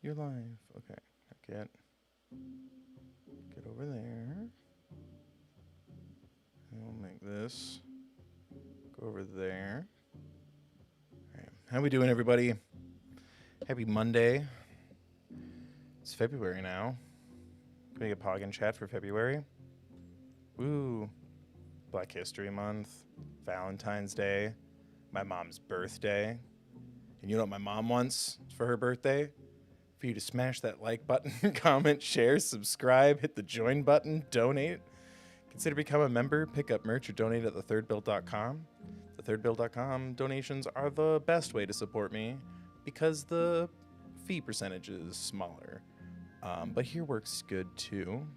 You're live. Okay. Get over there. And we'll make this go over there. All right. How we doing, everybody? Happy Monday. It's February now. Can we get Pog in chat for February? Woo. Black History Month. Valentine's Day. My mom's birthday. And you know what my mom wants for her birthday? For you to smash that like button, comment, share, subscribe, hit the join button, donate. Consider become a member, pick up merch, or donate at thethirdbill.com. Thethirdbill.com donations are the best way to support me because the fee percentage is smaller. But here works good too.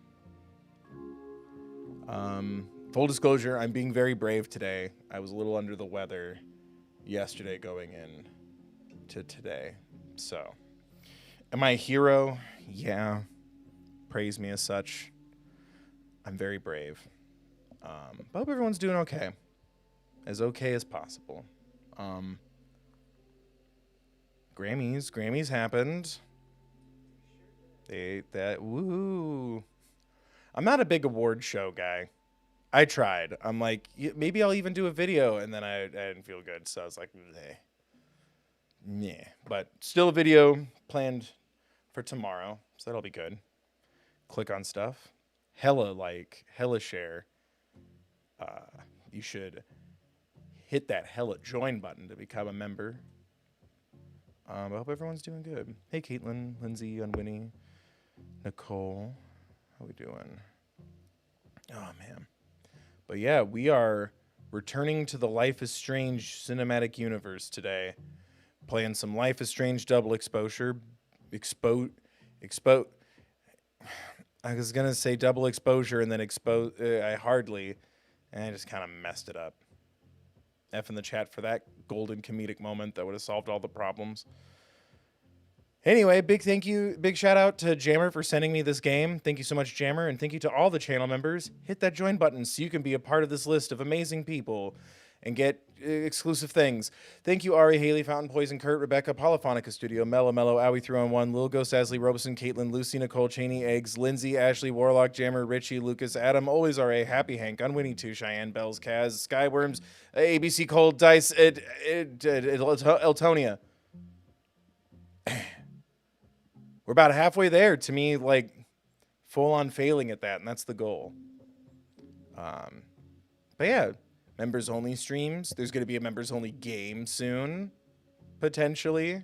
Full disclosure, I'm being very brave today. I was a little under the weather yesterday going in to today. So, am I a hero? Yeah. Praise me as such. I'm very brave. But I hope everyone's doing okay. As okay as possible. Grammys happened. Woohoo. I'm not a big award show guy. I tried. I'm like, maybe I'll even do a video, and then I didn't feel good, so I was like, yeah. But still a video planned for tomorrow, so that'll be good. Click on stuff. Hella share. You should hit that hella join button to become a member. I hope everyone's doing good. Hey, Caitlin, Lindsay, Unwinnie, Nicole. How we doing? Oh, man. But yeah, we are returning to the Life is Strange cinematic universe today. Playing some Life is Strange double exposure. I was going to say double exposure and then I just kind of messed it up. F in the chat for that golden comedic moment that would have solved all the problems. Anyway, big shout out to Jammer for sending me this game. Thank you so much, Jammer, and thank you to all the channel members. Hit that join button so you can be a part of this list of amazing people and get exclusive things. Thank you, Ari, Haley, Fountain Poison, Kurt, Rebecca, Polyphonica Studio, Mello, Owie 301, Lil Ghost, Asley, Robeson, Caitlin, Lucy, Nicole, Cheney, Eggs, Lindsay, Ashley, Warlock, Jammer, Richie, Lucas, Adam, Always R.A., Happy Hank, Unwinnie 2, Cheyenne, Bells, Kaz, Skyworms, ABC Cold, Dice, Eltonia. We're about halfway there. To me, like, full-on failing at that, and that's the goal. But yeah, members-only streams. There's going to be a members-only game soon, potentially.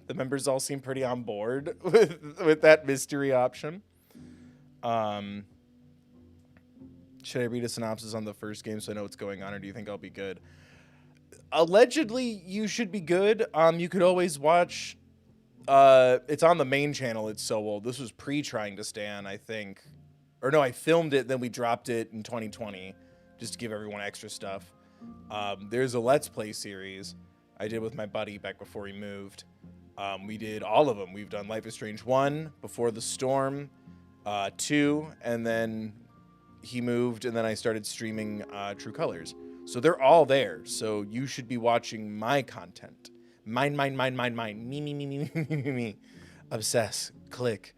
The members all seem pretty on board with that mystery option. Should I read a synopsis on the first game so I know what's going on, or do you think I'll be good? Allegedly, you should be good. You could always watch... it's on the main channel. It's so old. This was pre-trying to stand, I think. Or no, I filmed it, then we dropped it in 2020 just to give everyone extra stuff. There's a Let's Play series I did with my buddy back before he moved. We did all of them. We've done Life is Strange 1, Before the Storm, 2, and then he moved, and then I started streaming True Colors. So they're all there. So you should be watching my content. Mine. Me. Obsess. Click.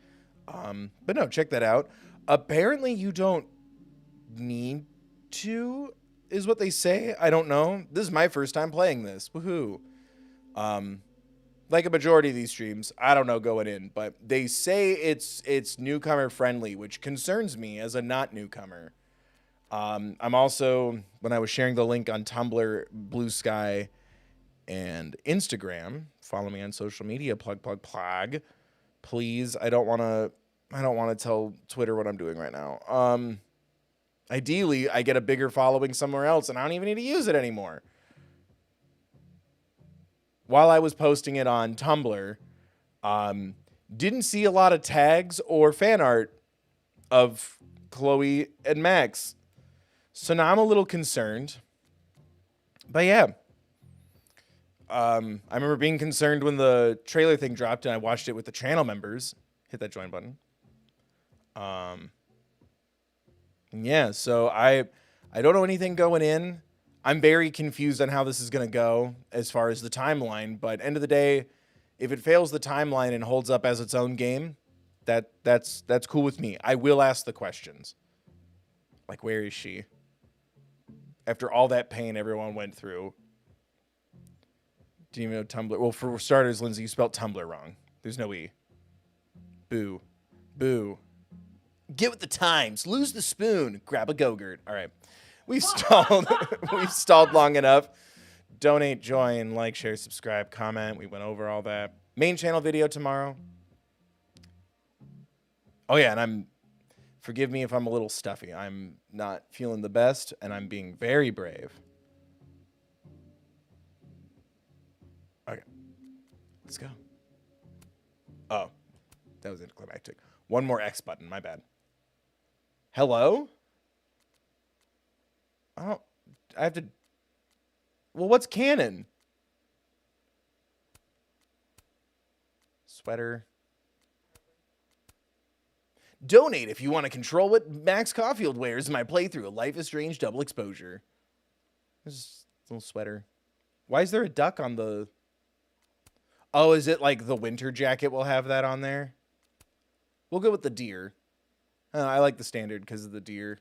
But no, check that out. Apparently you don't need to, is what they say. I don't know. This is my first time playing this. Woohoo. Like a majority of these streams, I don't know going in, but they say it's newcomer friendly, which concerns me as a not newcomer. I'm also, when I was sharing the link on Tumblr, Blue Sky, and Instagram, follow me on social media, plug. Please, I don't want to tell Twitter what I'm doing right now. Ideally, I get a bigger following somewhere else, and I don't even need to use it anymore. While I was posting it on Tumblr, didn't see a lot of tags or fan art of Chloe and Max. So now I'm a little concerned. But yeah. I remember being concerned when the trailer thing dropped and I watched it with the channel members. Hit that join button. Yeah, so I don't know anything going in. I'm very confused on how this is going to go as far as the timeline, but end of the day, If it fails the timeline and holds up as its own game, that's cool with me. I will ask the questions. Like, where is she? After all that pain everyone went through. Do you even know Tumblr? Well, for starters, Lindsay, you spelled Tumblr wrong. There's no E. Boo. Boo. Get with the times. Lose the spoon. Grab a Go-Gurt. All right. We've stalled. We've stalled long enough. Donate, join, like, share, subscribe, comment. We went over all that. Main channel video tomorrow. Oh, yeah, and forgive me if I'm a little stuffy. I'm not feeling the best, and I'm being very brave. Okay. Let's go. Oh, that was anticlimactic. One more X button. My bad. Hello? Oh, I have to... Well, what's canon? Sweater. Donate if you want to control what Max Caulfield wears in my playthrough of Life is Strange Double Exposure. This little sweater. Why is there a duck on the... Oh, is it like the winter jacket will have that on there? We'll go with the deer. I like the standard because of the deer.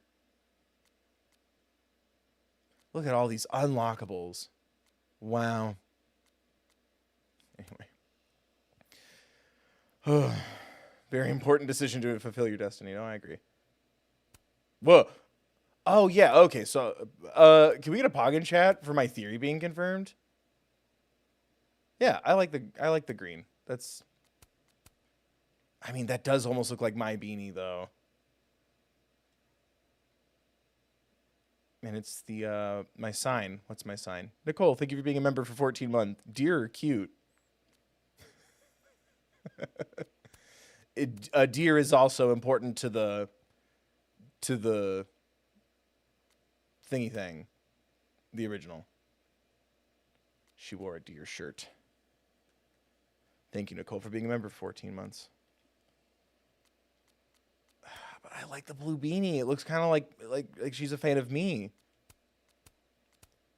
Look at all these unlockables. Wow. Anyway. Very important decision to fulfill your destiny. No, I agree. Whoa. Oh, yeah. Okay, so can we get a Poggin chat for my theory being confirmed? Yeah, I like the green. That's... I mean, that does almost look like my beanie, though. And it's the my sign. What's my sign? Nicole, thank you for being a member for 14 months. Deer are cute. A deer is also important to the thingy thing. The original. She wore a deer shirt. Thank you, Nicole, for being a member for 14 months. But I like the blue beanie. It looks kind of like she's a fan of me.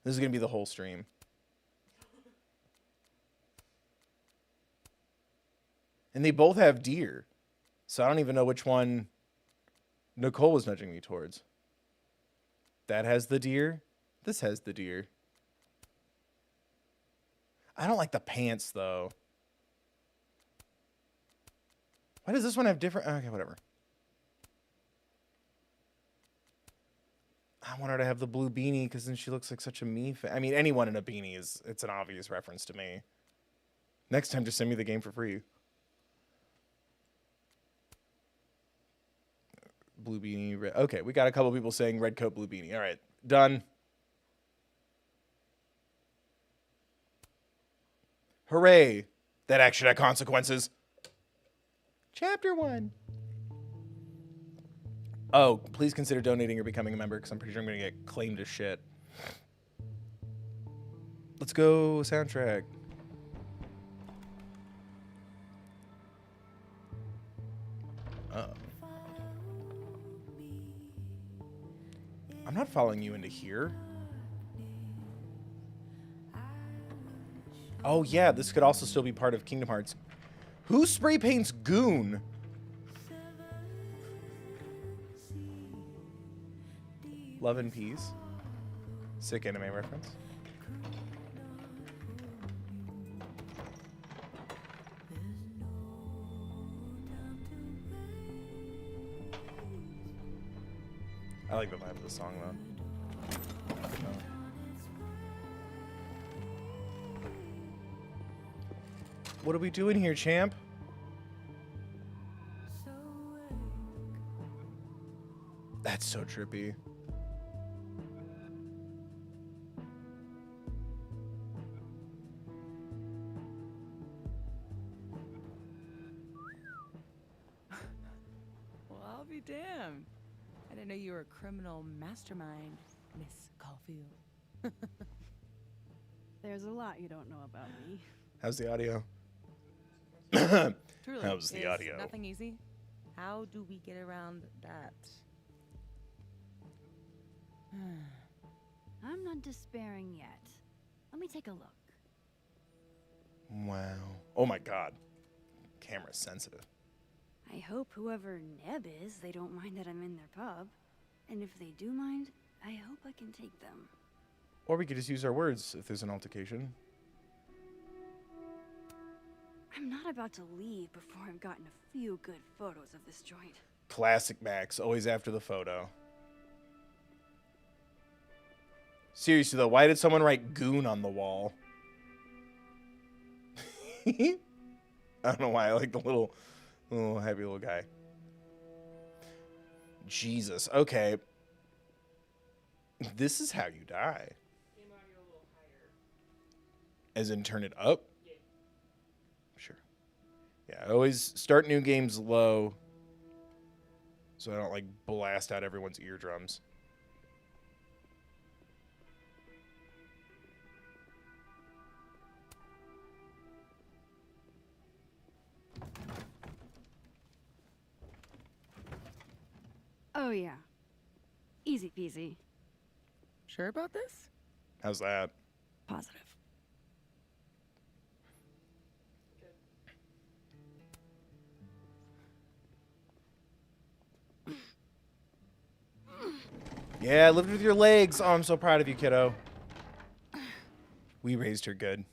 This is going to be the whole stream. And they both have deer. So I don't even know which one Nicole was nudging me towards. That has the deer. This has the deer. I don't like the pants, though. Why does this one have different... Okay, whatever. I want her to have the blue beanie because then she looks like such a me. I mean, anyone in a beanie it's an obvious reference to me. Next time, just send me the game for free. Blue beanie, red. Okay, we got a couple people saying red coat, blue beanie. All right, done. Hooray! That action had consequences. Chapter 1. Oh, please consider donating or becoming a member because I'm pretty sure I'm going to get claimed as shit. Let's go soundtrack. Uh-oh. I'm not following you into here. Oh, yeah, this could also still be part of Kingdom Hearts. Who spray paints Goon? Love and Peace. Sick anime reference. I like the vibe of the song, though. What are we doing here, champ? That's so trippy. Well, I'll be damned. I didn't know you were a criminal mastermind, Miss Caulfield. There's a lot you don't know about me. How's the audio? Truly, How's the audio? Nothing easy. How do we get around that? I'm not despairing yet. Let me take a look. Wow. Oh my god. Camera sensitive. I hope whoever Neb is, they don't mind that I'm in their pub. And if they do mind, I hope I can take them. Or we could just use our words if there's an altercation. I'm not about to leave before I've gotten a few good photos of this joint. Classic Max, always after the photo. Seriously though, why did someone write goon on the wall? I don't know why I like the little happy little guy. Jesus. Okay. This is how you die. As in turn it up? Sure. Yeah, I always start new games low so I don't like blast out everyone's eardrums. Oh yeah. Easy peasy. Sure about this? How's that? Positive. Yeah, lived with your legs. Oh, I'm so proud of you, kiddo. We raised her good.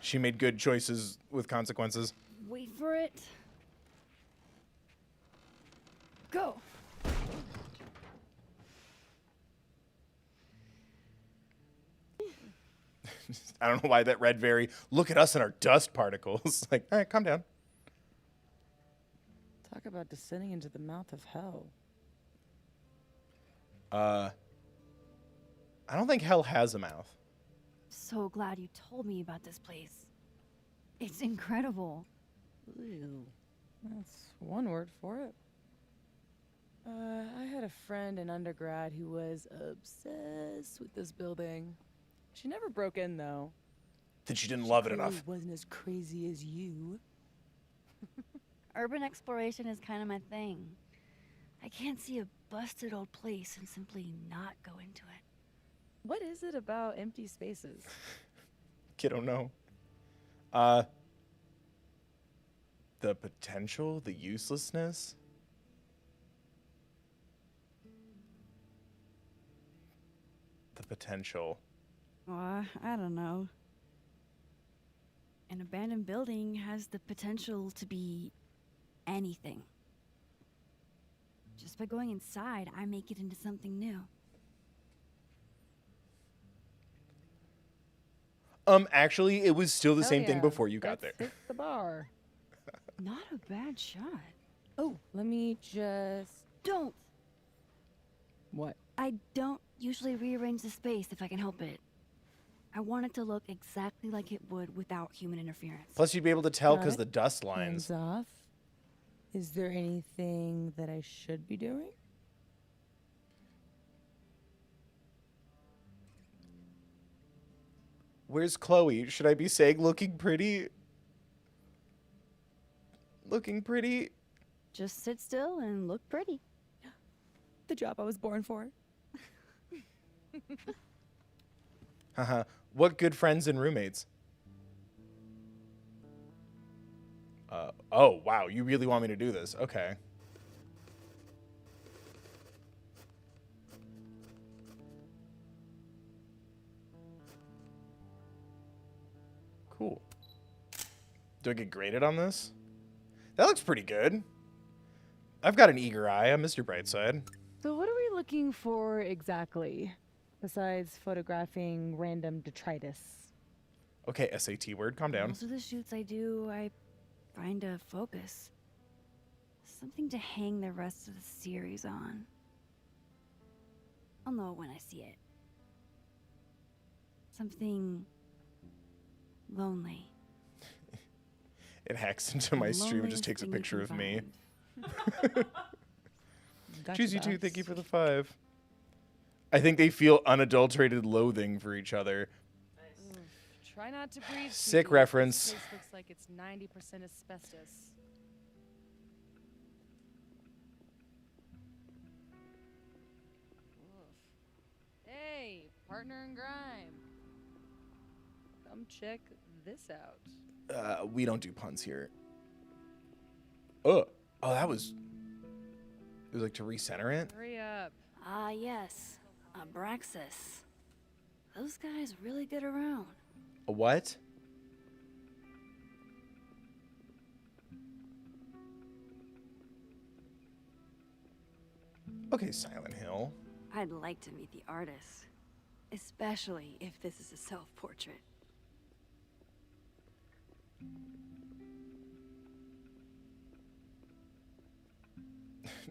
She made good choices with consequences. Wait for it. Go. I don't know why that read very, look at us and our dust particles. Like, all right, calm down. Talk about descending into the mouth of hell. I don't think hell has a mouth. So glad you told me about this place. It's incredible. Ew. That's one word for it. I had a friend in undergrad who was obsessed with this building. She never broke in, though. That she didn't love it Clearly enough. wasn't as crazy as you. Urban exploration is kind of my thing. I can't see a busted old place and simply not go into it. What is it about empty spaces? Kiddo, no. The potential, the uselessness. The potential. I don't know. An abandoned building has the potential to be anything. Just by going inside, I make it into something new. Actually, it was still the Hell same thing yeah, before you got let's there. hit the bar. Not a bad shot. Oh, let me just... Don't! What? I don't usually rearrange the space if I can help it. I want it to look exactly like it would without human interference. Plus, you'd be able to tell Got because it. the dust lines. Hands off. Is there anything that I should be doing? Where's Chloe? Should I be saying looking pretty? Looking pretty? Just sit still and look pretty. The job I was born for. Haha. What good friends and roommates? Oh, wow. You really want me to do this? Okay. Cool. Do I get graded on this? That looks pretty good. I've got an eager eye. I'm Mr. Brightside. So what are we looking for exactly? Besides photographing random detritus. Okay, SAT word. Calm down. Most of the shoots I do, I find a focus. Something to hang the rest of the series on. I'll know when I see it. Something lonely. It hacks into my stream and just takes a picture of me. Choose you two. Thank you for the 5. I think they feel unadulterated loathing for each other. Try not to breathe. Sick too. reference. This place looks like it's 90% asbestos. Oof. Hey, partner in crime. Come check this out. We don't do puns here. Oh, that was... It was like to recenter it? Hurry up. Ah, yes. Abraxas. Those guys really get around. A what? Okay, Silent Hill. I'd like to meet the artist. Especially if this is a self-portrait.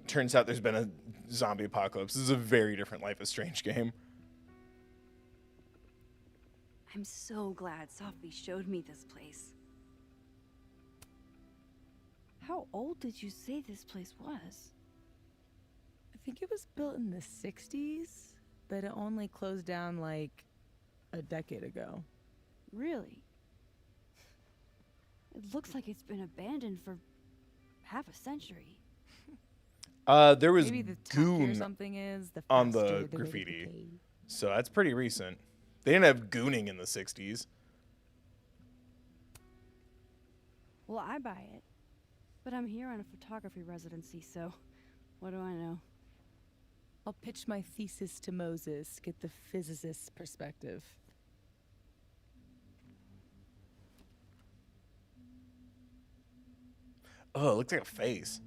Turns out there's been a zombie apocalypse. This is a very different Life is Strange game. I'm so glad Sophie showed me this place. How old did you say this place was? I think it was built in the 60s, but it only closed down like a decade ago. Really? It looks like it's been abandoned for half a century. There was Maybe the tougher goon something is, the on faster the rate of graffiti. decay. So that's pretty recent. They didn't have gooning in the 60s. Well, I buy it. But I'm here on a photography residency, so what do I know? I'll pitch my thesis to Moses, get the physicist's perspective. Oh, it looks like a face.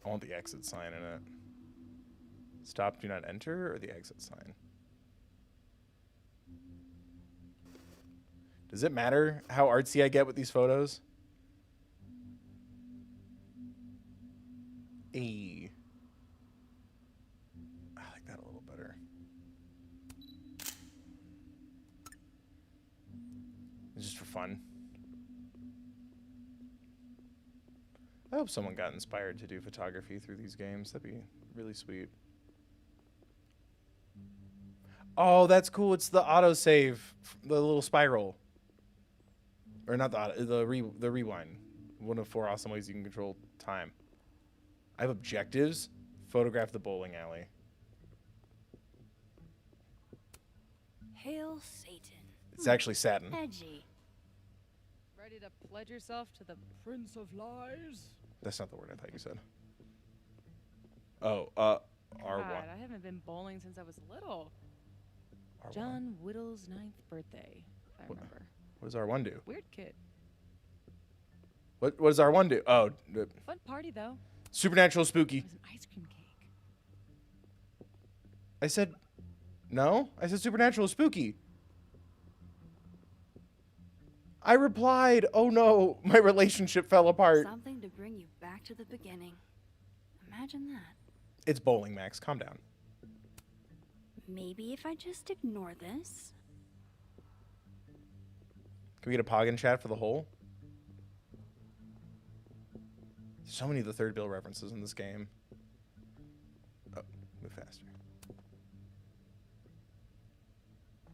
I want the exit sign in it. Stop, do not enter, or the exit sign? Does it matter how artsy I get with these photos? I like that a little better. It's just for fun. I hope someone got inspired to do photography through these games. That'd be really sweet. Oh, that's cool. It's the autosave, the little spiral. Or not the auto, the rewind. One of 4 awesome ways you can control time. I have objectives. Photograph the bowling alley. Hail Satan. It's actually Satin. Edgy. Ready to pledge yourself to the Prince of Lies? That's not the word I thought you said. Oh, R1. God, I haven't been bowling since I was little. R1. John Whittle's 9th birthday, if I remember. What does R1 do? Weird kid. What does R1 do? Oh, Fun party, though. supernatural It spooky. was an ice cream cake. I said no. I said supernatural spooky. I replied, oh no, my relationship fell apart. Something to bring you back to the beginning. Imagine that. It's bowling, Max. Calm down. Maybe if I just ignore this. Can we get a pog in chat for the hole? So many of the third bill references in this game. Oh, move faster.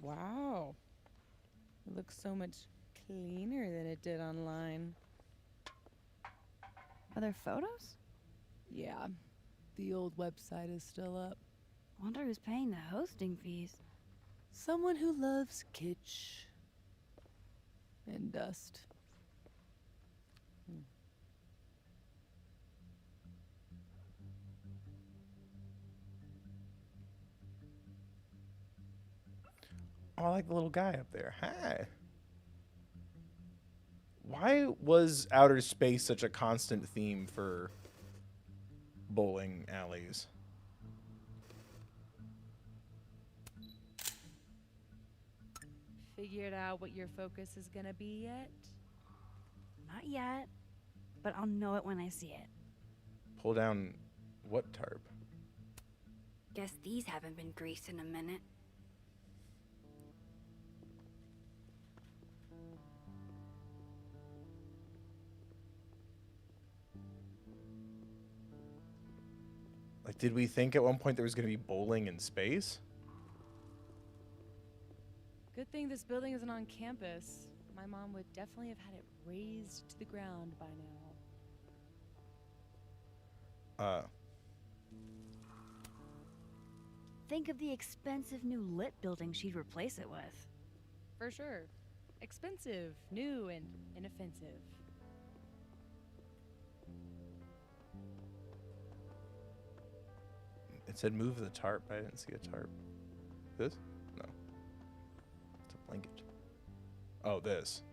Wow. It looks so much cleaner than it did online. Are there photos? Yeah. The old website is still up. Wonder who's paying the hosting fees. Someone who loves kitsch and dust. Oh, I like the little guy up there. Hi. Why was outer space such a constant theme for bowling alleys? Figured out what your focus is gonna be yet? Not yet, but I'll know it when I see it. Pull down what tarp? Guess these haven't been greased in a minute. Like, did we think at one point there was going to be bowling in space? Good thing this building isn't on campus. My mom would definitely have had it razed to the ground by now. Think of the expensive new lit building she'd replace it with. for sure. Expensive, new, and inoffensive. It said move the tarp. I didn't see a tarp. This? No. It's a blanket. Oh, this.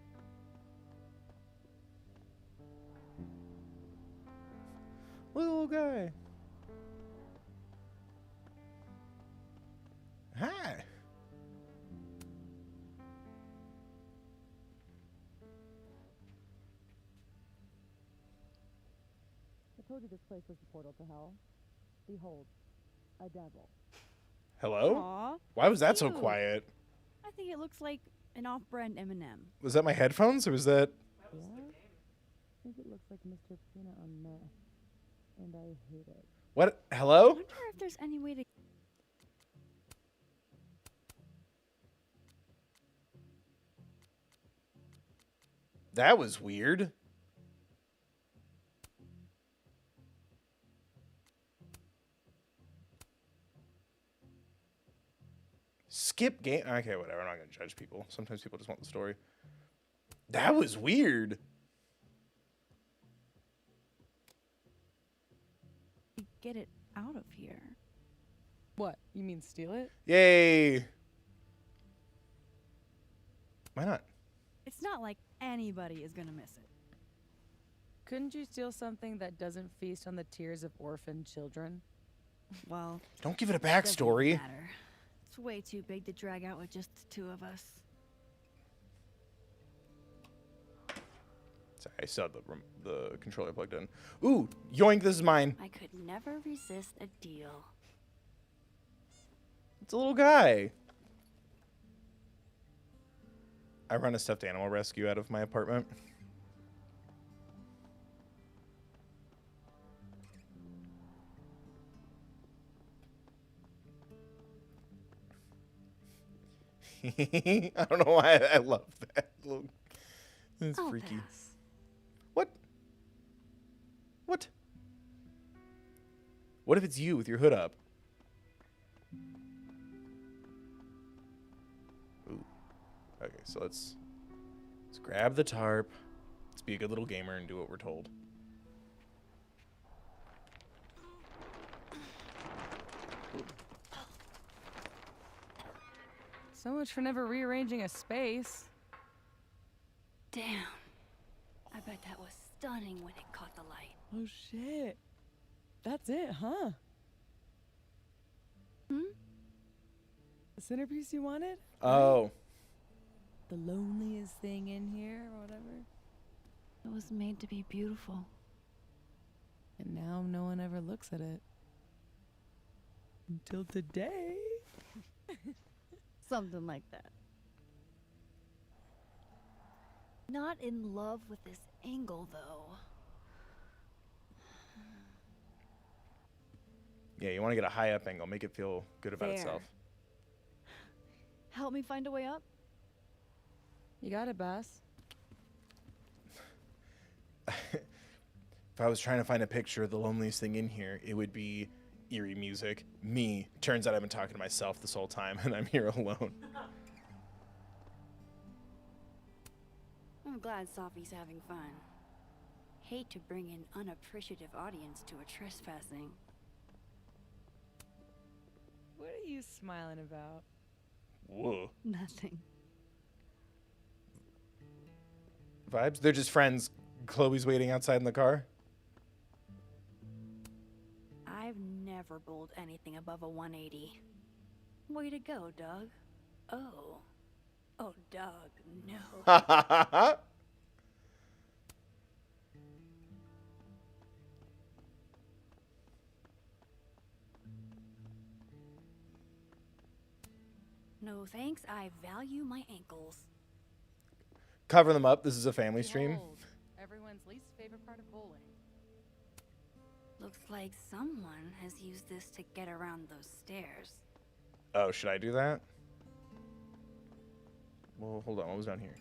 Little guy. Hi. I told you this place was the portal to hell. Behold, a devil. Hello? Aw, Why was that so cute. quiet? I think it looks like an off-brand M&M. Was that my headphones or was that... Yeah? I think it looks like Mr. Peanut on meth. And I hate it. What? I Hello? wonder if there's any way to... That was weird. Skip game. Okay, whatever. I'm not going to judge people. Sometimes people just want the story. That was weird. get it out of here. What? You mean steal it? Yay. Why not? It's not like anybody is gonna miss it. Couldn't you steal something that doesn't feast on the tears of orphaned children? Well, Don't give it a doesn't backstory. matter. It's way too big to drag out with just the two of us. Sorry, I still have the controller plugged in. Ooh, yoink, this is mine. I could never resist a deal. It's a little guy. I run a stuffed animal rescue out of my apartment. I don't know why I love that. It's I'll freaky. pass. What? What? What if it's you with your hood up? Ooh. Okay, so let's grab the tarp. Let's be a good little gamer and do what we're told. So much for never rearranging a space. Damn. I bet that was stunning when it caught the light. Oh shit. That's it, huh? Hmm? The centerpiece you wanted? Oh. The loneliest thing in here or whatever. It was made to be beautiful. And now no one ever looks at it. Until today. Something like that. Not in love with this angle, though. Yeah, you want to get a high up angle, make it feel good about There. itself. Help me find a way up? You got it, Bass. If I was trying to find a picture of the loneliest thing in here, it would be eerie music. Me. Turns out I've been talking to myself this whole time and I'm here alone. I'm glad Sophie's having fun. Hate to bring an unappreciative audience to a trespassing. What are you smiling about? Whoa. Nothing. Vibes? They're just friends. Chloe's waiting outside in the car. I've never bowled anything above a 180. Way to go, Doug. Oh. Oh, Doug, no. Ha ha ha ha. No thanks, I value my ankles. Cover them up. This is a family stream. Behold, everyone's least favorite part of bowling. Looks like someone has used this to get around those stairs. Oh, should I do that? Well, hold on. What was down here?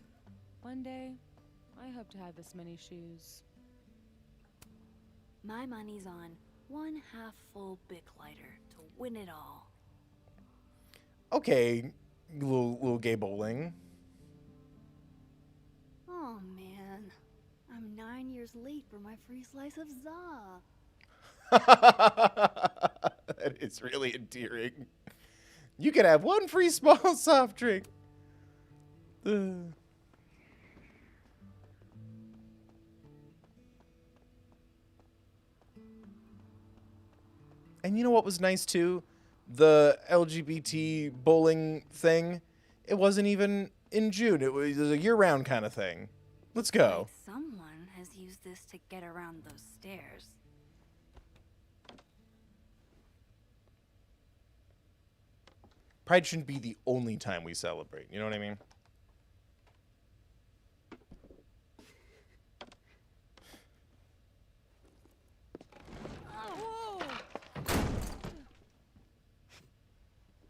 One day, I hope to have this many shoes. My money's on one half full Bic lighter to win it all. Okay, little gay bowling. Oh man, I'm 9 years late for my free slice of za. That is really endearing. You can have one free small soft drink. Ugh. And you know what was nice too? The LGBT bowling thing. It wasn't even in June. It was a year-round kind of thing. Let's go. Like someone has used this to get around those stairs. Pride shouldn't be the only time we celebrate. You know what I mean? Whoa!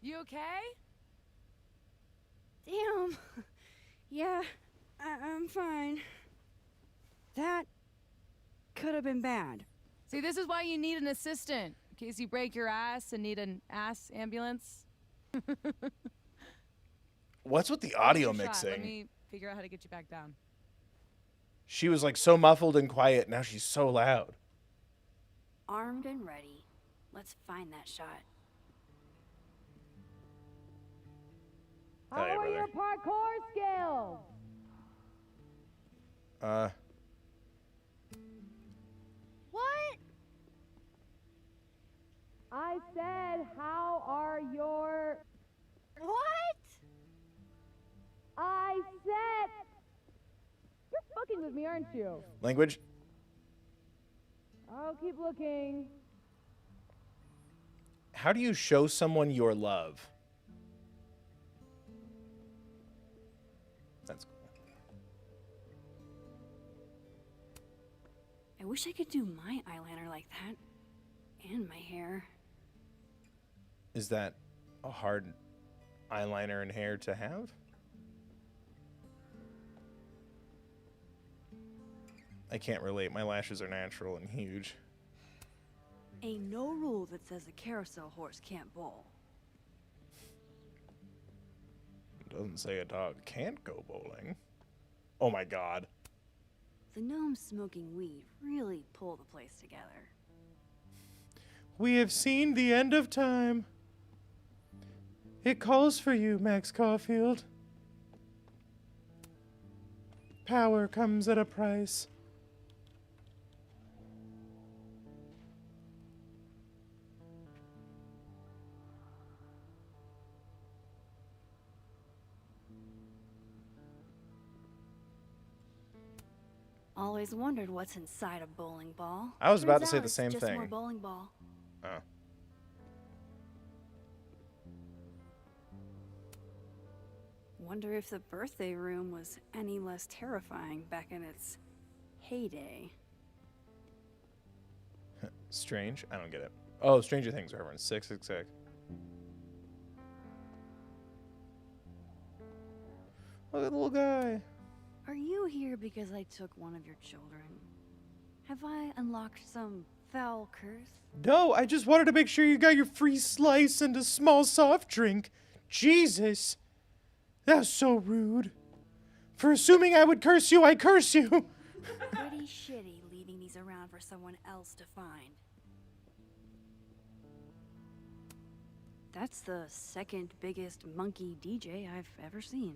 You okay? Damn. Yeah, I'm fine. That could have been bad. See, this is why you need an assistant. In case you break your ass and need an ass ambulance. What's with the Take audio your shot. mixing? Let me figure out how to get you back down. She was like so muffled and quiet. Now she's so loud. Armed and ready. Let's find that shot. How are your parkour skills? What? I said, how are your... What? I said... You're fucking with me, aren't you? Language? I'll keep looking. How do you show someone your love? That's cool. I wish I could do my eyeliner like that. And my hair. Is that a hard eyeliner and hair to have? I can't relate. My lashes are natural and huge. Ain't no rule that says a carousel horse can't bowl. It doesn't say a dog can't go bowling. Oh my god. The gnomes smoking weed really pull the place together. We have seen the end of time. It calls for you, Max Caulfield. Power comes at a price. Always wondered what's inside a bowling ball. I was about to Turns say out the it's same just thing. More bowling ball. Oh. Wonder if the birthday room was any less terrifying back in its heyday. Strange? I don't get it. Oh, Stranger Things reference. 666. Look at the little guy. Are you here because I took one of your children? Have I unlocked some foul curse? No, I just wanted to make sure you got your free slice and a small soft drink. Jesus. That's so rude. For assuming I would curse you, I curse you. Pretty shitty leaving these around for someone else to find. That's the second biggest monkey DJ I've ever seen.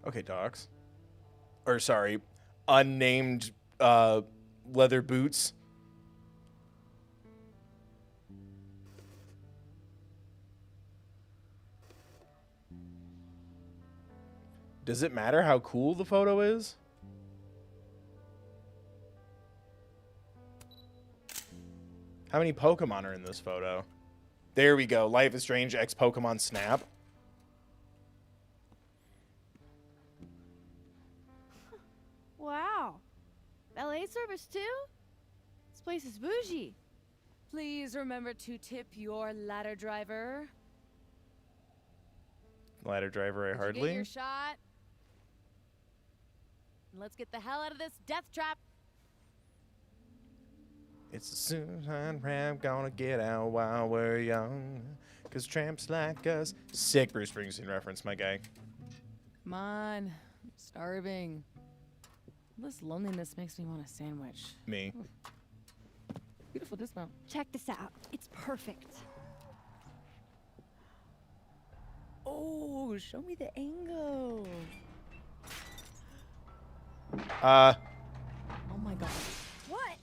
Okay, dogs. Or sorry, unnamed leather boots. Does it matter how cool the photo is? How many Pokemon are in this photo? There we go. Life is Strange X Pokemon Snap. Wow. Valet service too? This place is bougie. Please remember to tip your ladder driver. Ladder driver, I Did you hardly. get your shot? Let's get the hell out of this death trap. It's a suicide rap, gonna get out while we're young. 'Cause tramps like us. Sick Bruce Springsteen reference, my guy. Come on. I'm starving. This loneliness makes me want a sandwich. Me. Beautiful dismount. Check this out. It's perfect. Oh, show me the angle. Uh, Oh my god. What?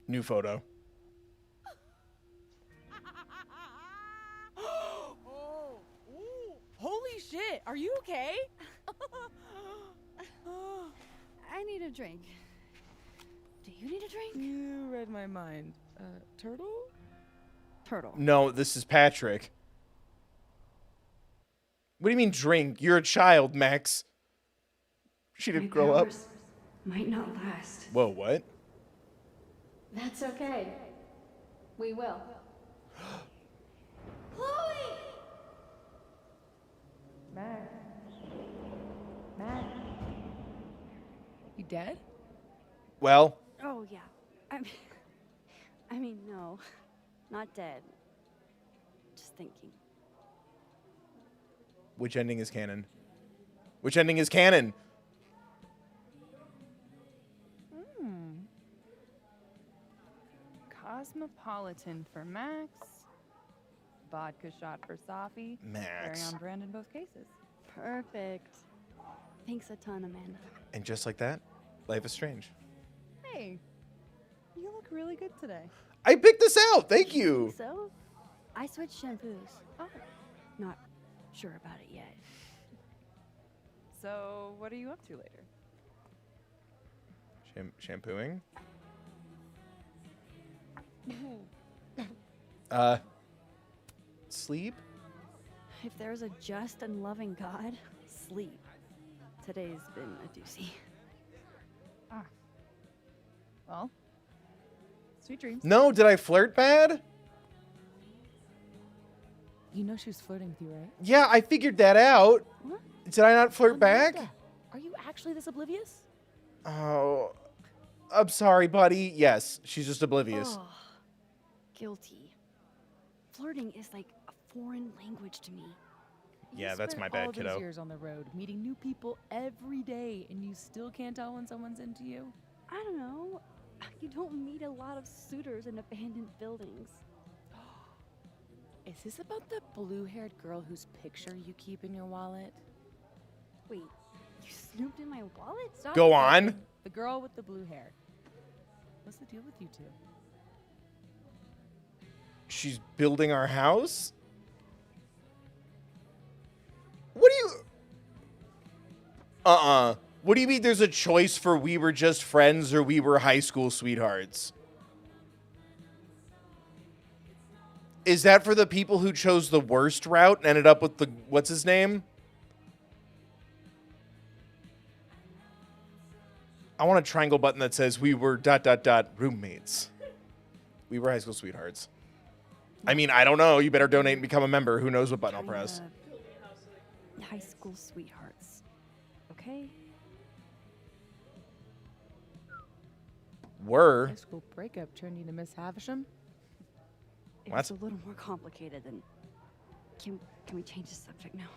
new photo. Oh, ooh, holy shit. Are you okay? I need a drink. Do you need a drink? You read my mind. Turtle? Turtle. No, this is Patrick. What do you mean drink? You're a child, Max. She didn't grow up. Might not last. Whoa, what? That's okay. We will. Chloe! Max. Max. You dead? Well, Oh, yeah. I mean, no. Not dead. Just thinking. which ending is canon? Which ending is canon? Cosmopolitan for Max. Vodka shot for Safi. Very Max. on brand in both cases. Perfect. Thanks a ton, Amanda. And just like that, life is strange. Hey, you look really good today. I picked this out. Thank you. So, I switched shampoos. Oh. Not sure about it yet. So, what are you up to later? Shampooing? Sleep? If there's a just and loving God, sleep. Today's been a doozy. Well, sweet dreams. No, did I flirt bad? You know she was flirting with you, right? Yeah, I figured that out. What? Did I not flirt back? Amanda, are you actually this oblivious? Oh, I'm sorry, buddy. Yes, she's just oblivious. Oh, guilty. Flirting is like a foreign language to me. Yeah, You that's spent my bad, all kiddo. those years on the road, meeting new people every day, and you still can't tell when someone's into you? I don't know. You don't meet a lot of suitors in abandoned buildings. Is this about the blue-haired girl whose picture you keep in your wallet? Wait, you snooped in my wallet? Stop Go it, on. Megan. The girl with the blue hair. What's the deal with you two? She's building our house? What do you... What do you mean there's a choice for we were just friends or we were high school sweethearts? Is that for the people who chose the worst route and ended up with the... What's his name? I want a triangle button that says we were ... roommates. We were high school sweethearts. I mean, I don't know. You better donate and become a member. Who knows what button I'll press? High school sweethearts. Okay? Were. High school breakup turned you to Miss Havisham? It's a little more complicated than... Can we change the subject now?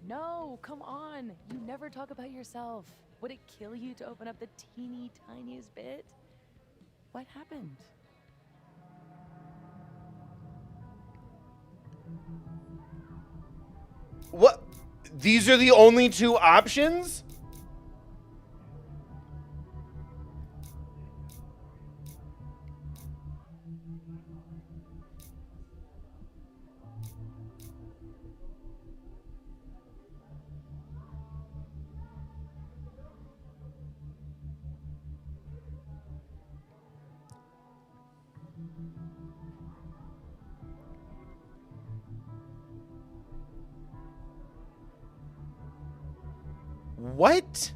No, come on. You never talk about yourself. Would it kill you to open up the teeny tiniest bit? What happened? What? These are the only two options? What?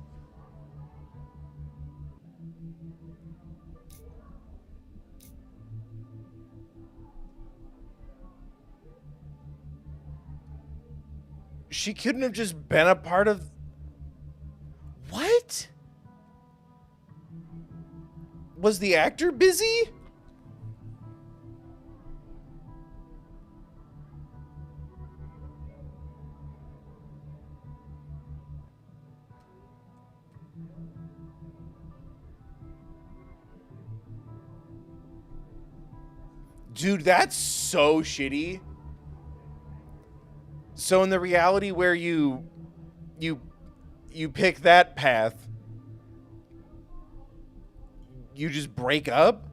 She couldn't have just been a part of... What? Was the actor busy? Dude, that's so shitty. So in the reality where you pick that path, you just break up?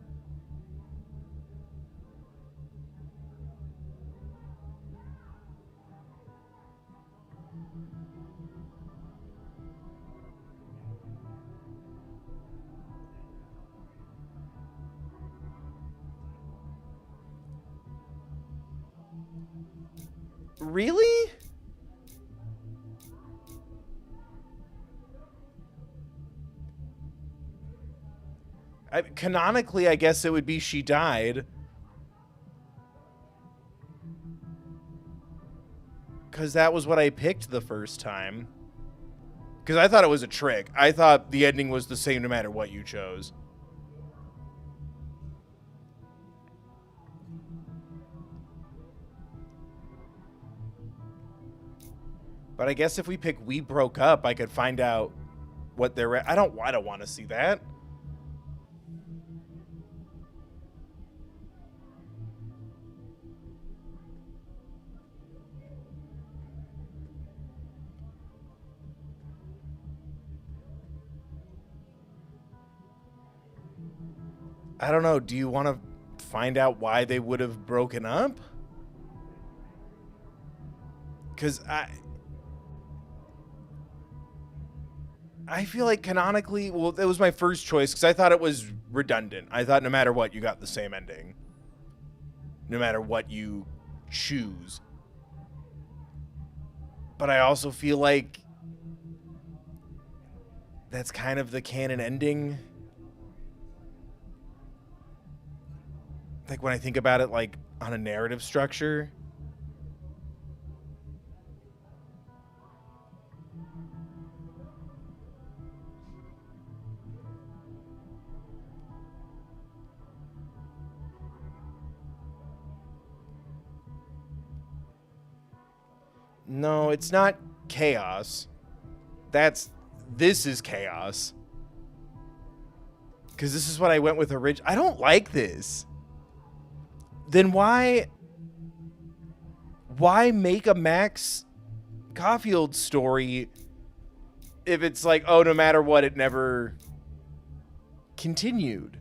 Really? Canonically, I guess it would be she died. Because that was what I picked the first time. Because I thought it was a trick. I thought the ending was the same no matter what you chose. But I guess if we pick We Broke Up, I could find out what they're... I don't want to see that. I don't know. Do you want to find out why they would have broken up? Because I feel like canonically, well, that was my first choice because I thought it was redundant. I thought no matter what, you got the same ending. No matter what you choose. But I also feel like that's kind of the canon ending. Like when I think about it, like on a narrative structure. No, it's not chaos. This is chaos. Because this is what I went with originally. I don't like this. Then why make a Max Caulfield story if it's like, oh, no matter what, it never continued?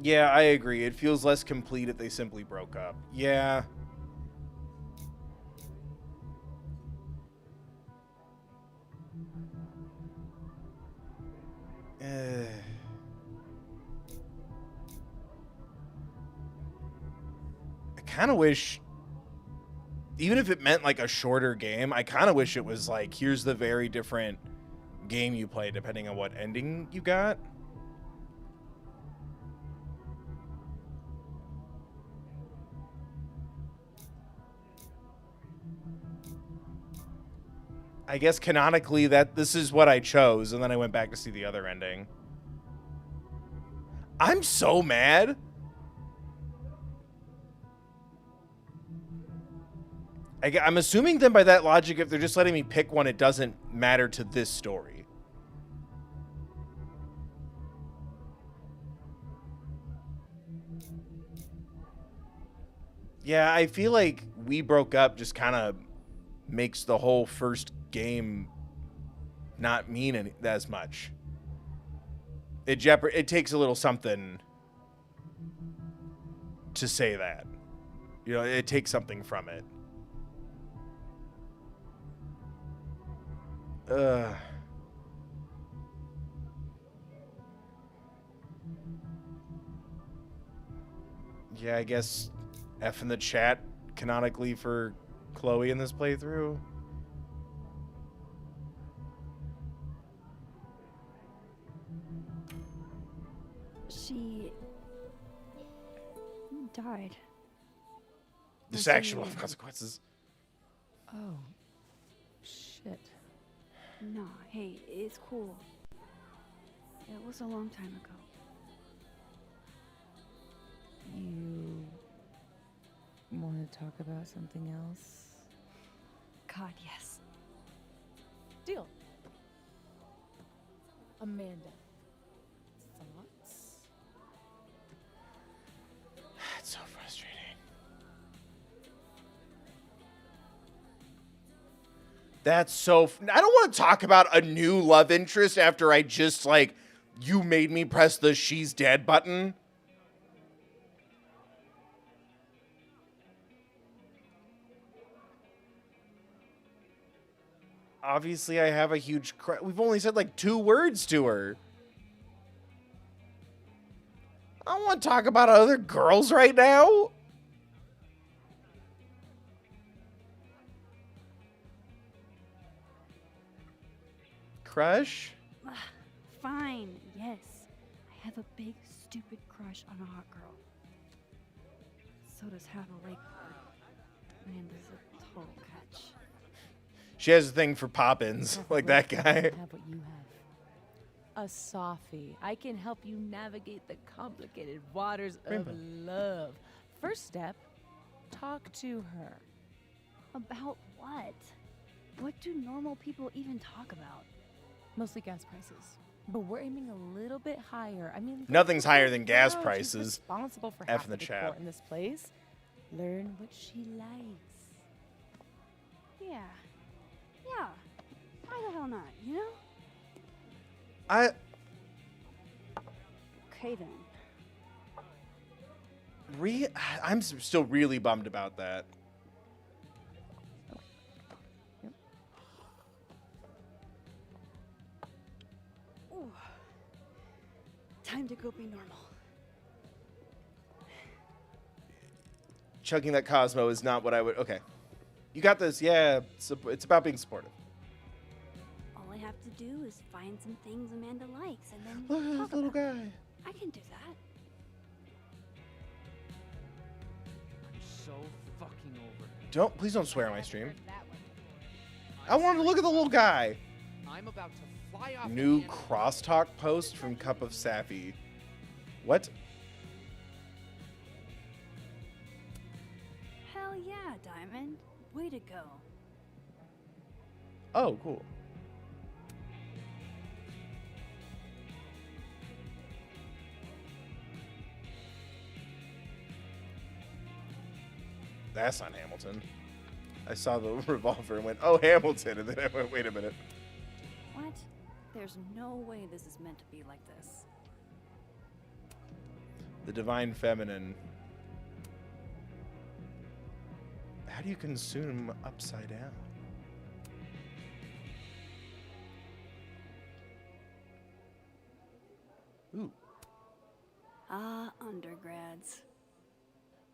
Yeah, I agree. It feels less complete if they simply broke up. Yeah. I kind of wish, even if it meant like a shorter game, I kind of wish it was like, here's the very different game you play depending on what ending you got. I guess canonically that this is what I chose, and then I went back to see the other ending. I'm so mad. I'm assuming then by that logic, if they're just letting me pick one, it doesn't matter to this story. Yeah, I feel like We Broke Up just kind of makes the whole first game not mean as much. It takes a little something to say that. You know, it takes something from it. Yeah, I guess F in the chat canonically for Chloe in this playthrough. She died. This action will have consequences. Oh. Shit. Nah, hey, it's cool. It was a long time ago. You want to talk about something else? God, yes. Deal. Amanda. Thoughts? It's so frustrating. That's so... I don't want to talk about a new love interest after I just, like, you made me press the she's dead button. Obviously, I have a huge... We've only said, like, 2 words to her. I don't want to talk about other girls right now. Crush? Fine, yes. I have a big, stupid crush on a hot girl. So does half a lake. Amanda's a total catch. She has a thing for Poppins, like that guy. Have what you have. A softie. I can help you navigate the complicated waters Rainbow. of love. First step, talk to her. About what? What do normal people even talk about? Mostly gas prices. But we're aiming a little bit higher. I mean, Nothing's higher than gas wow, she's prices. responsible for F half in the the decor chat. in this place. Learn what she likes. Yeah. Yeah. Why the hell not, you know? Okay then. I'm still really bummed about that. Ooh. Time to go be normal. Chugging that Cosmo is not what I would... Okay. You got this. Yeah, it's about being supportive. All I have to do is find some things Amanda likes and then Look at talk this little about it. guy. I can do that. I'm so fucking over it. Please don't swear on my stream. I want to look at the little guy. I'm about to fly off. New the handle. crosstalk post from Cup of Sappy. What? Hell yeah, Diamond. Way to go. Oh, cool. That's not Hamilton. I saw the revolver and went, oh, Hamilton. And then I went, wait a minute. What? There's no way this is meant to be like this. The divine feminine. How do you consume upside down? Ooh. Ah, undergrads.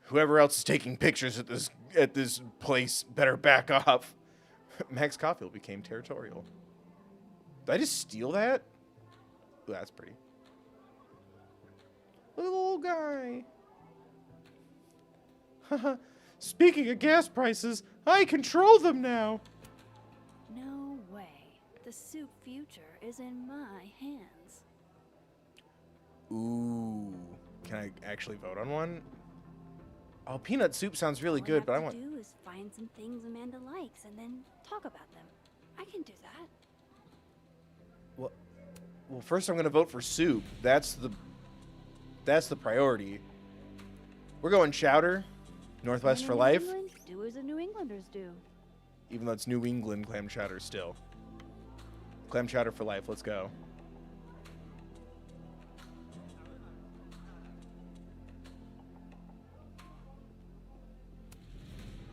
Whoever else is taking pictures at this place better back off. Max Caulfield became territorial. Did I just steal that? Ooh, that's pretty. Look at the little guy. Haha. Speaking of gas prices, I control them now. No way. The soup future is in my hands. Ooh. Can I actually vote on one? Oh, peanut soup sounds really good, but I All I want... have to do is find some things Amanda likes and then talk about them. I can do that. Well, first I'm going to vote for soup. That's the priority. We're going chowder. Northwest In for New life. England, do as the New Englanders do. Even though it's New England clam chowder still. Clam chowder for life. Let's go.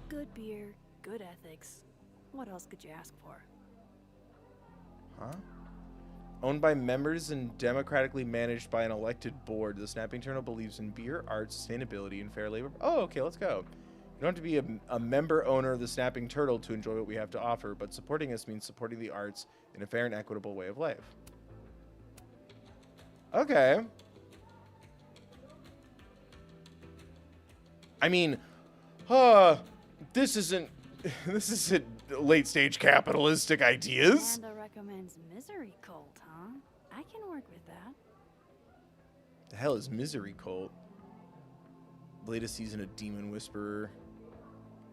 Good beer, good ethics. What else could you ask for? Huh? Owned by members and democratically managed by an elected board, the Snapping Turtle believes in beer, art, sustainability, and fair labor. Oh, okay, let's go. You don't have to be a member owner of the Snapping Turtle to enjoy what we have to offer, but supporting us means supporting the arts in a fair and equitable way of life. Okay. I mean, this isn't This isn't late stage capitalistic ideas. Amanda recommends Misery Cult, huh? I can work with that. The hell is Misery Cult? Latest season of Demon Whisperer.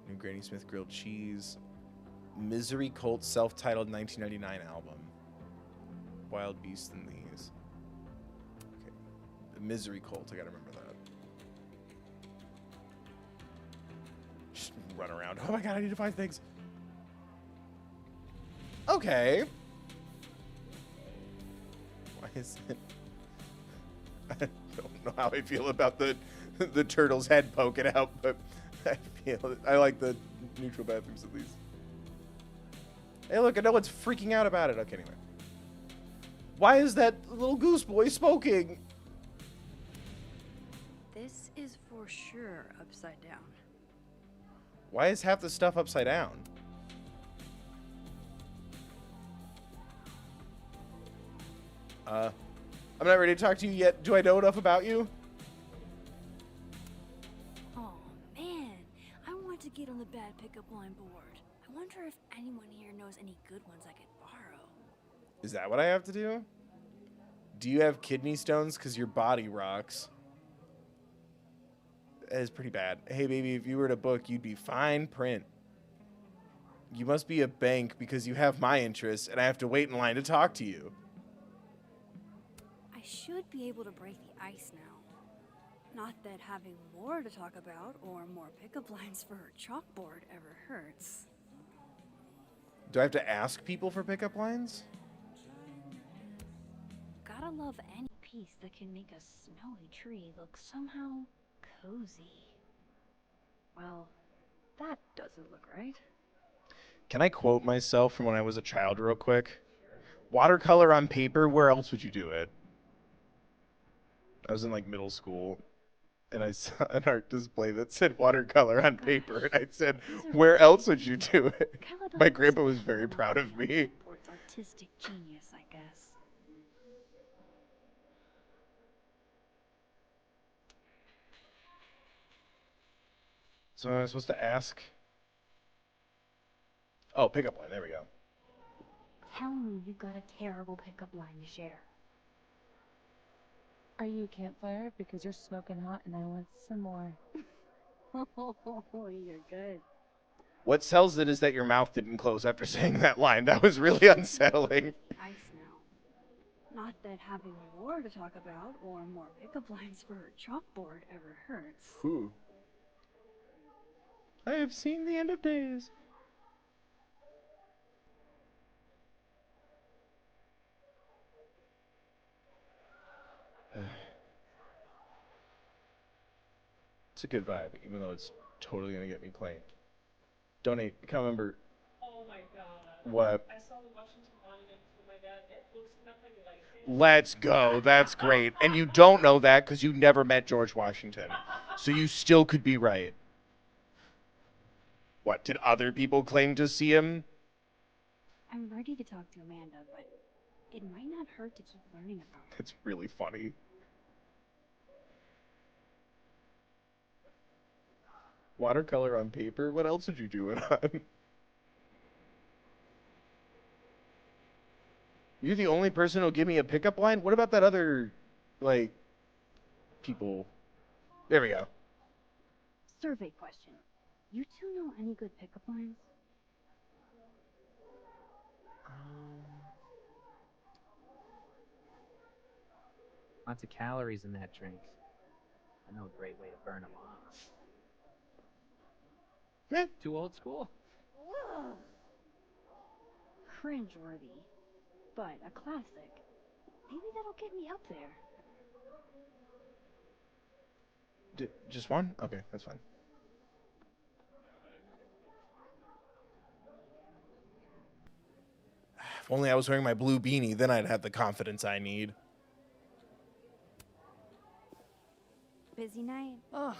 New Granny Smith grilled cheese. Misery Cult self-titled 1999 album. Wild Beasts and These. Okay. The Misery Cult, I gotta remember that. Just run around. Oh my god, I need to find things. Okay. Why is it? I don't know how I feel about the turtle's head poking out, but I like the neutral bathrooms at least. Hey, look, no one's freaking out about it. Okay, anyway. Why is that little goose boy smoking? This is for sure upside down. Why is half the stuff upside down? I'm not ready to talk to you yet. Do I know enough about you? Oh man, I want to get on the bad pickup line board. I wonder if anyone here knows any good ones I could borrow. Is that what I have to do? Do you have kidney stones? Because your body rocks. That is pretty bad. Hey, baby, if you were to book, you'd be fine print. You must be a bank because you have my interests, and I have to wait in line to talk to you. I should be able to break the ice now. Not that having more to talk about or more pickup lines for her chalkboard ever hurts. Do I have to ask people for pickup lines? Gotta love any piece that can make a snowy tree look somehow cozy. Well, that doesn't look right. Can I quote myself from when I was a child real quick? Watercolor on paper, where else would you do it? I was in like middle school, and I saw an art display that said watercolor on paper, and I said, where else would you do it? My grandpa was very proud of me. Supports artistic genius, I guess. So I was supposed to ask. Oh, pickup line. There we go. Tell me you got a terrible pickup line to share. Are you a campfire? Because you're smoking hot and I want some more. Oh, you're good. What sells it is that your mouth didn't close after saying that line. That was really unsettling. Ice now. Not that having more to talk about or more pickup lines for her chalkboard ever hurts. Who? I have seen the end of days. It's a good vibe, even though it's totally gonna get me playing. Donate. I can't remember. Oh my god. What? I saw the Washington Monument with my dad. It looks nothing like it. Let's go. That's great. And you don't know that because you never met George Washington. So you still could be right. What, did other people claim to see him? I'm ready to talk to Amanda, but it might not hurt to keep learning about her. That's really funny. Watercolor on paper? What else would you do it on? You're the only person who'll give me a pickup line? What about that other, like, people? There we go. Survey question. You two know any good pickup lines? Lots of calories in that drink. I know a great way to burn them off. Eh. Too old school? Cringeworthy, but a classic. Maybe that'll get me up there. Just one? Okay, that's fine. If only I was wearing my blue beanie, then I'd have the confidence I need. Busy night? Ugh.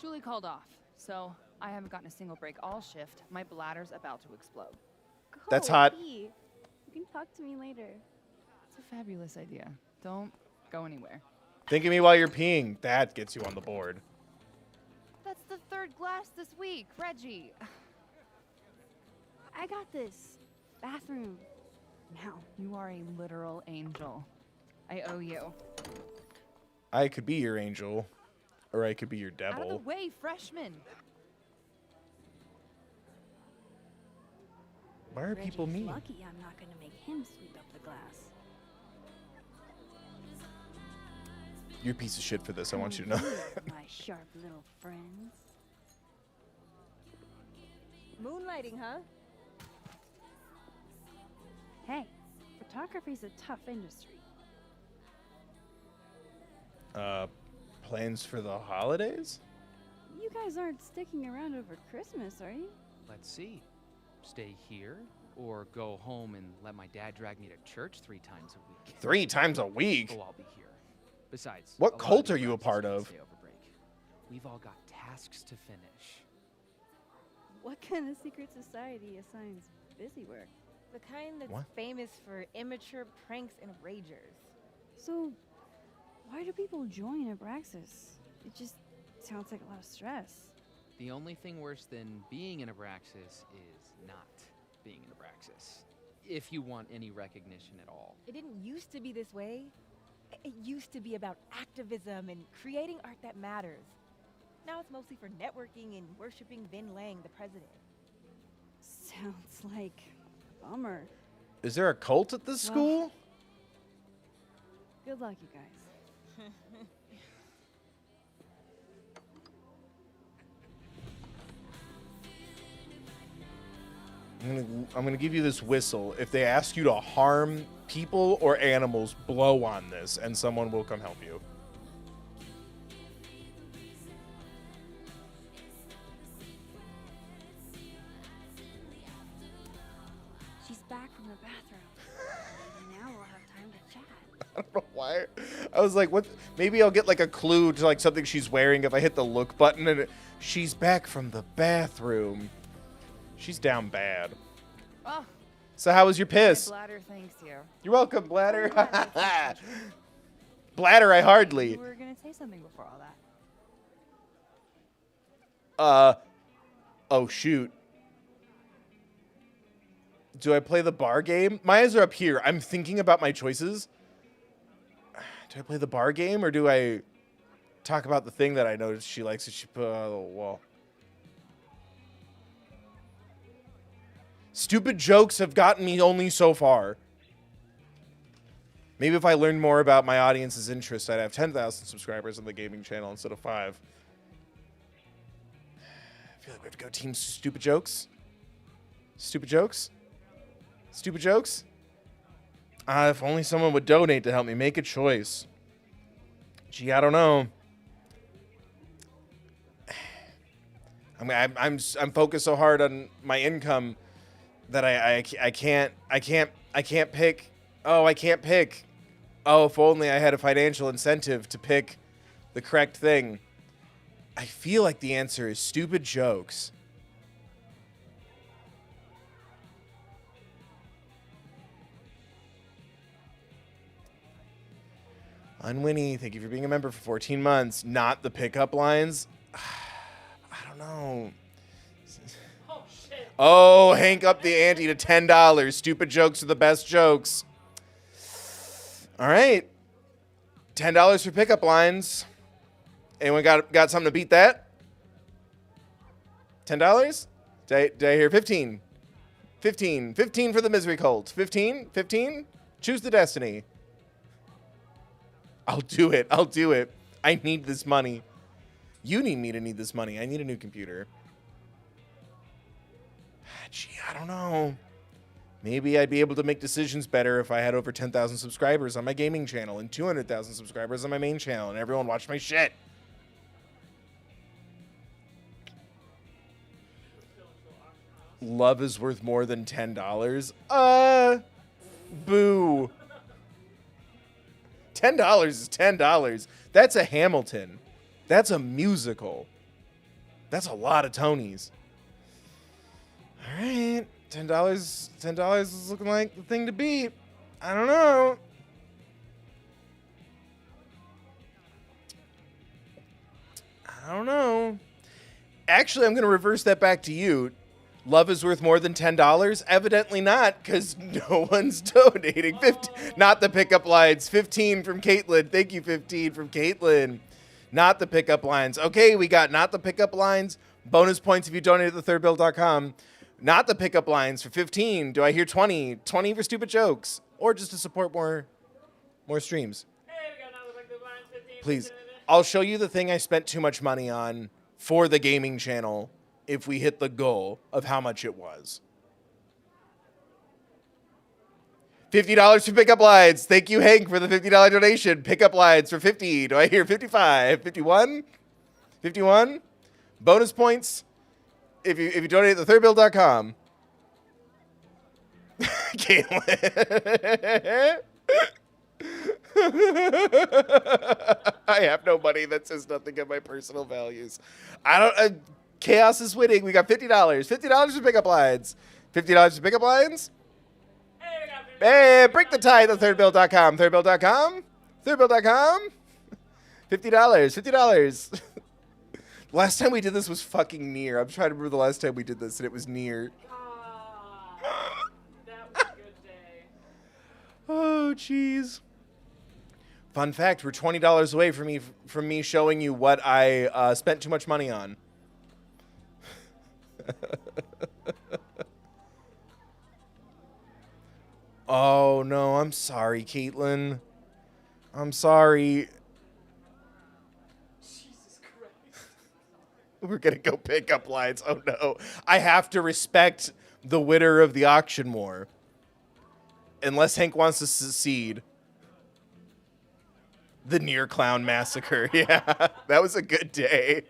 Julie called off, so I haven't gotten a single break all shift. My bladder's about to explode. Go That's hot. pee. You can talk to me later. It's a fabulous idea. Don't go anywhere. Think of me while you're peeing. That gets you on the board. That's the third glass this week, Reggie. I got this. Bathroom. Now. You are a literal angel. I owe you. I could be your angel, or I could be your Out of the devil. way, freshman. Why are people Reggie's mean? lucky I'm not gonna make him sweep up the glass. You're a piece of shit for this, I want you to know. My sharp little friends. Moonlighting, huh? Hey, photography's a tough industry. Plans for the holidays? You guys aren't sticking around over Christmas, are you? Let's see. Stay here or go home and let my dad drag me to church 3 times a week. 3 times a week? Oh, I'll be here. Besides, What a lot cult of are you a Braxis part can't of? stay over break. We've all got tasks to finish. What kind of secret society assigns busy work? The kind that's What? famous for immature pranks and ragers. So, why do people join Abraxas? It just sounds like a lot of stress. The only thing worse than being in Abraxas is not being in Abraxas. If you want any recognition at all. It didn't used to be this way. It used to be about activism and creating art that matters. Now it's mostly for networking and worshiping Vin Lang, the president. Sounds like a bummer. Is there a cult at this Well- school? Good luck, you guys. I'm gonna give you this whistle. If they ask you to harm people or animals, blow on this, and someone will come help you. She's back from the bathroom. Maybe now we'll have time to chat. I don't know why. I was like, what? Maybe I'll get like a clue to like something she's wearing if I hit the look button and she's back from the bathroom. She's down bad. Oh, So how was your my piss? bladder thanks you. You're welcome, Bladder. Oh, yeah, that's my pleasure. Bladder, I hardly. You were gonna say something before all that. Oh shoot. Do I play the bar game? My eyes are up here. I'm thinking about my choices. Do I play the bar game or do I talk about the thing that I noticed she likes that she put on the wall? Stupid jokes have gotten me only so far. Maybe if I learned more about my audience's interest, I'd have 10,000 subscribers on the gaming channel instead of 5. I feel like we have to go team stupid jokes. Stupid jokes? Stupid jokes? If only someone would donate to help me make a choice. Gee, I don't know. I'm focused so hard on my income that I can't pick. Oh, I can't pick. Oh, if only I had a financial incentive to pick the correct thing. I feel like the answer is stupid jokes. Unwinnie, thank you for being a member for 14 months. Not the pickup lines. I don't know. Oh, shit. Oh, Hank up the ante to $10. Stupid jokes are the best jokes. All right. $10 for pickup lines. Anyone got something to beat that? $10? Did I hear 15? 15. 15 for the misery cult. 15? 15? Choose the destiny. I'll do it. I'll do it. I need this money. You need me to need this money. I need a new computer. Gee, I don't know. Maybe I'd be able to make decisions better if I had over 10,000 subscribers on my gaming channel and 200,000 subscribers on my main channel and everyone watched my shit. Love is worth more than $10. Boo. $10 is $10. That's a Hamilton. That's a musical. That's a lot of Tonys. All right. $10 is looking like the thing to beat. I don't know. I don't know. Actually, I'm going to reverse that back to you. Love is worth more than $10? Evidently not, because no one's donating. 50, not the pickup lines. 15 from Caitlin. Thank you, 15 from Caitlin. Not the pickup lines. Okay, we got not the pickup lines. Bonus points if you donate at thethirdbill.com. Not the pickup lines for 15. Do I hear 20? 20 for stupid jokes. Or just to support more streams. Hey, we got another pickup line, 15. Please. I'll show you the thing I spent too much money on for the gaming channel if we hit the goal of how much it was. $50 for pickup lines. Thank you, Hank, for the $50 donation. Pickup lines for 50. Do I hear 55? 51? 51? Bonus points if you donate at thethirdbill.com. Caitlin. I have no money. That says nothing of my personal values. I don't. Chaos is winning. We got $50. $50 for pickup lines. $50 for pickup lines. Hey, break the tie at thethirdbill.com. Thirdbill.com. Thirdbill.com. $50. $50. Last time we did this was fucking near. I'm trying to remember the last time we did this, and it was near. That was a good day. Oh, jeez. Fun fact, we're $20 away from me showing you what I spent too much money on. Oh, no, I'm sorry, Caitlin. I'm sorry. Jesus Christ. We're going to go pick up lines. Oh, no. I have to respect the winner of the auction more. Unless Hank wants to secede. The Near Clown Massacre. Yeah, that was a good day.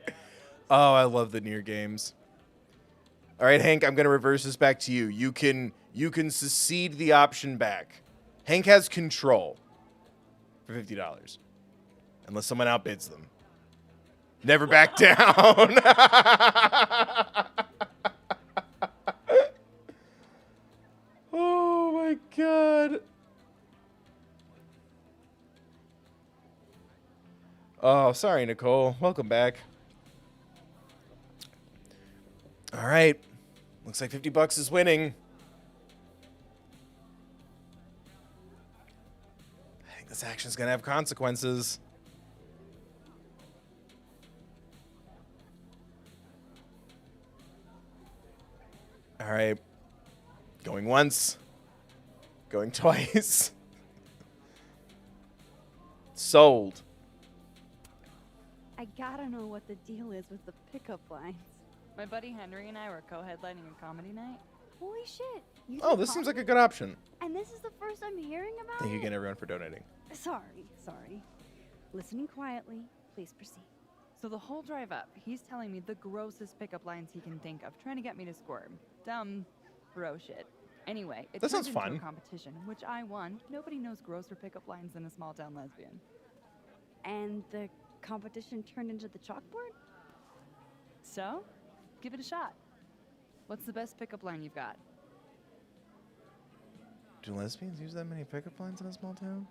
Oh, I love the Near games. All right, Hank, I'm going to reverse this back to you. You can secede the option back. Hank has control for $50. Unless someone outbids them. Never back down. Oh, my God. Oh, sorry, Nicole. Welcome back. All right. Looks like $50 is winning. I think this action's going to have consequences. All right. Going once. Going twice. Sold. I gotta know what the deal is with the pickup lines. My buddy Henry and I were co-headlining a comedy night. Holy shit! You Oh, do this seems like a comedy? good option. And this is the first I'm hearing about Thank you it? again, everyone, for donating. Sorry. Listening quietly, please proceed. So the whole drive up, he's telling me the grossest pickup lines he can think of, trying to get me to squirm. Dumb, bro shit. Anyway, it That turned sounds into fun. a competition, which I won. Nobody knows grosser pickup lines than a small-town lesbian. And the competition turned into the chalkboard? So, give it a shot. What's the best pickup line you've got? Do lesbians use that many pickup lines in a small town?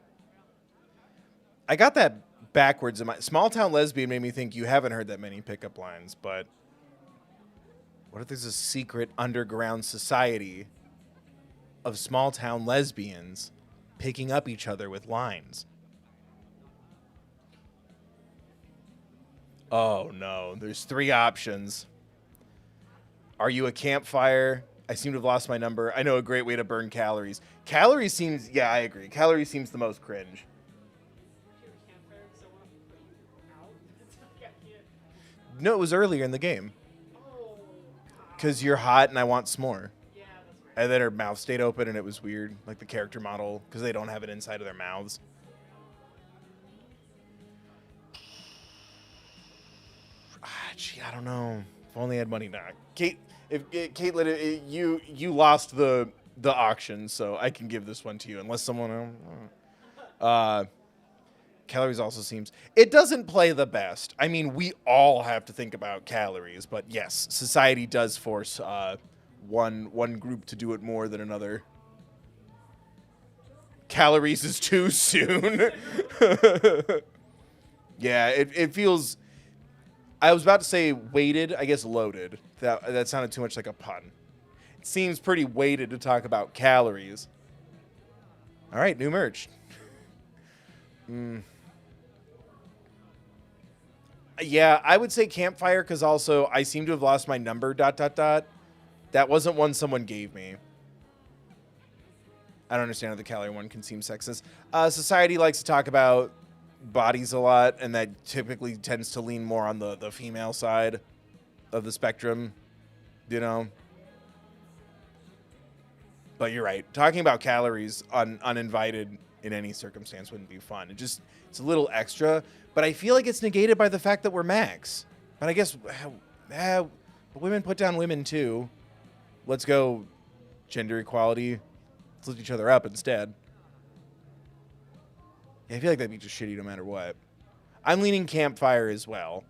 I got that backwards. In my small town lesbian made me think you haven't heard that many pickup lines, but what if there's a secret underground society of small town lesbians picking up each other with lines? Oh no, there's 3 options. Are you a campfire? I seem to have lost my number. I know a great way to burn calories. Calories seems, yeah, I agree. Calories seems the most cringe. No, it was earlier in the game. Because you're hot and I want s'more. And then her mouth stayed open and it was weird. Like the character model, because they don't have it inside of their mouths. Gee, I don't know. If only I had money now. Caitlin, you lost the auction, so I can give this one to you. Unless someone... Calories also seems... It doesn't play the best. I mean, we all have to think about calories, but yes, society does force one group to do it more than another. Calories is too soon. Yeah, it feels... I was about to say weighted, I guess loaded. That sounded too much like a pun. seems pretty weighted to talk about calories. All right, new merch. Yeah, I would say campfire because also I seem to have lost my number, ... That wasn't one someone gave me. I don't understand how the calorie one can seem sexist. Society likes to talk about bodies a lot, and that typically tends to lean more on the female side of the spectrum, you know? But you're right. Talking about calories uninvited in any circumstance wouldn't be fun. It's a little extra, but I feel like it's negated by the fact that we're max. But I guess women put down women too. Let's go gender equality. Let's lift each other up instead. Yeah, I feel like that'd be just shitty no matter what. I'm leaning campfire as well.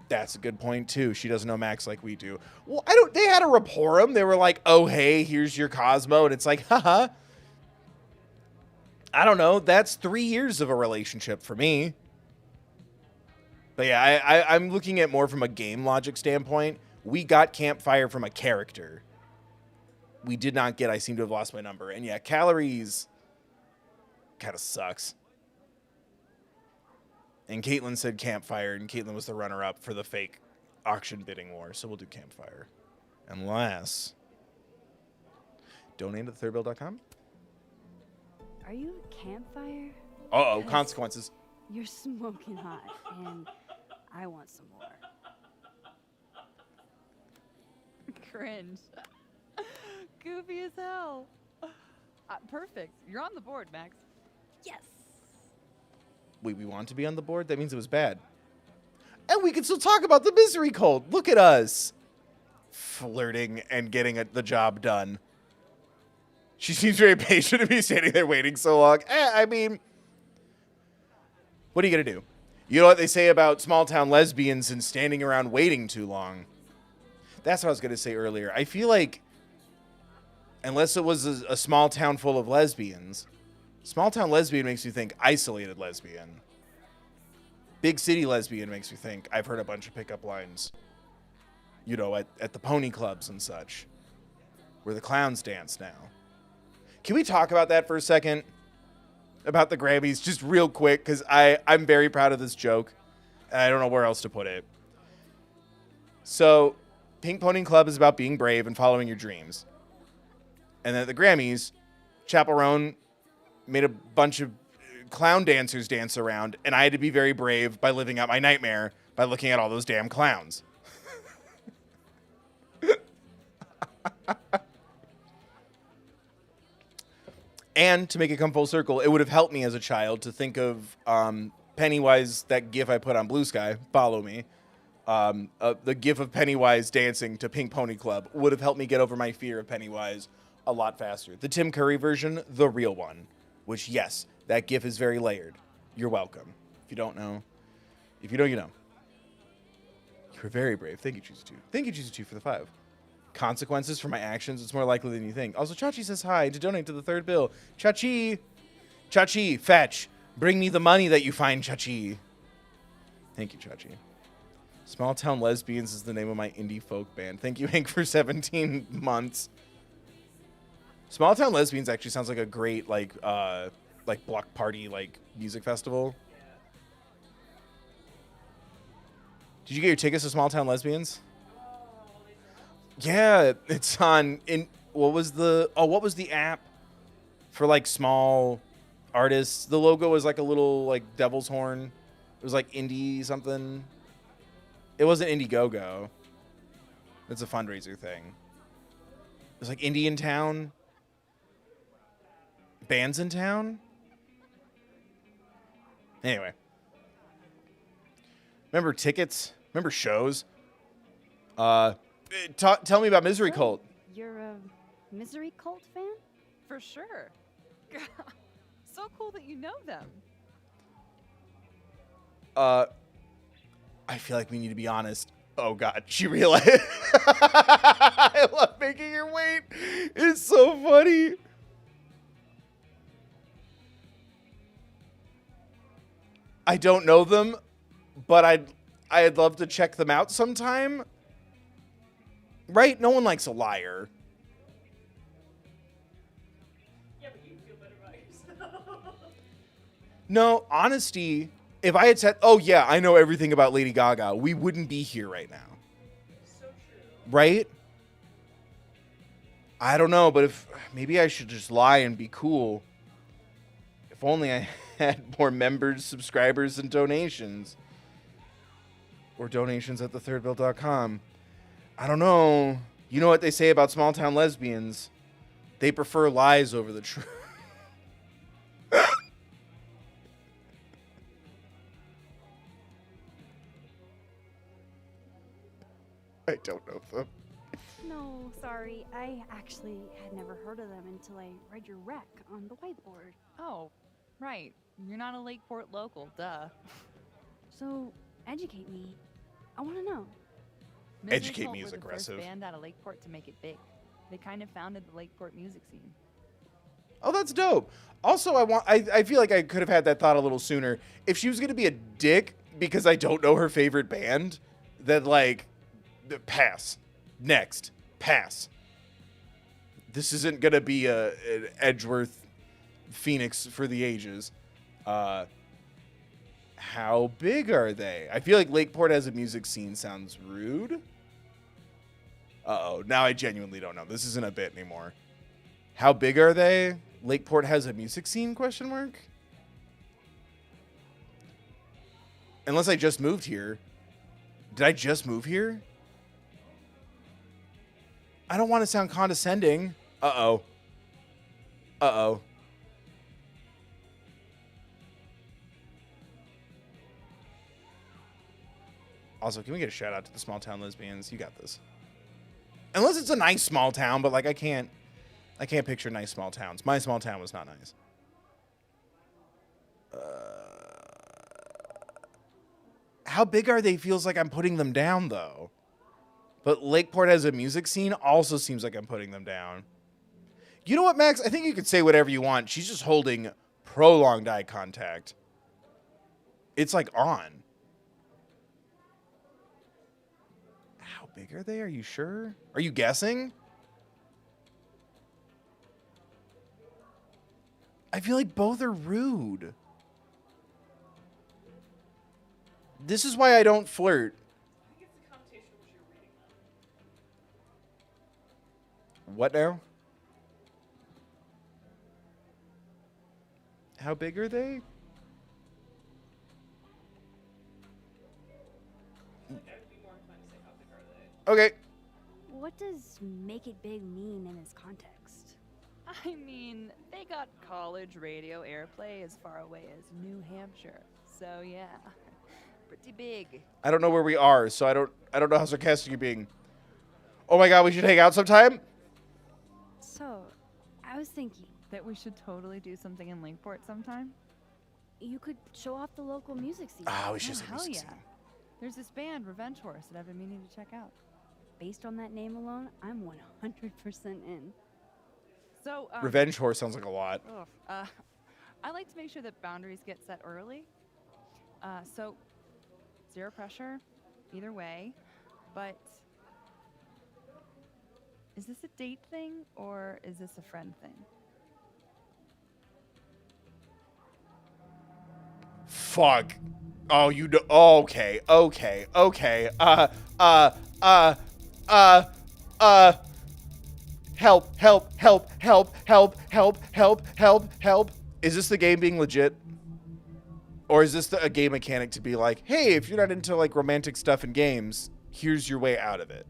That's a good point too. She doesn't know Max like we do. Well, they had a rapport him. They were like, "Oh, hey, here's your Cosmo." And it's like, haha. I don't know. That's 3 years of a relationship for me. But yeah, I'm looking at more from a game logic standpoint. We got campfire from a character. We did not get I seem to have lost my number. And yeah, calories kind of sucks. And Caitlin said campfire, and Caitlin was the runner-up for the fake auction bidding war. So we'll do campfire. Unless... donate to thethirdbill.com. Are you a campfire? Uh-oh, consequences. You're smoking hot, and I want some more. Cringe. Goofy as hell. Perfect. You're on the board, Max. Yes. Wait, we want to be on the board? That means it was bad. And we can still talk about the misery cult. Look at us. Flirting and getting the job done. She seems very patient to be standing there waiting so long. I mean, what are you going to do? You know what they say about small town lesbians and standing around waiting too long? That's what I was going to say earlier. I feel like, unless it was a small town full of lesbians, small town lesbian makes you think isolated lesbian. Big city lesbian makes you think I've heard a bunch of pickup lines, you know, at the pony clubs and such, where the clowns dance now. Can we talk about that for a second? About the Grammys, just real quick, because I'm very proud of this joke, and I don't know where else to put it. So, Pink Pony Club is about being brave and following your dreams. And then at the Grammys, Chappell Roan made a bunch of clown dancers dance around, and I had to be very brave by living out my nightmare by looking at all those damn clowns. And to make it come full circle, it would have helped me as a child to think of Pennywise, that gif I put on Blue Sky, follow me. The gif of Pennywise dancing to Pink Pony Club would have helped me get over my fear of Pennywise a lot faster. The Tim Curry version, the real one, which, yes, that gif is very layered. You're welcome. If you don't know, you know. You're very brave. Thank you, Choosy2. Thank you, Choosy2, for the 5. Consequences for my actions, it's more likely than you think. Also, Chachi says hi to donate to the third bill. Chachi, fetch. Bring me the money that you find, Chachi. Thank you, Chachi. Small Town Lesbians is the name of my indie folk band. Thank you, Hank, for 17 months. Small Town Lesbians actually sounds like a great like block party music festival. Did you get your tickets to Small Town Lesbians? Yeah, it's on what was the app for small artists? The logo was like a little devil's horn. It was like indie something. It wasn't Indiegogo. It's a fundraiser thing. It was like Indie in Town. Bands in Town? Anyway. Remember tickets? Remember shows? Tell me about Misery Cult. You're a Misery Cult fan? For sure. So cool that you know them. I feel like we need to be honest. Oh God, she realized. I love making her wait. It's so funny. I don't know them, but I'd love to check them out sometime. Right? No one likes a liar. Yeah, but you feel better about yourself. No, honesty, if I had said, oh yeah, I know everything about Lady Gaga, we wouldn't be here right now. So true. Right? I don't know, but if maybe I should just lie and be cool. If only I had more members, subscribers, and donations. Or donations at thethirdbill.com. I don't know. You know what they say about small town lesbians? They prefer lies over the truth. I don't know them. No, sorry. I actually had never heard of them until I read your rec on the whiteboard. Oh, right. You're not a Lakeport local, duh. So, educate me. I want to know. Educate Mrs. me Holt is were aggressive. The first band out of Lakeport to make it big. They kind of founded the Lakeport music scene. Oh, that's dope. Also, I feel like I could have had that thought a little sooner. If she was going to be a dick because I don't know her favorite band, then, like, pass. Next. Pass. This isn't going to be an Edgeworth Phoenix for the ages. How big are they? I feel like Lakeport has a music scene sounds rude. Uh-oh. Now I genuinely don't know. This isn't a bit anymore. How big are they? Lakeport has a music scene, question mark? Unless I just moved here. Did I just move here? I don't want to sound condescending. Uh-oh. Uh-oh. Also, can we get a shout out to the small town lesbians? You got this. Unless it's a nice small town, but like I can't picture nice small towns. My small town was not nice. How big are they? Feels like I'm putting them down though. But Lakeport has a music scene also seems like I'm putting them down. You know what, Max? I think you could say whatever you want. She's just holding prolonged eye contact. It's like on. How big are they? Are you sure? Are you guessing? I feel like both are rude. This is why I don't flirt. I think it's the connotation of what you're reading now. What now? How big are they? I would be more inclined to say how big are they. Okay. What does make it big mean in this context? I mean, they got college radio airplay as far away as New Hampshire. So yeah, pretty big. I don't know where we are, so I don't know how sarcastic you're being. Oh my god, we should hang out sometime? So, I was thinking, That we should totally do something in Lakeport sometime? you could show off the local music scene. Ah, we should Oh, say hell music yeah. scene. There's this band, Revenge Horse, that I've been meaning to check out. Based on that name alone, I'm 100% in. So, Revenge Horse sounds like a lot. I like to make sure that boundaries get set early. So, zero pressure, either way. But is this a date thing or is this a friend thing? Fuck. Oh, you do. Oh, okay. Okay. Okay. Help, help, help, help, help, help, help, help, help. Is this the game being legit? Or is this a game mechanic to be like, hey, if you're not into like romantic stuff in games, here's your way out of it?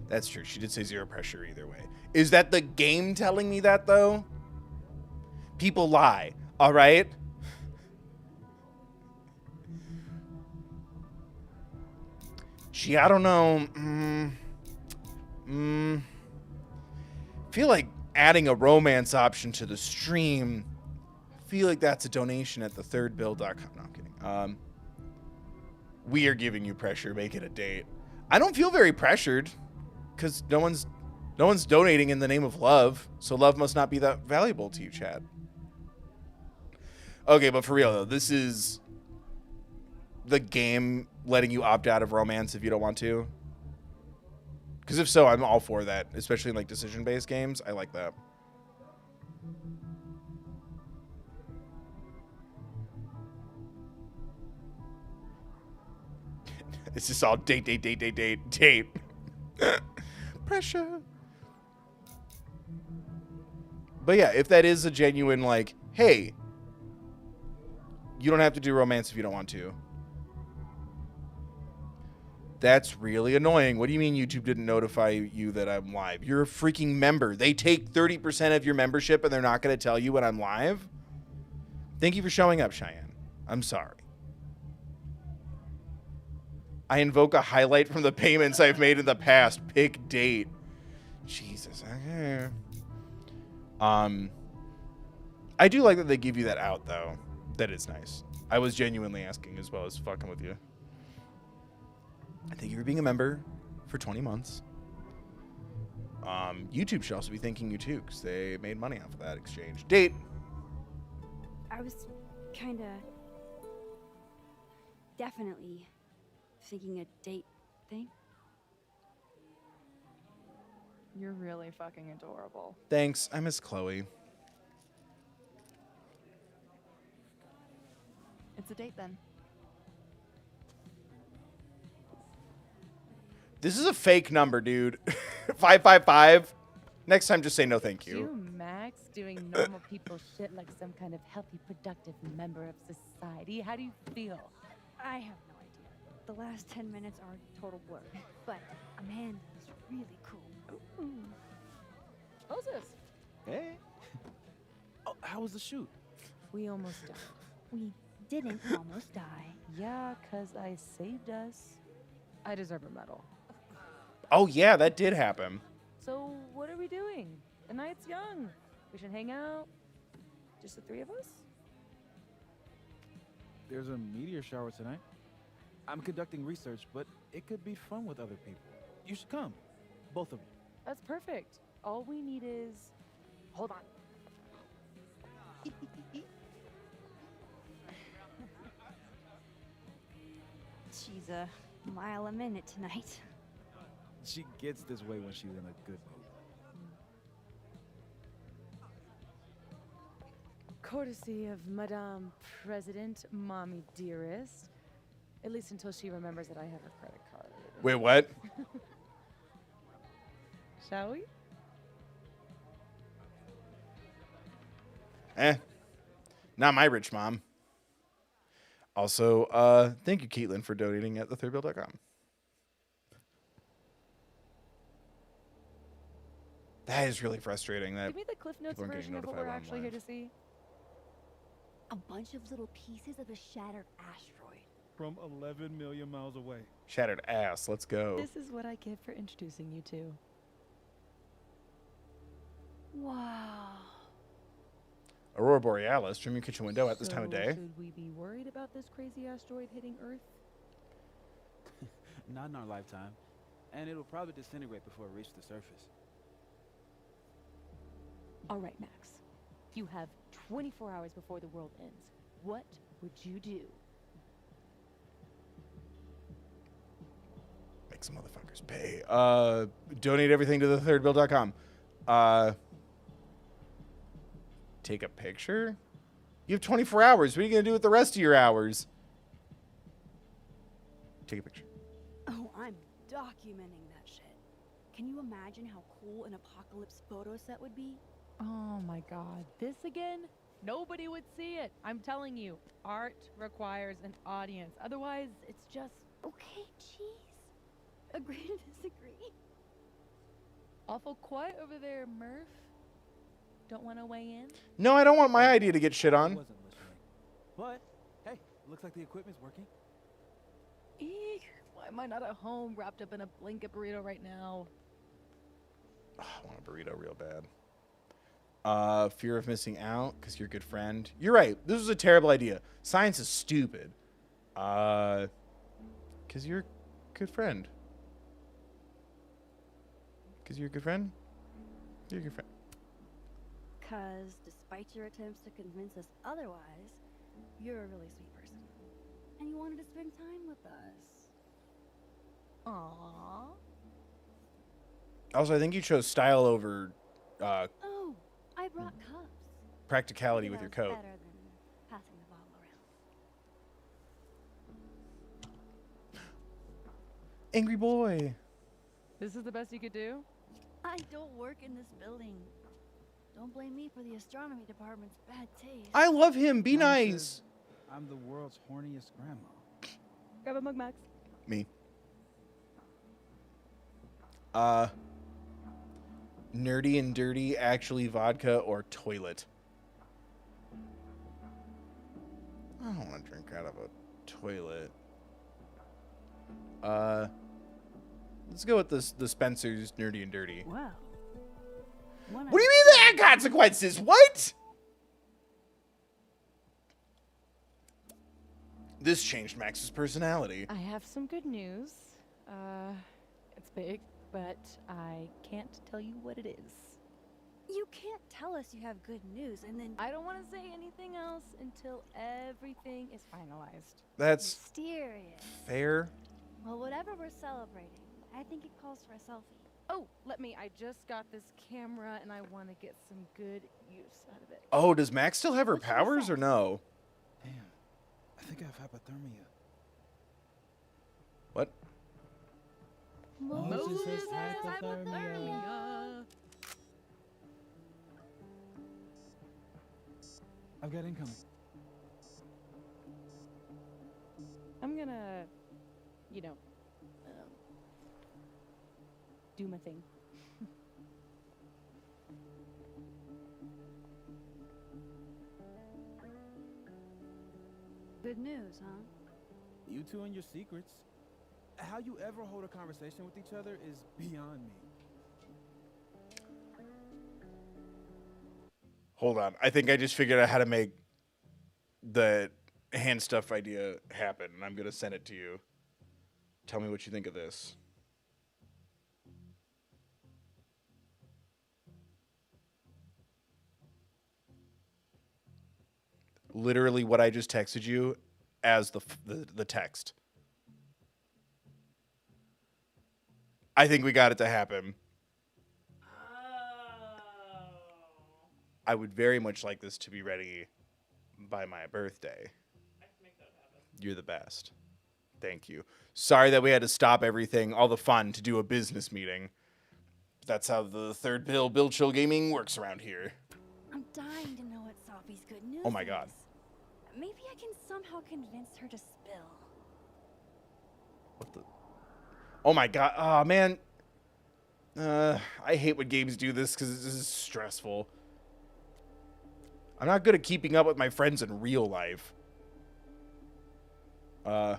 That's true. She did say zero pressure either way. Is that the game telling me that, though? People lie, all right? Gee, I don't know. Feel like adding a romance option to the stream. Feel like that's a donation at thethirdbill.com. No, I'm kidding. We are giving you pressure. Make it a date. I don't feel very pressured because no one's No one's donating in the name of love, so love must not be that valuable to you, Chad. Okay, but for real though, this is the game letting you opt out of romance if you don't want to. Because if so, I'm all for that, especially in like decision-based games. I like that. It's just all date. Pressure. But yeah, if that is a genuine like, hey, you don't have to do romance if you don't want to. That's really annoying. What do you mean YouTube didn't notify you that I'm live? You're a freaking member. They take 30% of your membership and they're not going to tell you when I'm live? Thank you for showing up, Cheyenne. I'm sorry. I invoke a highlight from the payments I've made in the past. Pick date. Jesus. Okay. I do like that they give you that out, though. That is nice. I was genuinely asking as well as fucking with you. I think you're being a member for 20 months. YouTube should also be thanking you too, because they made money off of that exchange. Date. I was kinda definitely thinking a date thing. You're really fucking adorable. Thanks. I miss Chloe. It's a date then. This is a fake number, dude. 555. Next time, just say no thank you. You, Max, doing normal people shit like some kind of healthy, productive member of society. How do you feel? I have no idea. The last 10 minutes are a total blur. But Amanda is really cool. Ooh. Moses, Hey. Oh, how was the shoot? we almost died. We didn't almost die. Yeah, 'cause I saved us. I deserve a medal. Oh, yeah, that did happen. So what are we doing? The night's young. We should hang out. Just the three of us? There's a meteor shower tonight. I'm conducting research, but it could be fun with other people. You should come. Both of you. That's perfect. All we need is... Hold on. She's a mile a minute tonight. She gets this way when she's in a good mood. Courtesy of Madame President, Mommy Dearest. At least until she remembers that I have her credit card. Wait, what? Shall we? Not my rich mom. Also, thank you, Caitlin, for donating at thethirdbill.com. That is really frustrating. That Give me the Cliff Notes people aren't getting version of what notified we're when I'm actually here live. to see. A bunch of little pieces of a shattered asteroid. From 11 million miles away. Shattered ass. Let's go. This is what I get for introducing you to. Wow. Aurora Borealis from your kitchen window at this time of day. Should we be worried about this crazy asteroid hitting Earth? Not in our lifetime. And it'll probably disintegrate before it reaches the surface. All right, Max. You have 24 hours before the world ends. What would you do? Make some motherfuckers pay. Donate everything to thethirdbill.com. Take a picture? You have 24 hours. What are you going to do with the rest of your hours? Take a picture. Oh, I'm documenting that shit. Can you imagine how cool an apocalypse photo set would be? Oh my god. This again? Nobody would see it. I'm telling you. Art requires an audience. Otherwise, it's just... Okay, jeez. Agree to disagree. awful quiet over there, Murph. Don't want to weigh in? No, I don't want my idea to get shit on. I wasn't listening. But, hey, looks like the equipment's working. Eek. Why am I not at home wrapped up in a blanket burrito right now? Oh, I want a burrito real bad. Fear of missing out because you're a good friend. You're right. This was a terrible idea. Science is stupid. Because you're a good friend. Because you're a good friend? You're your friend. Because despite your attempts to convince us otherwise, you're a really sweet person. And you wanted to spend time with us. Aww. Also, I think you chose style over Oh, I brought cups. practicality Figured with I your was coat. better than passing the bottle around. Angry boy. This is the best you could do? I don't work in this building. Don't blame me for the astronomy department's bad taste. I love him. Be Mom nice. says I'm the world's horniest grandma. Grab a mug, Max. Me. Nerdy and dirty, actually vodka or toilet? I don't want to drink out of a toilet. Let's go with the Spencer's Nerdy and Dirty. Wow. What do you mean there are consequences? What? This changed Max's personality. I have some good news. It's big, but I can't tell you what it is. You can't tell us you have good news and then I don't want to say anything else until everything is finalized. That's mysterious. fair. Well, whatever we're celebrating, I think it calls for a selfie. Oh, I just got this camera and I want to get some good use out of it. Oh, does Max still have her What you powers say? or no? Damn, I think I have hypothermia. What? Moses has hypothermia. I've got incoming. I'm gonna, do my thing. Good news, huh? You two and your secrets. How you ever hold a conversation with each other is beyond me. Hold on. I think I just figured out how to make the hand stuff idea happen, and I'm going to send it to you. Tell me what you think of this. Literally what I just texted you as the text. I think we got it to happen. I would very much like this to be ready by my birthday. I can make that happen. You're the best. Thank you. Sorry that we had to stop everything, all the fun, to do a business meeting. That's how the third bill chill gaming works around here. I'm dying to know what Sophie's good news Oh my God. is. Maybe I can somehow convince her to spill. What the? Oh my God. Oh, man. I hate when games do this because this is stressful. I'm not good at keeping up with my friends in real life. You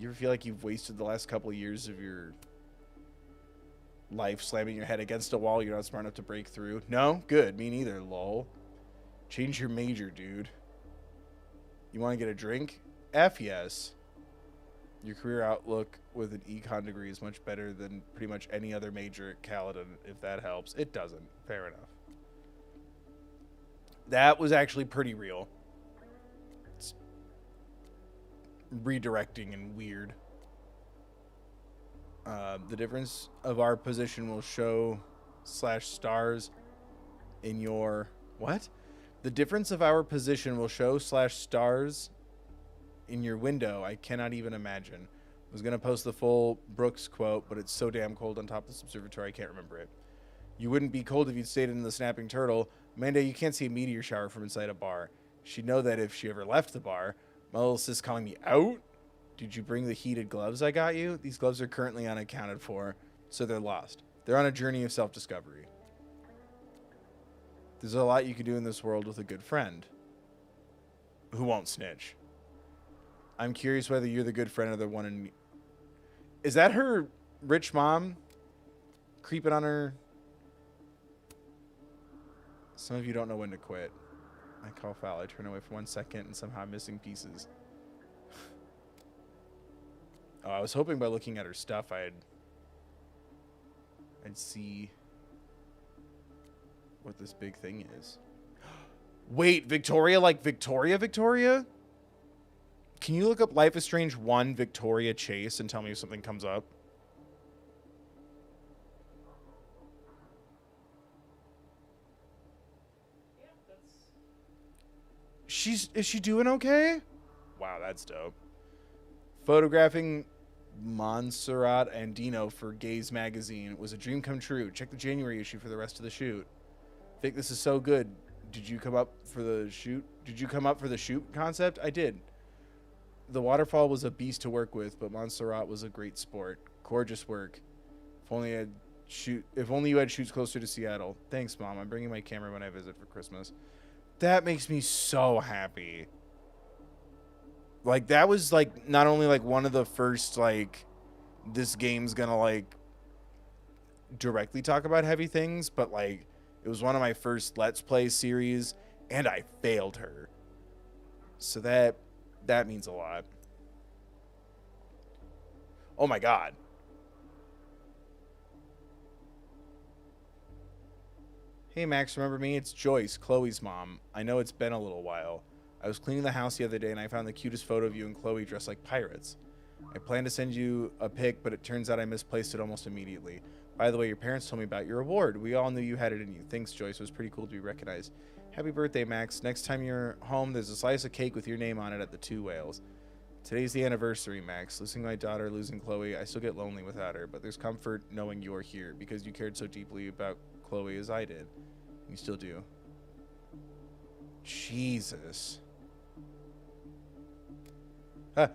ever feel like you've wasted the last couple of years of your life slamming your head against a wall you're not smart enough to break through? No? Good. Me neither, lol. Change your major, dude. You want to get a drink? F yes. Your career outlook with an econ degree is much better than pretty much any other major at Caledon, if that helps. It doesn't. Fair enough. That was actually pretty real. It's redirecting and weird. The difference of our position will show /stars in your... What? The difference of our position will show /stars in your window. I cannot even imagine. I was going to post the full Brooks quote, but it's so damn cold on top of this observatory I can't remember it. You wouldn't be cold if you'd stayed in the Snapping Turtle. Amanda, you can't see a meteor shower from inside a bar. She'd know that if she ever left the bar. My little sis calling me out? Did you bring the heated gloves I got you? These gloves are currently unaccounted for, so they're lost. They're on a journey of self-discovery. There's a lot you can do in this world with a good friend who won't snitch. I'm curious whether you're the good friend or the one in... Is that her rich mom creeping on her? Some of you don't know when to quit. I call foul. I turn away for 1 second and somehow I'm missing pieces. Oh, I was hoping by looking at her stuff I'd see what this big thing is. Wait, Victoria, like Victoria? Can you look up Life is Strange 1 Victoria Chase and tell me if something comes up? Is she doing okay? Wow, that's dope. Photographing Montserrat and Dino for Gaze magazine was a dream come true. Check the January issue for the rest of the shoot. Vic, this is so good. Did you come up for the shoot? Did you come up for the shoot concept? I did. The waterfall was a beast to work with, but Montserrat was a great sport. Gorgeous work. If only you had shoots closer to Seattle. Thanks, Mom. I'm bringing my camera when I visit for Christmas. That makes me so happy. Like, that was, like, not only, like, one of the first, like, this game's gonna, like, directly talk about heavy things, but, like, it was one of my first Let's Play series, and I failed her. So that means a lot. Oh my god. Hey Max, remember me? It's Joyce, Chloe's mom. I know it's been a little while. I was cleaning the house the other day and I found the cutest photo of you and Chloe dressed like pirates. I planned to send you a pic, but it turns out I misplaced it almost immediately. By the way, your parents told me about your award. We all knew you had it in you. Thanks, Joyce. It was pretty cool to be recognized. Happy birthday, Max. Next time you're home, there's a slice of cake with your name on it at the Two Whales. Today's the anniversary, Max. Losing my daughter, losing Chloe, I still get lonely without her, but there's comfort knowing you're here because you cared so deeply about Chloe as I did. You still do. Jesus. Huh.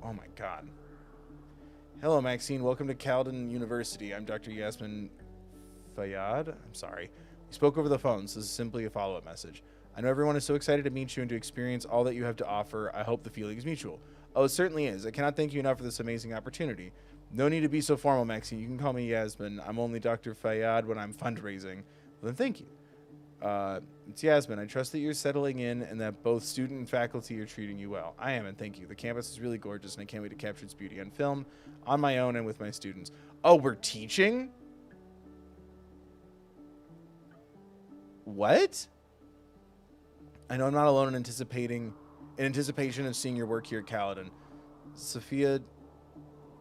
Oh my god. Hello, Maxine. Welcome to Calden University. I'm Dr. Yasmin Fayyad. I'm sorry. We spoke over the phone, so this is simply a follow-up message. I know everyone is so excited to meet you and to experience all that you have to offer. I hope the feeling is mutual. Oh, it certainly is. I cannot thank you enough for this amazing opportunity. No need to be so formal, Maxine. You can call me Yasmin. I'm only Dr. Fayyad when I'm fundraising. Well, then thank you. It's Yasmin. I trust that you're settling in and that both student and faculty are treating you well. I am, and thank you. The campus is really gorgeous, and I can't wait to capture its beauty on film, on my own, and with my students. Oh, we're teaching? What? I know I'm not alone in anticipation of seeing your work here at Caledon. Sophia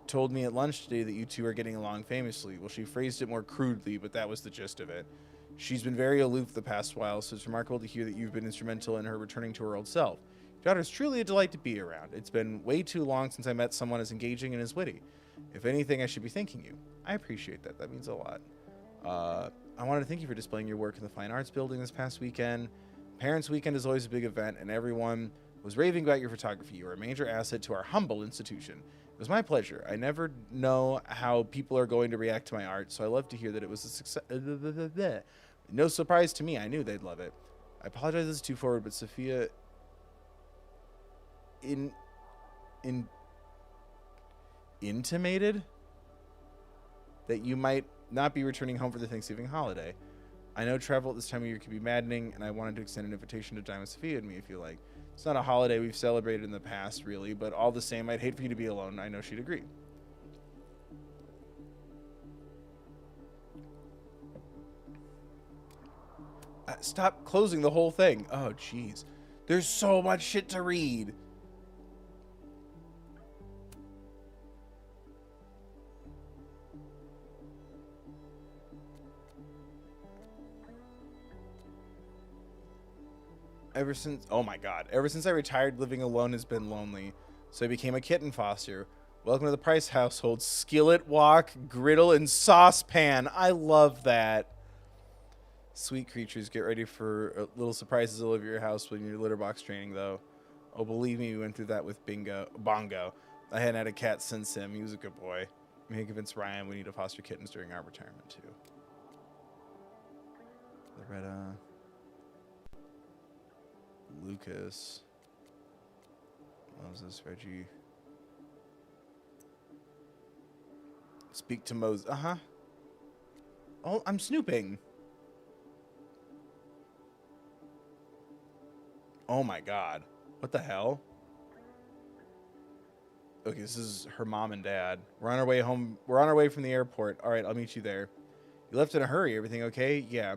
told me at lunch today that you two are getting along famously. Well, she phrased it more crudely, but that was the gist of it. She's been very aloof the past while, so it's remarkable to hear that you've been instrumental in her returning to her old self. Your daughter's truly a delight to be around. It's been way too long since I met someone as engaging and as witty. If anything, I should be thanking you. I appreciate that. That means a lot. I wanted to thank you for displaying your work in the Fine Arts Building this past weekend. Parents' Weekend is always a big event, and everyone was raving about your photography. You are a major asset to our humble institution. It was my pleasure. I never know how people are going to react to my art, so I love to hear that it was a success. No surprise to me. I knew they'd love it. I apologize this is too forward, but Sophia intimated that you might not be returning home for the Thanksgiving holiday. I know travel at this time of year can be maddening, and I wanted to extend an invitation to dine with Sophia and me if you like. It's not a holiday we've celebrated in the past, really, but all the same, I'd hate for you to be alone. I know she'd agree. Stop closing the whole thing. Oh, jeez. There's so much shit to read. Ever since I retired, living alone has been lonely. So I became a kitten foster. Welcome to the Price household. Skillet, wok, griddle, and saucepan. I love that. Sweet creatures, get ready for little surprises all over your house when you're litter box training, though. Oh, believe me, we went through that with Bongo. I hadn't had a cat since him. He was a good boy. I'm going to convince Ryan we need to foster kittens during our retirement, too. Loretta. Lucas. Moses, Reggie. Speak to Moses. Uh-huh. Oh, I'm snooping. Oh my god. What the hell? Okay, this is her mom and dad. We're on our way home. We're on our way from the airport. All right, I'll meet you there. You left in a hurry. Everything okay? Yeah.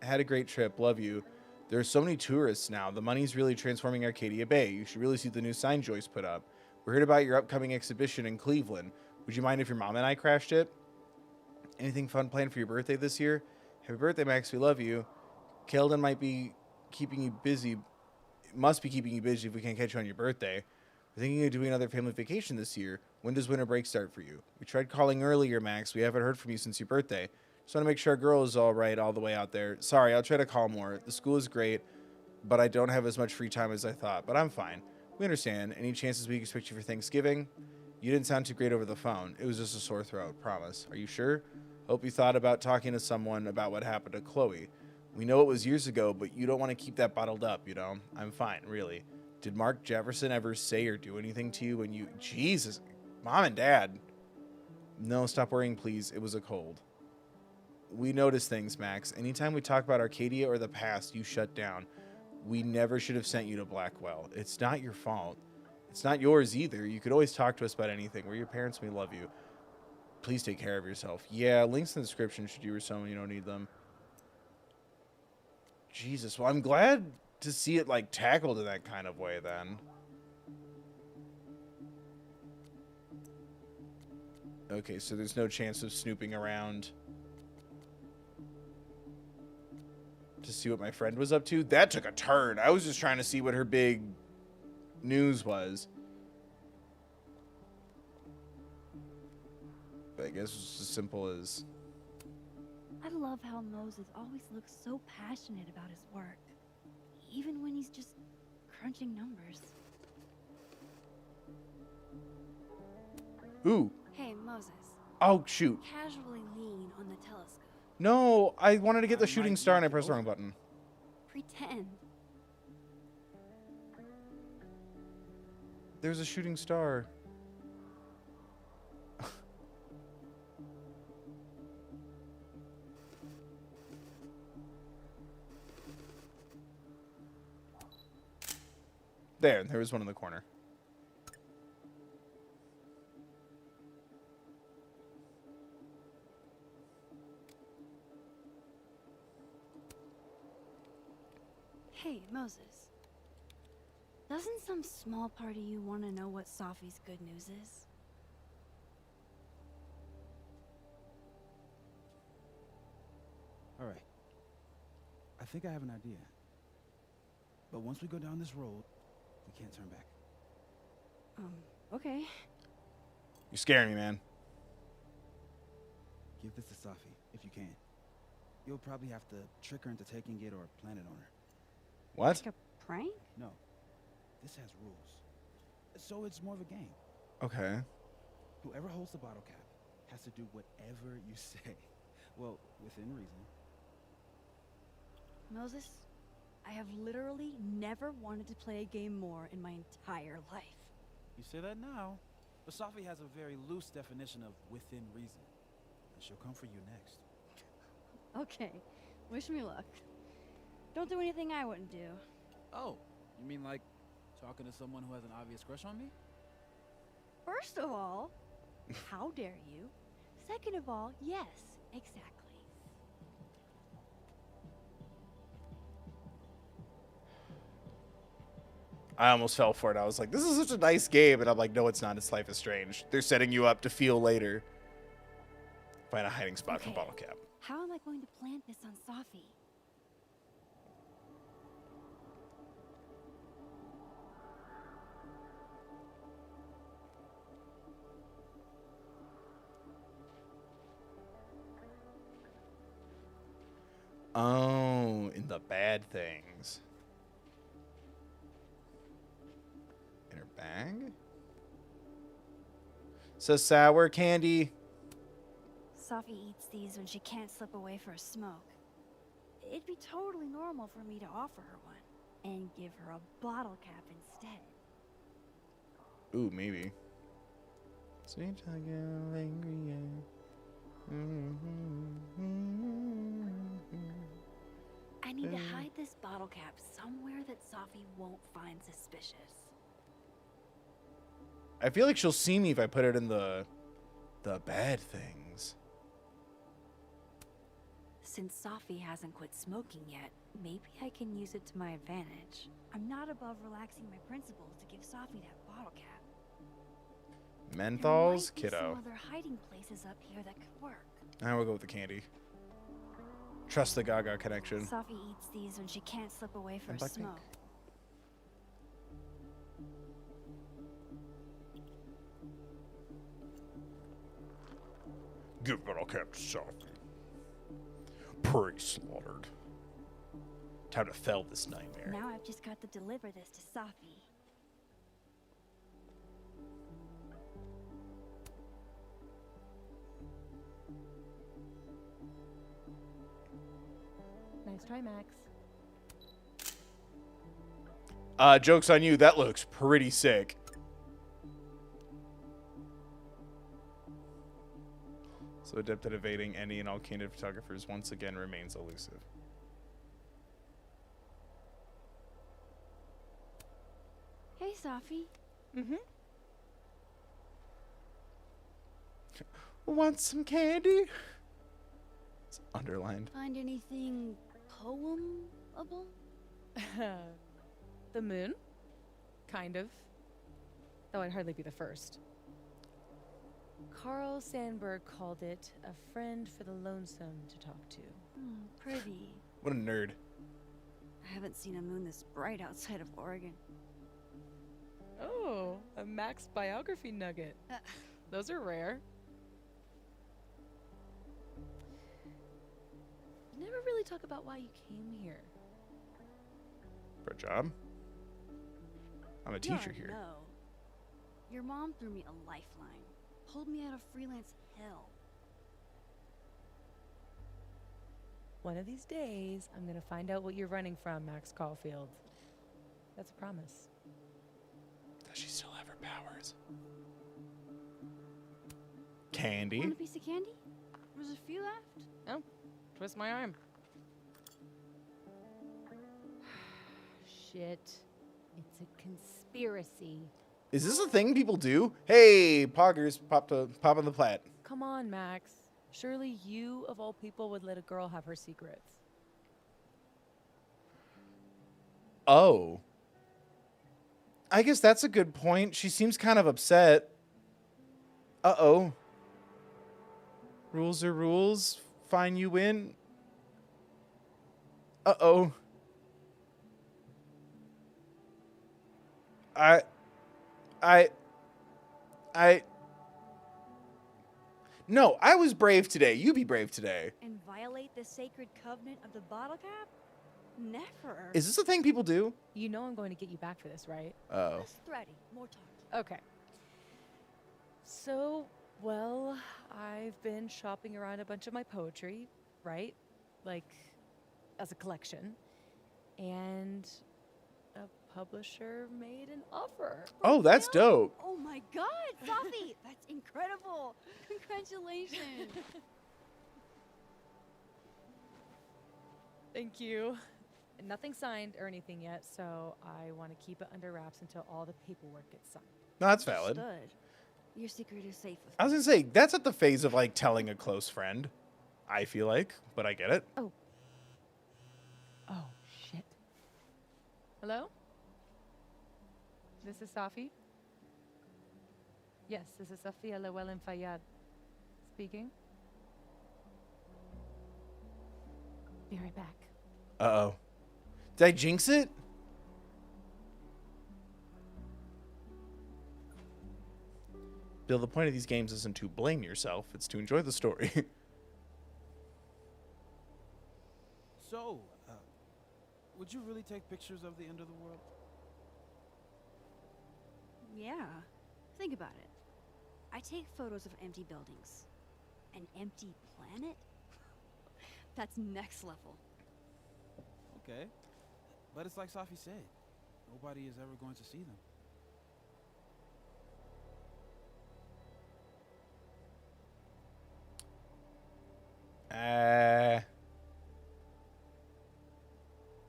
Had a great trip. Love you. There are so many tourists now. The money's really transforming Arcadia Bay. You should really see the new sign Joyce put up. We heard about your upcoming exhibition in Cleveland. Would you mind if your mom and I crashed it? Anything fun planned for your birthday this year? Happy birthday, Max. We love you. Keldon might be keeping you busy. Must be keeping you busy if we can't catch you on your birthday. We're thinking of doing another family vacation this year. When does winter break start for you? We tried calling earlier, Max. We haven't heard from you since your birthday. Just want to make sure our girl is all right all the way out there. Sorry, I'll try to call more. The school is great, but I don't have as much free time as I thought. But I'm fine. We understand. Any chances we can expect you for Thanksgiving? You didn't sound too great over the phone. It was just a sore throat, promise. Are you sure? Hope you thought about talking to someone about what happened to Chloe. We know it was years ago, but you don't want to keep that bottled up, you know? I'm fine, really. Did Mark Jefferson ever say or do anything to you when you... Jesus. Mom and Dad. No, stop worrying, please. It was a cold. We notice things, Max. Anytime we talk about Arcadia or the past, you shut down. We never should have sent you to Blackwell. It's not your fault. It's not yours either. You could always talk to us about anything. We're your parents and we love you. Please take care of yourself. Yeah, links in the description should you or someone you don't need them. Jesus, well, I'm glad to see it, like, tackled in that kind of way, then. Okay, so there's no chance of snooping around to see what my friend was up to. That took a turn. I was just trying to see what her big news was. But I guess it's as simple as... I love how Moses always looks so passionate about his work, even when he's just crunching numbers. Ooh. Hey, Moses. Oh, shoot. Casually lean on the telescope. No, I wanted to get the shooting star and I pressed the wrong button. Pretend. There's a shooting star. There was one in the corner. Hey, Moses. Doesn't some small part of you want to know what Safi's good news is? All right. I think I have an idea. But once we go down this road, we can't turn back. Okay. You're scaring me, man. Give this to Safi, if you can. You'll probably have to trick her into taking it or plant it on her. What? Like a prank? No. This has rules. So it's more of a game. Okay. Whoever holds the bottle cap has to do whatever you say. Well, within reason. Moses, I have literally never wanted to play a game more in my entire life. You say that now, but Safi has a very loose definition of within reason. And she'll come for you next. Okay, wish me luck. Don't do anything I wouldn't do. Oh, you mean like talking to someone who has an obvious crush on me? First of all, how dare you? Second of all, yes, exactly. I almost fell for it. I was like, this is such a nice game. And I'm like, no, it's not. It's Life is Strange. They're setting you up to feel later. Find a hiding spot for bottle cap. How am I going to plant this on Safi? Oh, in the bad things. In her bag? So sour candy. Safi eats these when she can't slip away for a smoke. It'd be totally normal for me to offer her one and give her a bottle cap instead. Ooh, maybe. Sweet child, angry, yeah. I need to hide this bottle cap somewhere that Safi won't find suspicious. I feel like she'll see me if I put it in the bad things. Since Sophie hasn't quit smoking yet, maybe I can use it to my advantage. I'm not above relaxing my principles to give Sophie that bottle cap. Menthols, There might be kiddo. some other hiding places up here that could work. I will go with the candy. Trust the Gaga connection. Sophie eats these when she can't slip away for And a Blackpink. smoke. Give bottle cap to Sophie. Pre-slaughtered. Time to fell this nightmare. Now I've just got to deliver this to Sophie. Nice try, Max. Joke's on you. That looks pretty sick. So adept at evading any and all candid photographers once again remains elusive. Hey, Sophie. Mm-hmm. Want some candy? It's underlined. Find anything poemable? The moon? Kind of. Though I'd hardly be the first. Carl Sandburg called it a friend for the lonesome to talk to. Pretty. What a nerd. I haven't seen a moon this bright outside of Oregon. Oh, a Max biography nugget. Those are rare. You never really talk about why you came here. For a job? I'm a teacher here. No. Your mom threw me a lifeline. Pulled me out of freelance hell. One of these days, I'm gonna find out what you're running from, Max Caulfield. That's a promise. Does she still have her powers? Candy? Want a piece of candy? There's a few left. Oh, twist my arm. Shit. It's a conspiracy. Is this a thing people do? Hey, poggers, pop on the plat. Come on, Max. Surely you, of all people, would let a girl have her secrets. Oh. I guess that's a good point. She seems kind of upset. Uh-oh. Rules are rules. Fine, you win. Uh-oh. No, I was brave today. You be brave today. And violate the sacred covenant of the bottle cap? Never. Is this a thing people do? You know I'm going to get you back for this, right? Oh. Less threaty, more talk. Okay. So, well, I've been shopping around a bunch of my poetry, right? Like, as a collection. And a publisher made an offer. Oh, that's dope. Oh my god, Sophie! That's incredible! Congratulations! Thank you. Nothing signed or anything yet, so I want to keep it under wraps until all the paperwork gets signed. No, that's valid. Understood. Your secret is safe with I was going to say, that's at the phase of, like, telling a close friend. I feel like, but I get it. Oh. Oh, shit. Hello? This is Safi? Yes, this is Safia Llewellyn Fayyad speaking. Be right back. Uh-oh. Did I jinx it? Bill, the point of these games isn't to blame yourself, it's to enjoy the story. So, would you really take pictures of the end of the world? Yeah. Think about it. I take photos of empty buildings. An empty planet? That's next level. Okay. But it's like Safi said. Nobody is ever going to see them.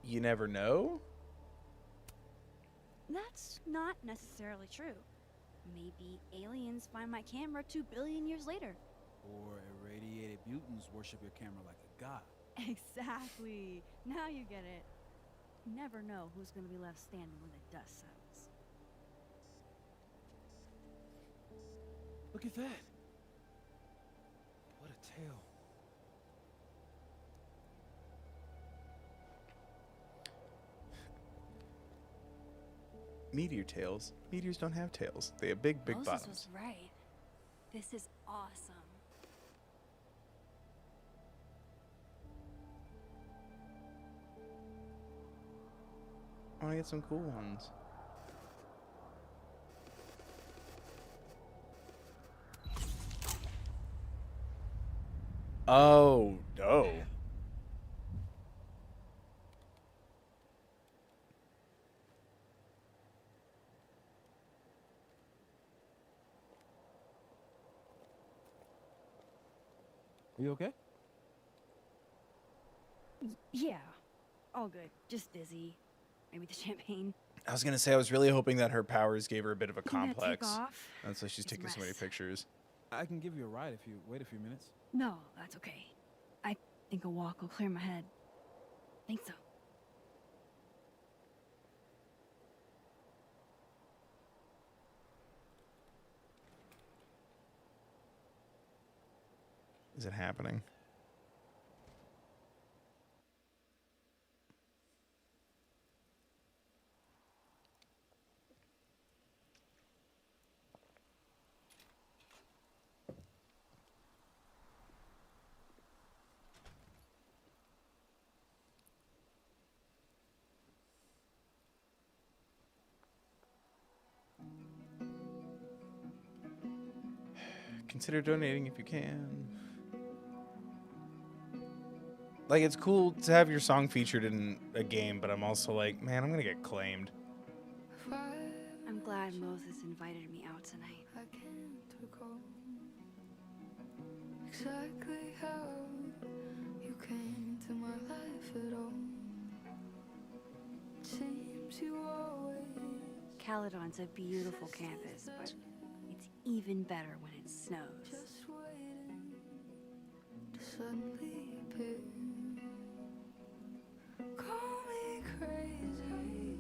You never know? That's not necessarily true. Maybe aliens find my camera 2 billion years later. Or irradiated mutants worship your camera like a god. Exactly. Now you get it. You never know who's gonna be left standing when the dust settles. Look at that. What a tail. Meteor tails. Meteors don't have tails. They have big, big Moses bottoms. was right. This is awesome. I want to get some cool ones. Oh, no. Are you okay? Yeah. All good. Just dizzy. Maybe the champagne. I was going to say, I was really hoping that her powers gave her a bit of a You gonna take complex. off? That's why she's Get some taking so many rest. pictures. I can give you a ride if you wait a few minutes. No, that's okay. I think a walk will clear my head. Think so. Is it happening? Consider donating if you can. Like, it's cool to have your song featured in a game, but I'm also like, man, I'm gonna get claimed. I'm glad Moses invited me out tonight. I can't recall exactly how you came into my life at all. It seems you always Caledon's a beautiful campus, but it's even better when it snows. just waiting to suddenly appear. Call me crazy,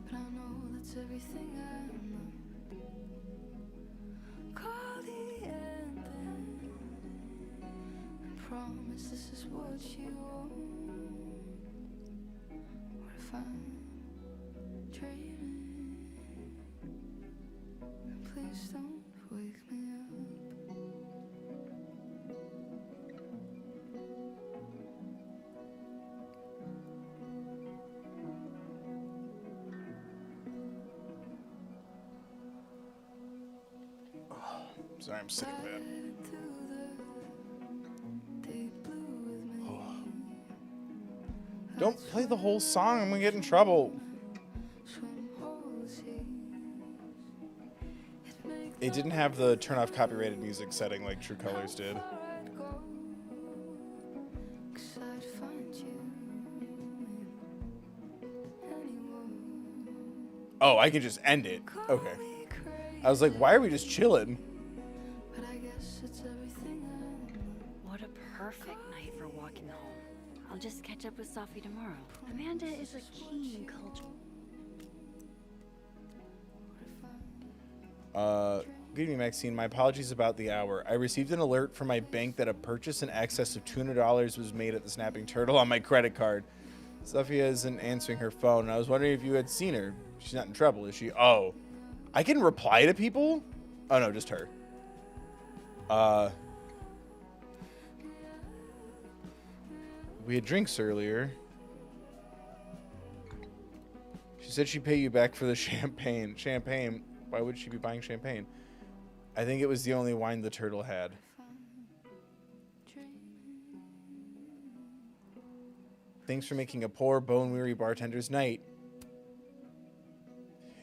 but I know that's everything I'm not. Call the end then, and promise this is what you want. What if I'm dreaming? And please don't wake me up. Sorry, I'm sick of that. Don't play the whole song. I'm gonna get in trouble. It didn't have the turn off copyrighted music setting like True Colors did. Oh, I can just end it. Okay. I was like, why are we just chilling? What a perfect night for walking home. I'll just catch up with Sophie tomorrow. Amanda is a keen culture. Good evening, Maxine. My apologies about the hour. I received an alert from my bank that a purchase in excess of $200 was made at the Snapping Turtle on my credit card. Sophia isn't answering her phone, and I was wondering if you had seen her. She's not in trouble, is she? Oh. I can reply to people? Oh, no, just her. We had drinks earlier. She said she'd pay you back for the champagne. Champagne? Why would she be buying champagne? I think it was the only wine the turtle had. Thanks for making a poor, bone-weary bartender's night.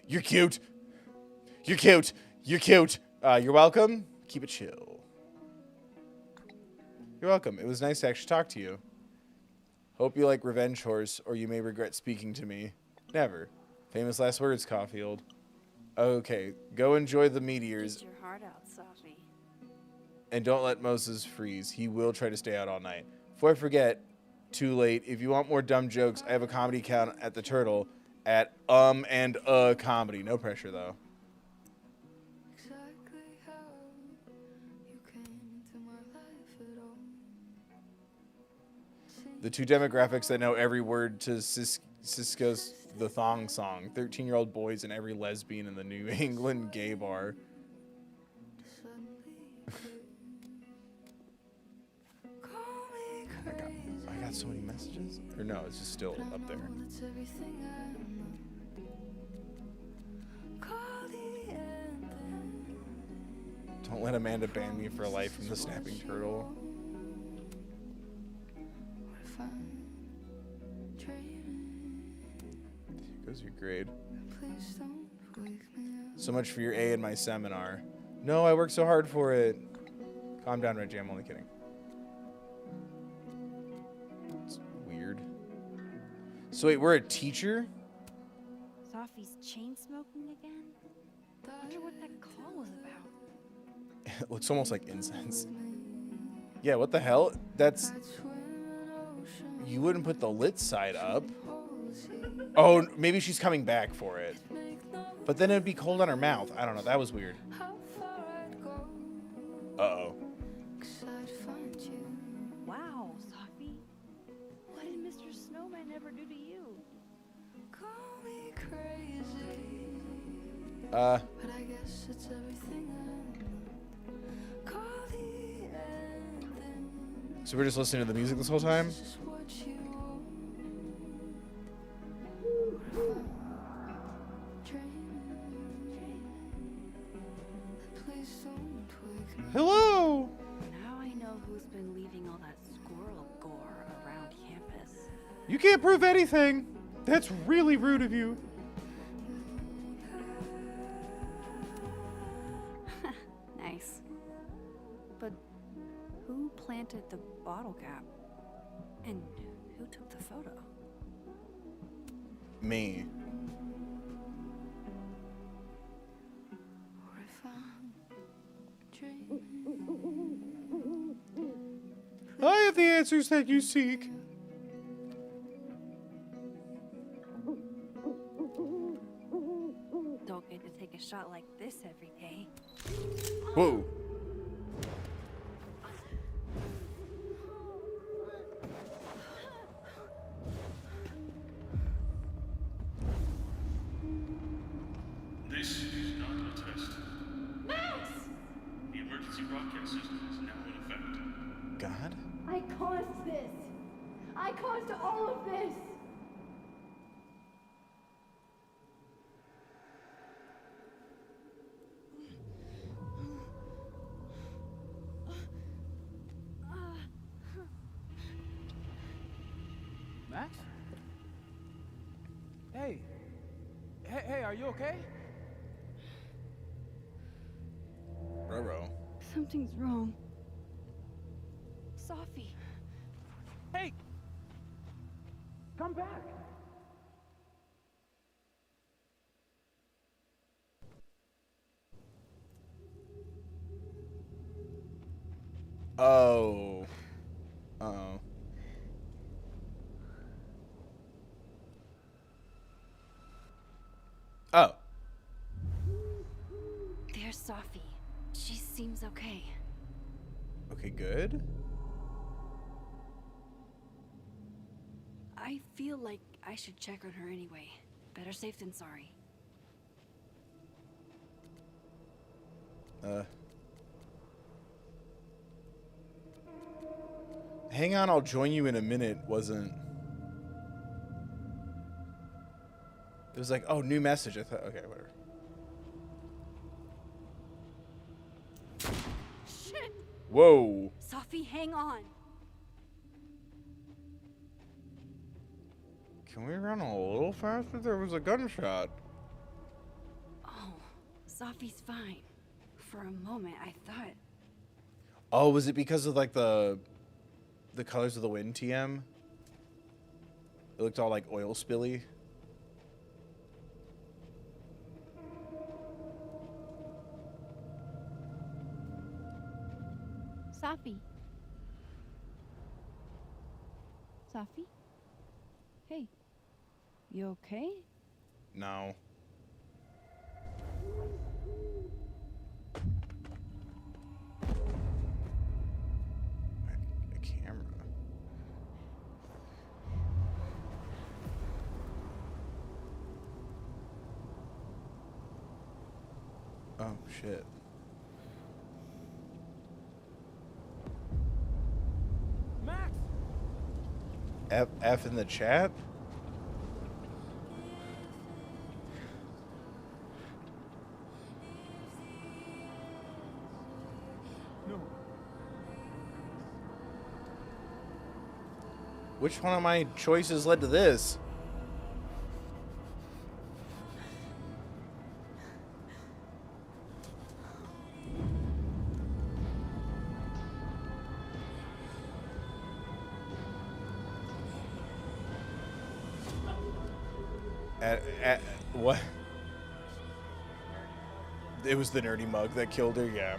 You're cute. You're cute. You're cute. You're welcome. Keep it chill. You're welcome. It was nice to actually talk to you. Hope you like revenge horse, or you may regret speaking to me. Never. Famous last words, Caulfield. Okay, go enjoy the meteors. Get your heart out, Sophie. And don't let Moses freeze. He will try to stay out all night. Before I forget, too late. If you want more dumb jokes, I have a comedy account at the Turtle at and comedy. No pressure though. Exactly how you came into my life at all. The two demographics that know every word to Cisco's The Thong Song. 13-year-old boys and every lesbian in the New England gay bar. I got so many messages. Or no, it's just still up there. Don't let Amanda ban me for life from the Snapping Turtle. Here goes your grade. So much for your A in my seminar. No, I worked so hard for it. Calm down, Reggie. I'm only kidding. It's weird. So wait, we're a teacher? Sophie's chain smoking again? Wonder what that call was about. It looks almost like incense. Yeah, what the hell? That's... You wouldn't put the lit side up. Oh, maybe she's coming back for it. But then it'd be cold on her mouth. I don't know. That was weird. Uh-oh. Wow, Sophie. What did Mr. Snowman ever do to you? But I guess it's everything So we're just listening to the music this whole time? Hello! Now I know who's been leaving all that squirrel gore around campus. You can't prove anything. That's really rude of you. Nice. But who planted the bottle cap? And who took the photo? Me. I have the answers that you seek. Don't get to take a shot like this every day. Whoa. This is not a test. Max! The emergency broadcast system is now in effect. God? I caused this. I caused all of this. Max? Hey. Hey, are you okay? Roro. Something's wrong. Sophie. Hey! Come back! Oh. Uh-oh. Oh. There's Sophie. She seems okay. Okay, good. I feel like I should check on her anyway. Better safe than sorry. Hang on, I'll join you in a minute wasn't... It was like, oh, new message. I thought, okay, whatever. Shit! Whoa. Sophie, hang on. Can we run a little faster? There was a gunshot. Oh, Sophie's fine. For a moment, I thought... Oh, was it because of like the colors of the wind, TM? It looked all like oil spilly. Safi. Safi? Hey. You okay? No. A camera. Oh, shit. Max! F in the chat? No. Which one of my choices led to this? What? It was the nerdy mug that killed her, yeah.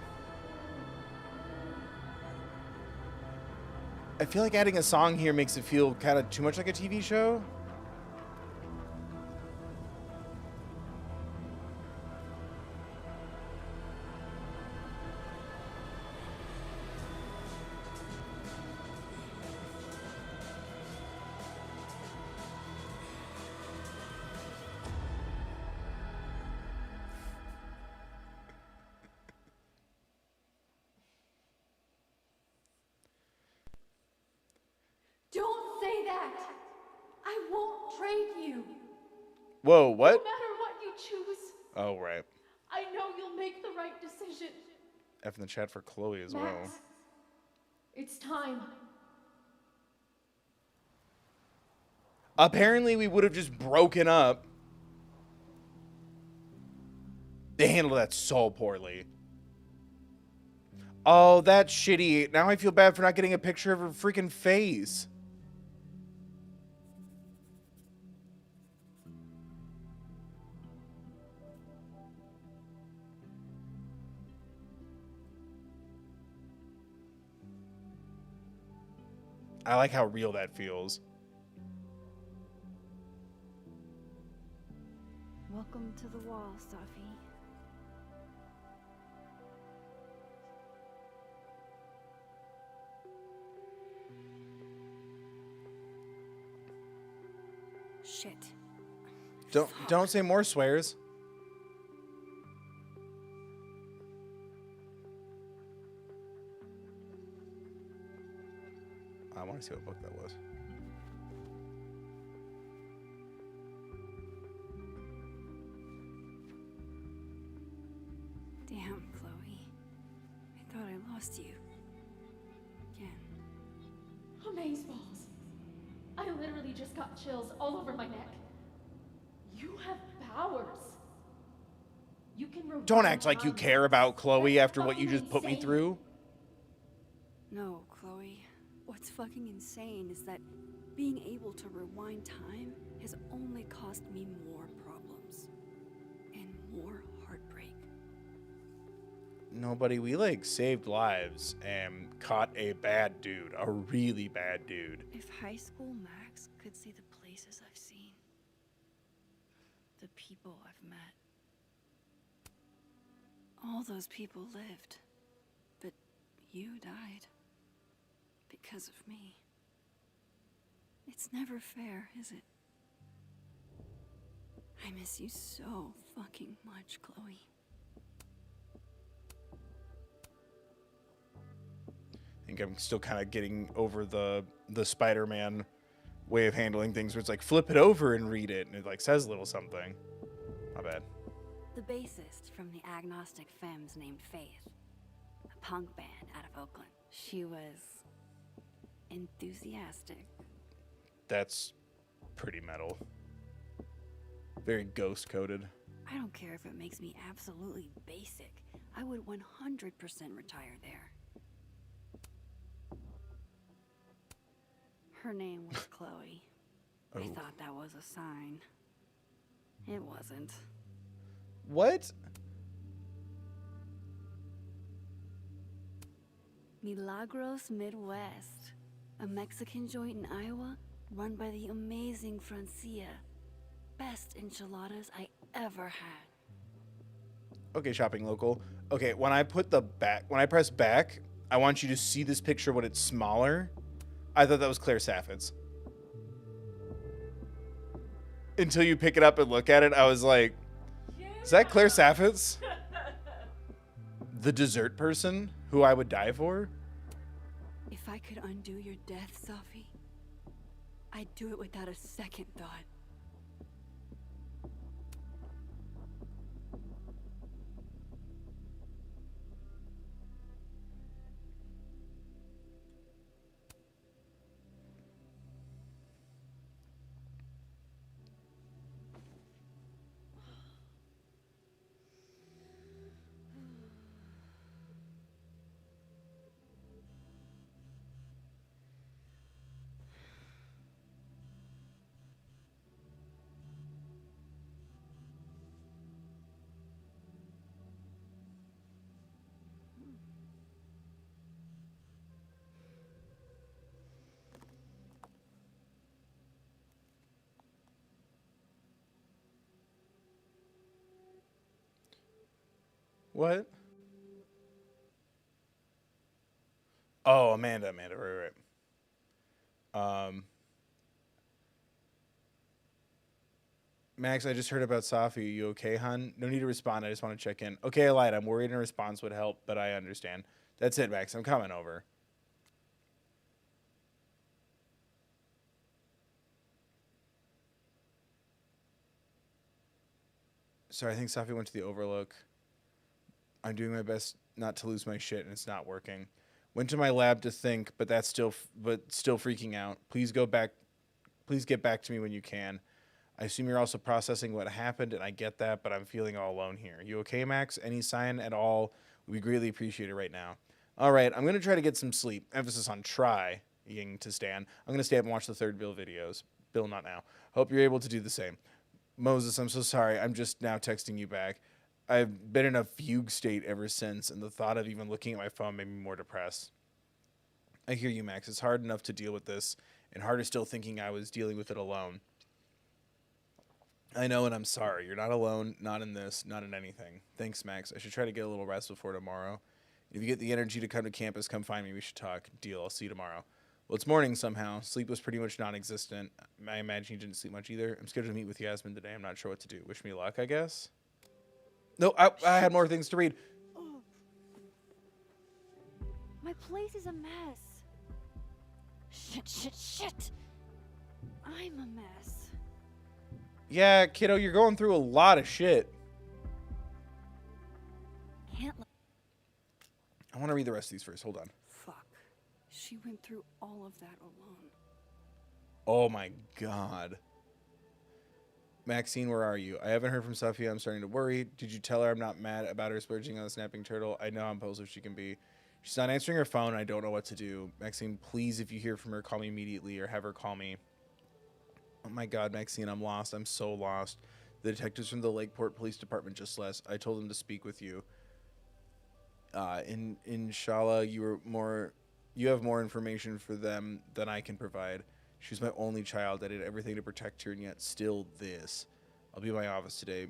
I feel like adding a song here makes it feel kind of too much like a TV show. Don't say that! I won't trade you! Whoa, what? No matter what you choose, Oh, right. I know you'll make the right decision. F in the chat for Chloe as well. Max, it's time. Apparently, we would have just broken up. They handled that so poorly. Oh, that's shitty. Now I feel bad for not getting a picture of her freaking face. I like how real that feels. Welcome to the wall, Safi. Shit. Don't say more swears. I want to see what book that was. Damn, Chloe. I thought I lost you. Again. Amazeballs. I literally just got chills all over my neck. You have powers. You can rewind Don't act like you time. care about Chloe That's after what you fucking just put me insane. through. No, Chloe. What's fucking insane is that being able to rewind time has only cost me more problems. And more heartbreak. Nobody, we like saved lives and caught a bad dude, a really bad dude. If high school Max could see the places I've seen, the people I've met, all those people lived, but you died because of me. It's never fair, is it? I miss you so fucking much, Chloe. I think I'm still kind of getting over the Spider-Man way of handling things where it's like flip it over and read it and it like says a little something. My bad. The bassist from the Agnostic Femmes named Faith, a punk band out of Oakland. She was enthusiastic. That's pretty metal. Very ghost-coded. I don't care if it makes me absolutely basic. I would 100% retire there. Her name was Chloe. I Oh. thought that was a sign. It wasn't. What? Milagros Midwest, a Mexican joint in Iowa run by the amazing Francia. Best enchiladas I ever had. Okay, shopping local. Okay, when I press back, I want you to see this picture when it's smaller. I thought that was Claire Saffitz. Until you pick it up and look at it, I was like, is that Claire Saffitz? The dessert person who I would die for? If I could undo your death, Safi, I'd do it without a second thought. What? Oh, Amanda, right. Max, I just heard about Safi. You okay, hon? No need to respond. I just want to check in. Okay, I lied. I'm worried a response would help, but I understand. That's it, Max. I'm coming over. Sorry, I think Safi went to the Overlook. I'm doing my best not to lose my shit, and it's not working. Went to my lab to think, but still freaking out. Please get back to me when you can. I assume you're also processing what happened, and I get that, but I'm feeling all alone here. You okay, Max? Any sign at all would be greatly appreciated right now. All right, I'm going to try to get some sleep. Emphasis on trying to stand. I'm going to stay up and watch the Third Bill videos. Bill, not now. Hope you're able to do the same. Moses, I'm so sorry. I'm just now texting you back. I've been in a fugue state ever since, and the thought of even looking at my phone made me more depressed. I hear you, Max. It's hard enough to deal with this, and harder still thinking I was dealing with it alone. I know, and I'm sorry. You're not alone, not in this, not in anything. Thanks, Max. I should try to get a little rest before tomorrow. If you get the energy to come to campus, come find me. We should talk. Deal. I'll see you tomorrow. Well, it's morning somehow. Sleep was pretty much non-existent. I imagine you didn't sleep much either. I'm scheduled to meet with Yasmin today. I'm not sure what to do. Wish me luck, I guess. No, I had more things to read. Oh. My place is a mess. Shit. I'm a mess. Yeah, kiddo, you're going through a lot of shit. I want to read the rest of these first. Hold on. Fuck. She went through all of that alone. Oh my god. Maxine, where are you? I haven't heard from Sophia. I'm starting to worry. Did you tell her I'm not mad about her splurging on the snapping turtle? I know how impulsive she can be. She's not answering her phone. I don't know what to do. Maxine, please, if you hear from her, call me immediately or have her call me. Oh my god, Maxine, I'm lost. I'm so lost. The detectives from the Lakeport Police Department just left. I told them to speak with you. Inshallah, you have more information for them than I can provide. She's my only child. I did everything to protect her, and yet still this. I'll be in my office today.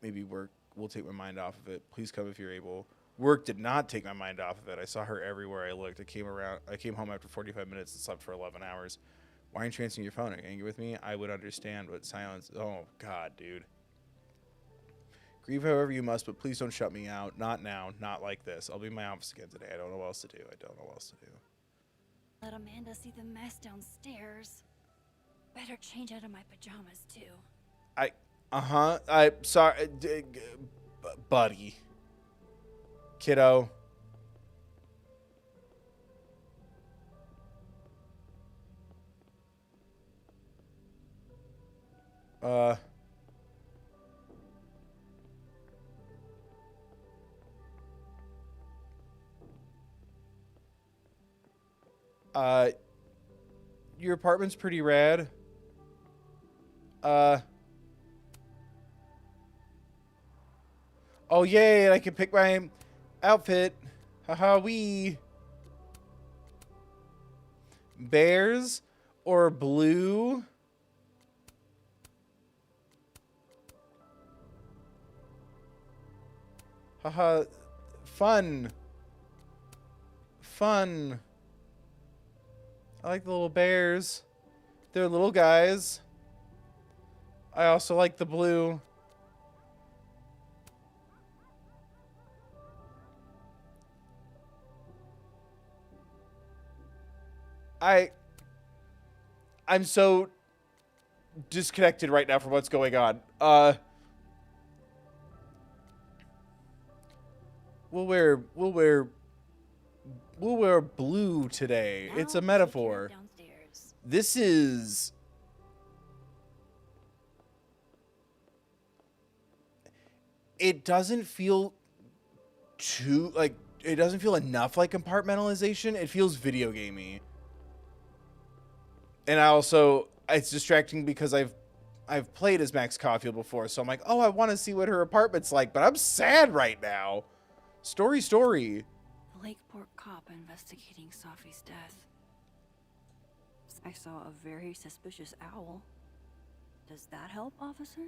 Maybe work will take my mind off of it. Please come if you're able. Work did not take my mind off of it. I saw her everywhere I looked. I came home after 45 minutes and slept for 11 hours. Why aren't you answering your phone? Are you angry with me? I would understand, but silence. Oh, God, dude. Grieve however you must, but please don't shut me out. Not now. Not like this. I'll be in my office again today. I don't know what else to do. Let Amanda see the mess downstairs. Better change out of my pajamas, too. I'm sorry. Buddy. Kiddo. Your apartment's pretty rad. Oh, yay, I can pick my outfit. Haha, wee. Bears or blue? Haha. Fun. Fun. I like the little bears. They're little guys. I also like the blue. I'm so disconnected right now from what's going on. We'll wear blue today. Now It's a take metaphor. care of downstairs. This is it doesn't feel too like it doesn't feel enough like compartmentalization. It feels video gamey. And I also it's distracting because I've played as Max Caulfield before, so I'm like, oh, I want to see what her apartment's like, but I'm sad right now. Story. The Lakeport cop investigating Sophie's death. I saw a very suspicious owl. Does that help, officer?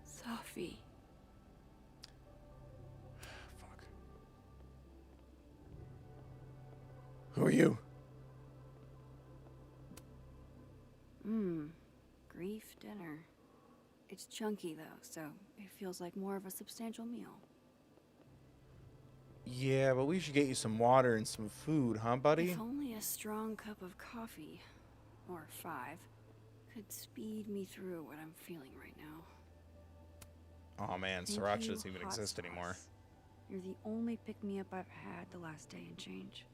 Sophie. Fuck. Who are you? Grief dinner. It's chunky though, so it feels like more of a substantial meal. Yeah, but we should get you some water and some food, huh, buddy? If only a strong cup of coffee, or 5, could speed me through what I'm feeling right now. Oh man, Thank sriracha you, doesn't even hot exist anymore. sauce. You're the only pick-me-up I've had the last day and change.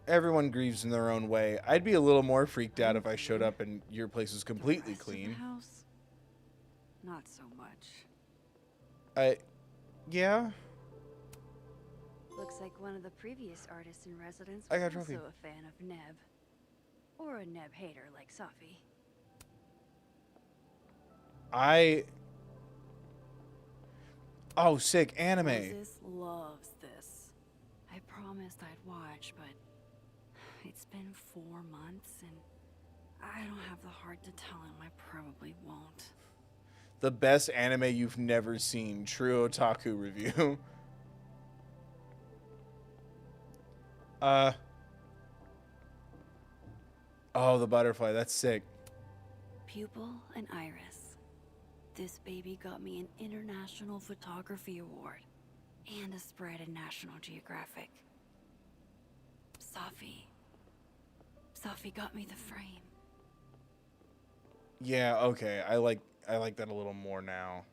Everyone grieves in their own way. I'd be a little more freaked out if I showed up and your place was completely The rest of the clean. house? Not so much. Yeah? Looks like one of the previous artists in residence I was got a trophy. also a fan of Neb. Or a Neb hater like Sophie. Oh, sick. Anime. Moses loves this. I promised I'd watch, but it's been 4 months and I don't have the heart to tell him I probably won't. The best anime you've never seen. True otaku review. Oh, the butterfly. That's sick. Pupil and Iris. This baby got me an International Photography Award and a spread in National Geographic. Sophie got me the frame. Yeah, okay. I like that a little more now.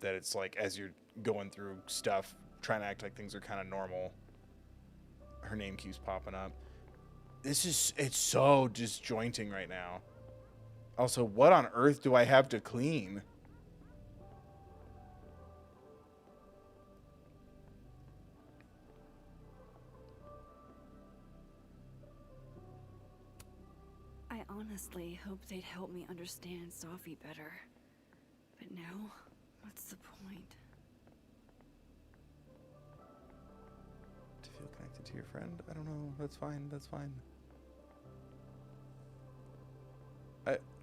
That it's like as you're going through stuff, trying to act like things are kind of normal. Her name keeps popping up. It's so disjointing right now. Also, what on earth do I have to clean? I honestly hoped they'd help me understand Sophie better. But now, what's the point? To feel connected to your friend? I don't know. That's fine. That's fine.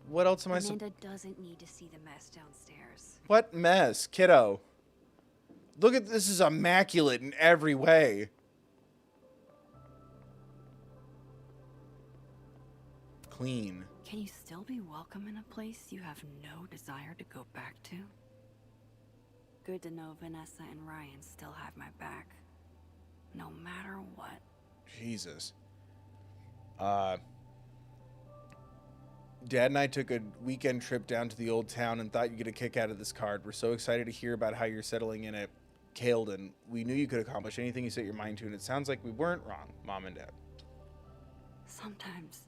What else am I Amanda doesn't need to see the mess downstairs. What mess, kiddo? Look at this is immaculate in every way. Clean. Can you still be welcome in a place you have no desire to go back to? Good to know Vanessa and Ryan still have my back. No matter what. Jesus. Dad and I took a weekend trip down to the old town and thought you'd get a kick out of this card. We're so excited to hear about how you're settling in at Caledon. We knew you could accomplish anything you set your mind to, and it sounds like we weren't wrong, Mom and Dad. Sometimes,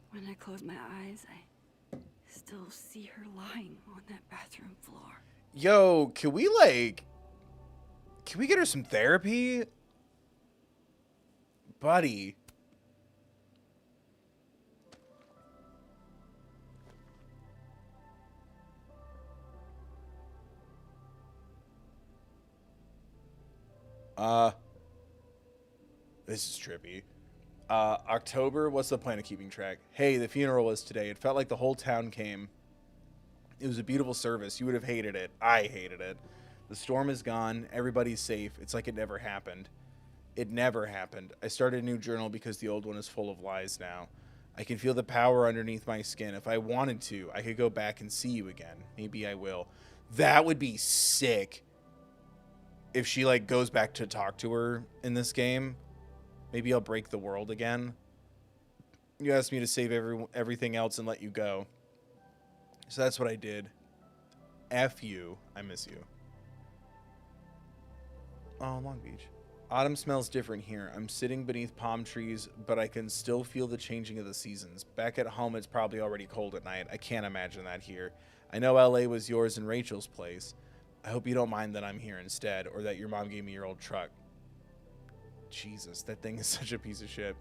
when I close my eyes, I still see her lying on that bathroom floor. Yo, can we get her some therapy? Buddy. This is trippy. October, what's the plan of keeping track? Hey, the funeral was today. It felt like the whole town came. It was a beautiful service. You would have hated it. I hated it. The storm is gone. Everybody's safe. It's like it never happened. It never happened. I started a new journal because the old one is full of lies now. I can feel the power underneath my skin. If I wanted to, I could go back and see you again. Maybe I will. That would be sick. If she, like, goes back to talk to her in this game. Maybe I'll break the world again. You asked me to save everything else and let you go. So that's what I did. F you. I miss you. Oh, Long Beach. Autumn smells different here. I'm sitting beneath palm trees, but I can still feel the changing of the seasons. Back at home, it's probably already cold at night. I can't imagine that here. I know LA was yours and Rachel's place. I hope you don't mind that I'm here instead, or that your mom gave me your old truck. Jesus, that thing is such a piece of shit.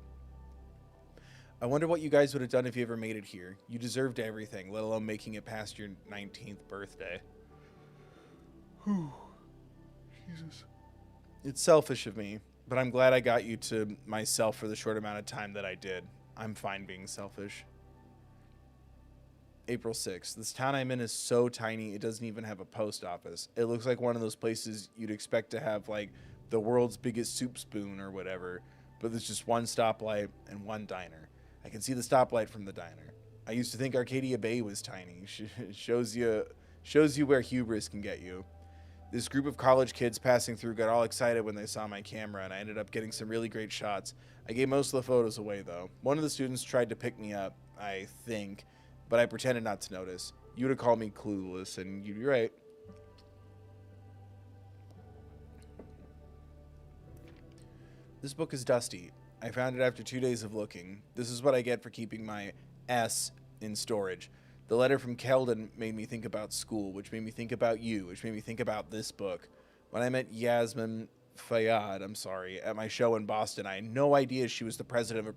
I wonder what you guys would have done if you ever made it here. You deserved everything, let alone making it past your 19th birthday. Whew. Jesus. It's selfish of me, but I'm glad I got you to myself for the short amount of time that I did. I'm fine being selfish. April 6th. This town I'm in is so tiny, it doesn't even have a post office. It looks like one of those places you'd expect to have, like, the world's biggest soup spoon or whatever, but there's just one stoplight and one diner. I can see the stoplight from the diner. I used to think Arcadia Bay was tiny. Shows you where hubris can get you. This group of college kids passing through got all excited when they saw my camera, and I ended up getting some really great shots. I gave most of the photos away, though. One of the students tried to pick me up, I think, but I pretended not to notice. You would have called me clueless, and you'd be right. This book is dusty. I found it after 2 days of looking. This is what I get for keeping my S in storage. The letter from Keldon made me think about school, which made me think about you, which made me think about this book. When I met Yasmin Fayyad, at my show in Boston, I had no idea she was the president of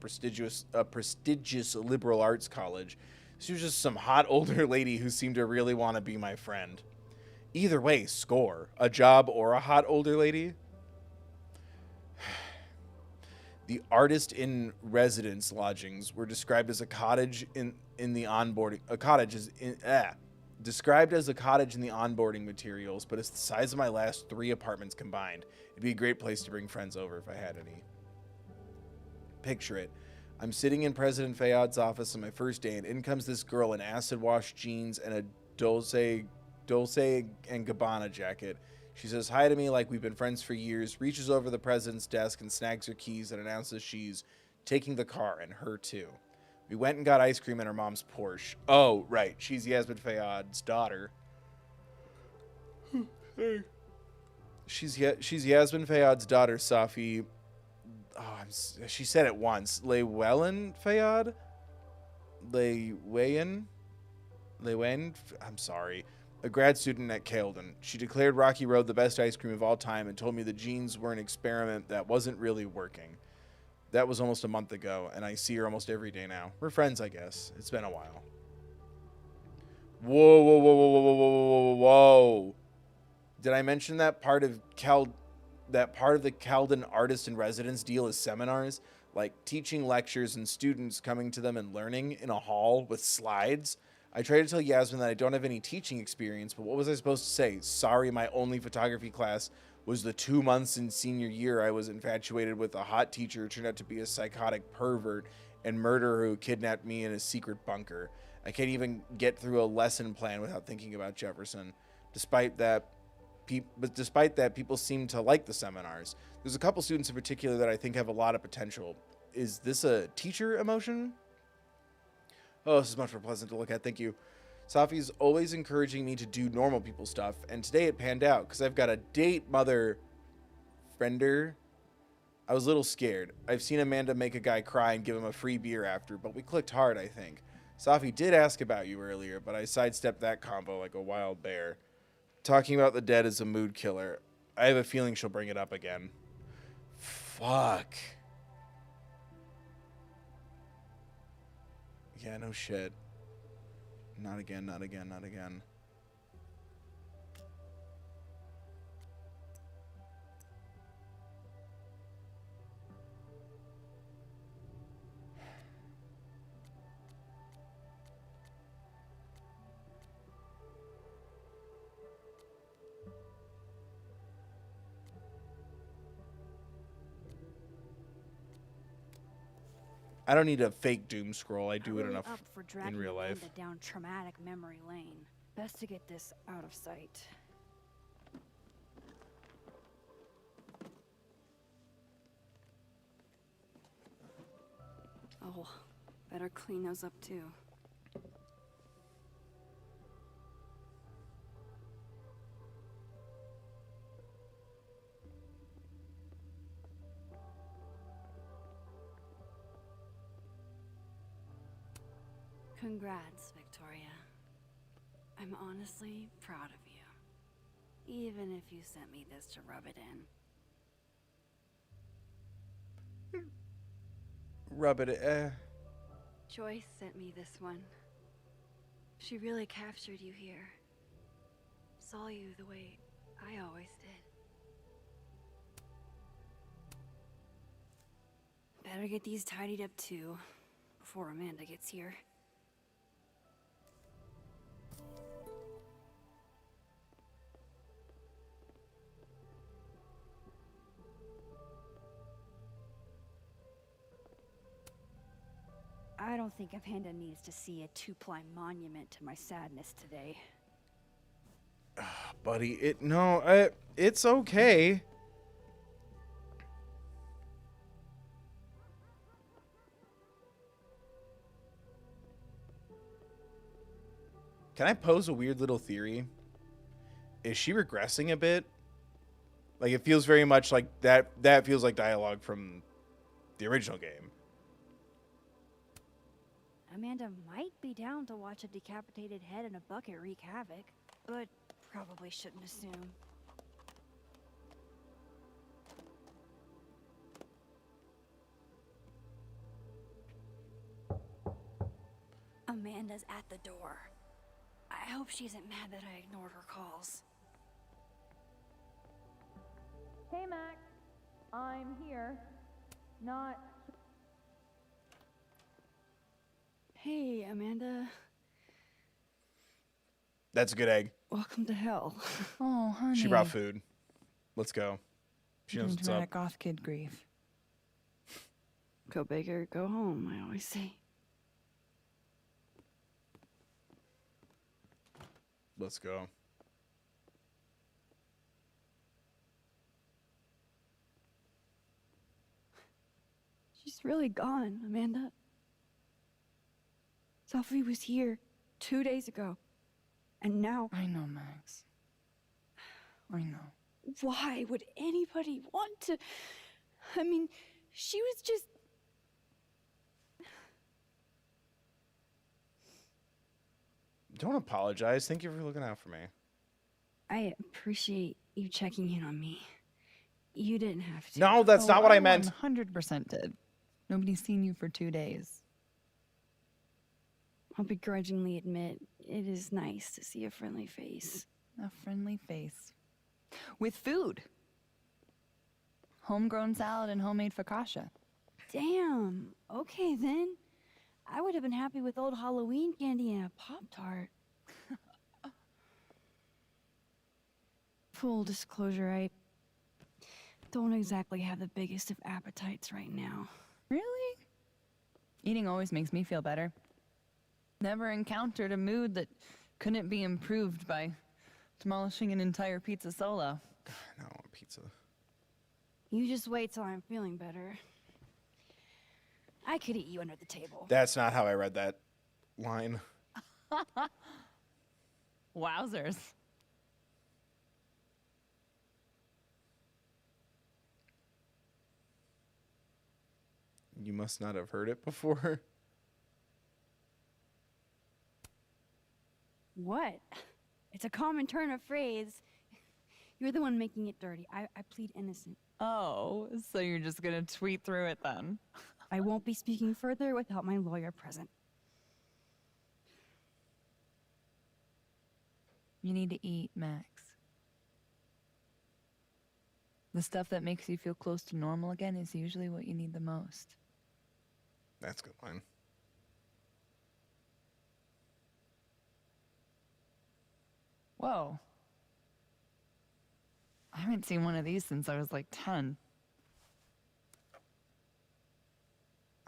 a prestigious liberal arts college. She was just some hot older lady who seemed to really want to be my friend. Either way, score. A job or a hot older lady. The artist in residence lodgings were described as a cottage in the onboarding. Described as a cottage in the onboarding materials, but it's the size of my last 3 apartments combined. It'd be a great place to bring friends over if I had any. Picture it. I'm sitting in President Fayyad's office on my first day, and in comes this girl in acid-wash jeans and a Dolce & Gabbana jacket. She says hi to me like we've been friends for years, reaches over the president's desk and snags her keys and announces she's taking the car, and her too. We went and got ice cream in her mom's Porsche. Oh, right. She's Yasmin Fayyad's daughter. Hey. She's Yasmin Fayyad's daughter, Safi. She said it once. Llewellyn Fayyad? Llewellyn? I'm sorry. A grad student at Keldon. She declared Rocky Road the best ice cream of all time and told me the jeans were an experiment that wasn't really working. That was almost a month ago, and I see her almost every day now. We're friends, I guess. It's been a while. Whoa, whoa, whoa, whoa, whoa, whoa, whoa, whoa. Did I mention that part of the Keldon artist in residence deal is seminars? Like teaching lectures and students coming to them and learning in a hall with slides? I tried to tell Yasmin that I don't have any teaching experience, but what was I supposed to say? Sorry, my only photography class was the 2 months in senior year I was infatuated with a hot teacher who turned out to be a psychotic pervert and murderer who kidnapped me in a secret bunker. I can't even get through a lesson plan without thinking about Jefferson. Despite that, people seem to like the seminars. There's a couple students in particular that I think have a lot of potential. Is this a teacher emotion? Oh, this is much more pleasant to look at. Thank you. Safi's always encouraging me to do normal people stuff, and today it panned out because I've got a date, mother friender. I was a little scared. I've seen Amanda make a guy cry and give him a free beer after, but we clicked hard, I think. Safi did ask about you earlier, but I sidestepped that combo like a wild bear. Talking about the dead is a mood killer. I have a feeling she'll bring it up again. Fuck. Yeah, no shit. Not again, not again, not again. I don't need a fake doom scroll. I do I'm it really enough up for in dragging real life. Amanda down traumatic memory lane. Best to get this out of sight. Oh, better clean those up too. Congrats, Victoria. I'm honestly proud of you. Even if you sent me this to rub it in. Rub it. Joyce sent me this one. She really captured you here. Saw you the way I always did. Better get these tidied up too, before Amanda gets here. I don't think Amanda needs to see a two-ply monument to my sadness today. Buddy, it's okay. Can I pose a weird little theory? Is she regressing a bit? Like, it feels very much like that feels like dialogue from the original game. Amanda might be down to watch a decapitated head in a bucket wreak havoc, but probably shouldn't assume. Amanda's at the door. I hope she isn't mad that I ignored her calls. Hey, Max. I'm here. Not... Hey, Amanda. That's a good egg. Welcome to hell. Oh, honey. She brought food. Let's go. She knows Getting what's dramatic up. goth kid grief. Go big or go home, I always say. Let's go. She's really gone, Amanda. Sophie was here 2 days ago. And now... I know, Max. I know. Why would anybody want to... I mean, she was just... Don't apologize. Thank you for looking out for me. I appreciate you checking in on me. You didn't have to. No, that's not what I meant. 100% did. Nobody's seen you for 2 days. I'll begrudgingly admit, it is nice to see a friendly face. A friendly face. With food. Homegrown salad and homemade focaccia. Damn. Okay, then. I would have been happy with old Halloween candy and a Pop-Tart. Full disclosure, I don't exactly have the biggest of appetites right now. Really? Eating always makes me feel better. Never encountered a mood that couldn't be improved by demolishing an entire pizza solo. I don't want pizza. You just wait till I'm feeling better. I could eat you under the table. That's not how I read that line. Wowzers. You must not have heard it before. What? It's a common turn of phrase. You're the one making it dirty. I plead innocent. Oh, so you're just gonna tweet through it then? I won't be speaking further without my lawyer present. You need to eat, Max. The stuff that makes you feel close to normal again is usually what you need the most. That's a good line. Whoa. I haven't seen one of these since I was like 10.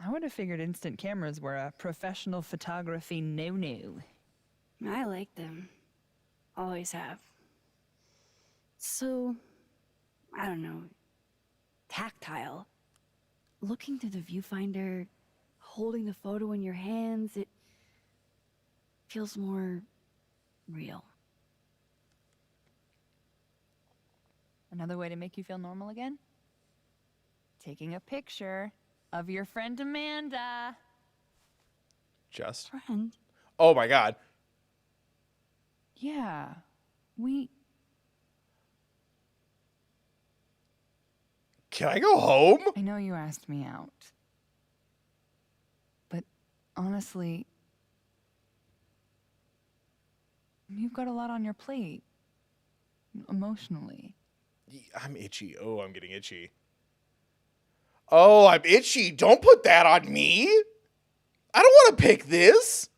I would have figured instant cameras were a professional photography no-no. I like them. Always have. So, I don't know, tactile. Looking through the viewfinder, holding the photo in your hands, it feels more real. Another way to make you feel normal again? Taking a picture of your friend Amanda. Just? Friend? Oh my god. Yeah, Can I go home? I know you asked me out. But honestly, you've got a lot on your plate. Emotionally. I'm itchy. Oh, I'm getting itchy. Oh, I'm itchy. Don't put that on me. I don't want to pick this.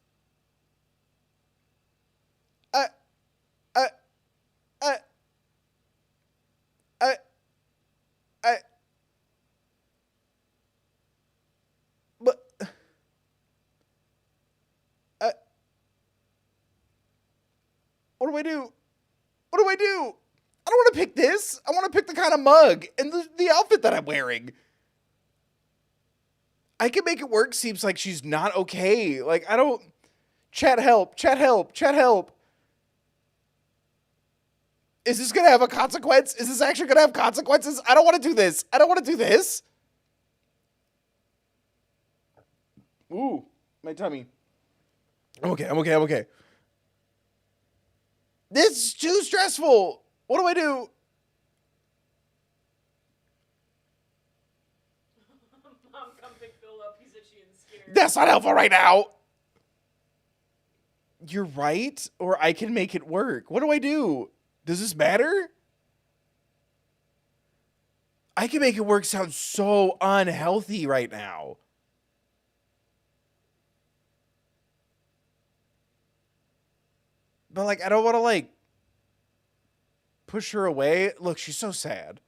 What do I do? What do I do? I don't want to pick this. I want to pick the kind of mug and the outfit that I'm wearing. I can make it work seems like she's not okay. Like, I don't... Chat help. Chat help. Chat help. Is this going to have a consequence? Is this actually going to have consequences? I don't want to do this. I don't want to do this. Ooh, my tummy. I'm okay. I'm okay. I'm okay. This is too stressful. What do I do? Mom, come pick Phil up. He's itchy and scared. That's not helpful right now. You're right, or I can make it work. What do I do? Does this matter? I can make it work sound so unhealthy right now. But, like, I don't want to, like, push her away. Look, she's so sad.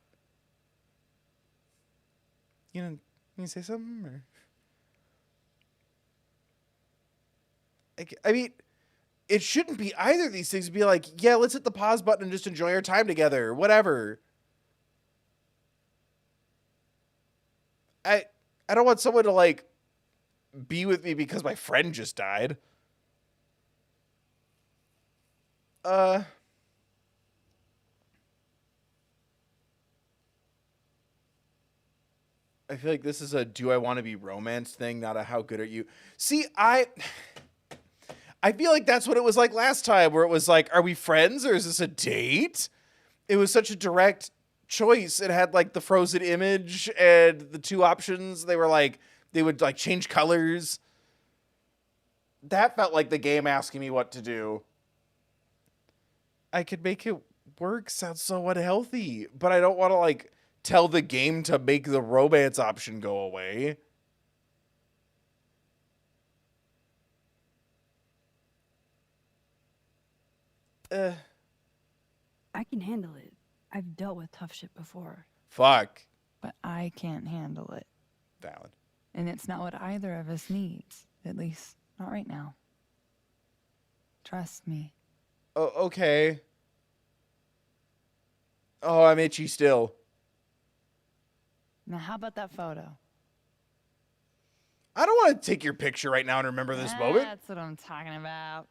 You say something? Or? I mean, it shouldn't be either of these things. Be like, yeah, let's hit the pause button and just enjoy our time together. Whatever. I don't want someone to, like, be with me because my friend just died. I feel like this is a do I want to be romance thing, not a how good are you. See, I feel like that's what it was like last time, where it was like, are we friends or is this a date? It was such a direct choice. It had like the frozen image and the two options. They were like, they would like change colors. That felt like the game asking me what to do. I could make it work sound so unhealthy, but I don't want to like tell the game to make the romance option go away. I can handle it. I've dealt with tough shit before. Fuck. But I can't handle it. Valid. And it's not what either of us needs. At least, not right now. Trust me. Oh, okay. Oh, I'm itchy still. Now, how about that photo? I don't want to take your picture right now and remember this moment. That's what I'm talking about.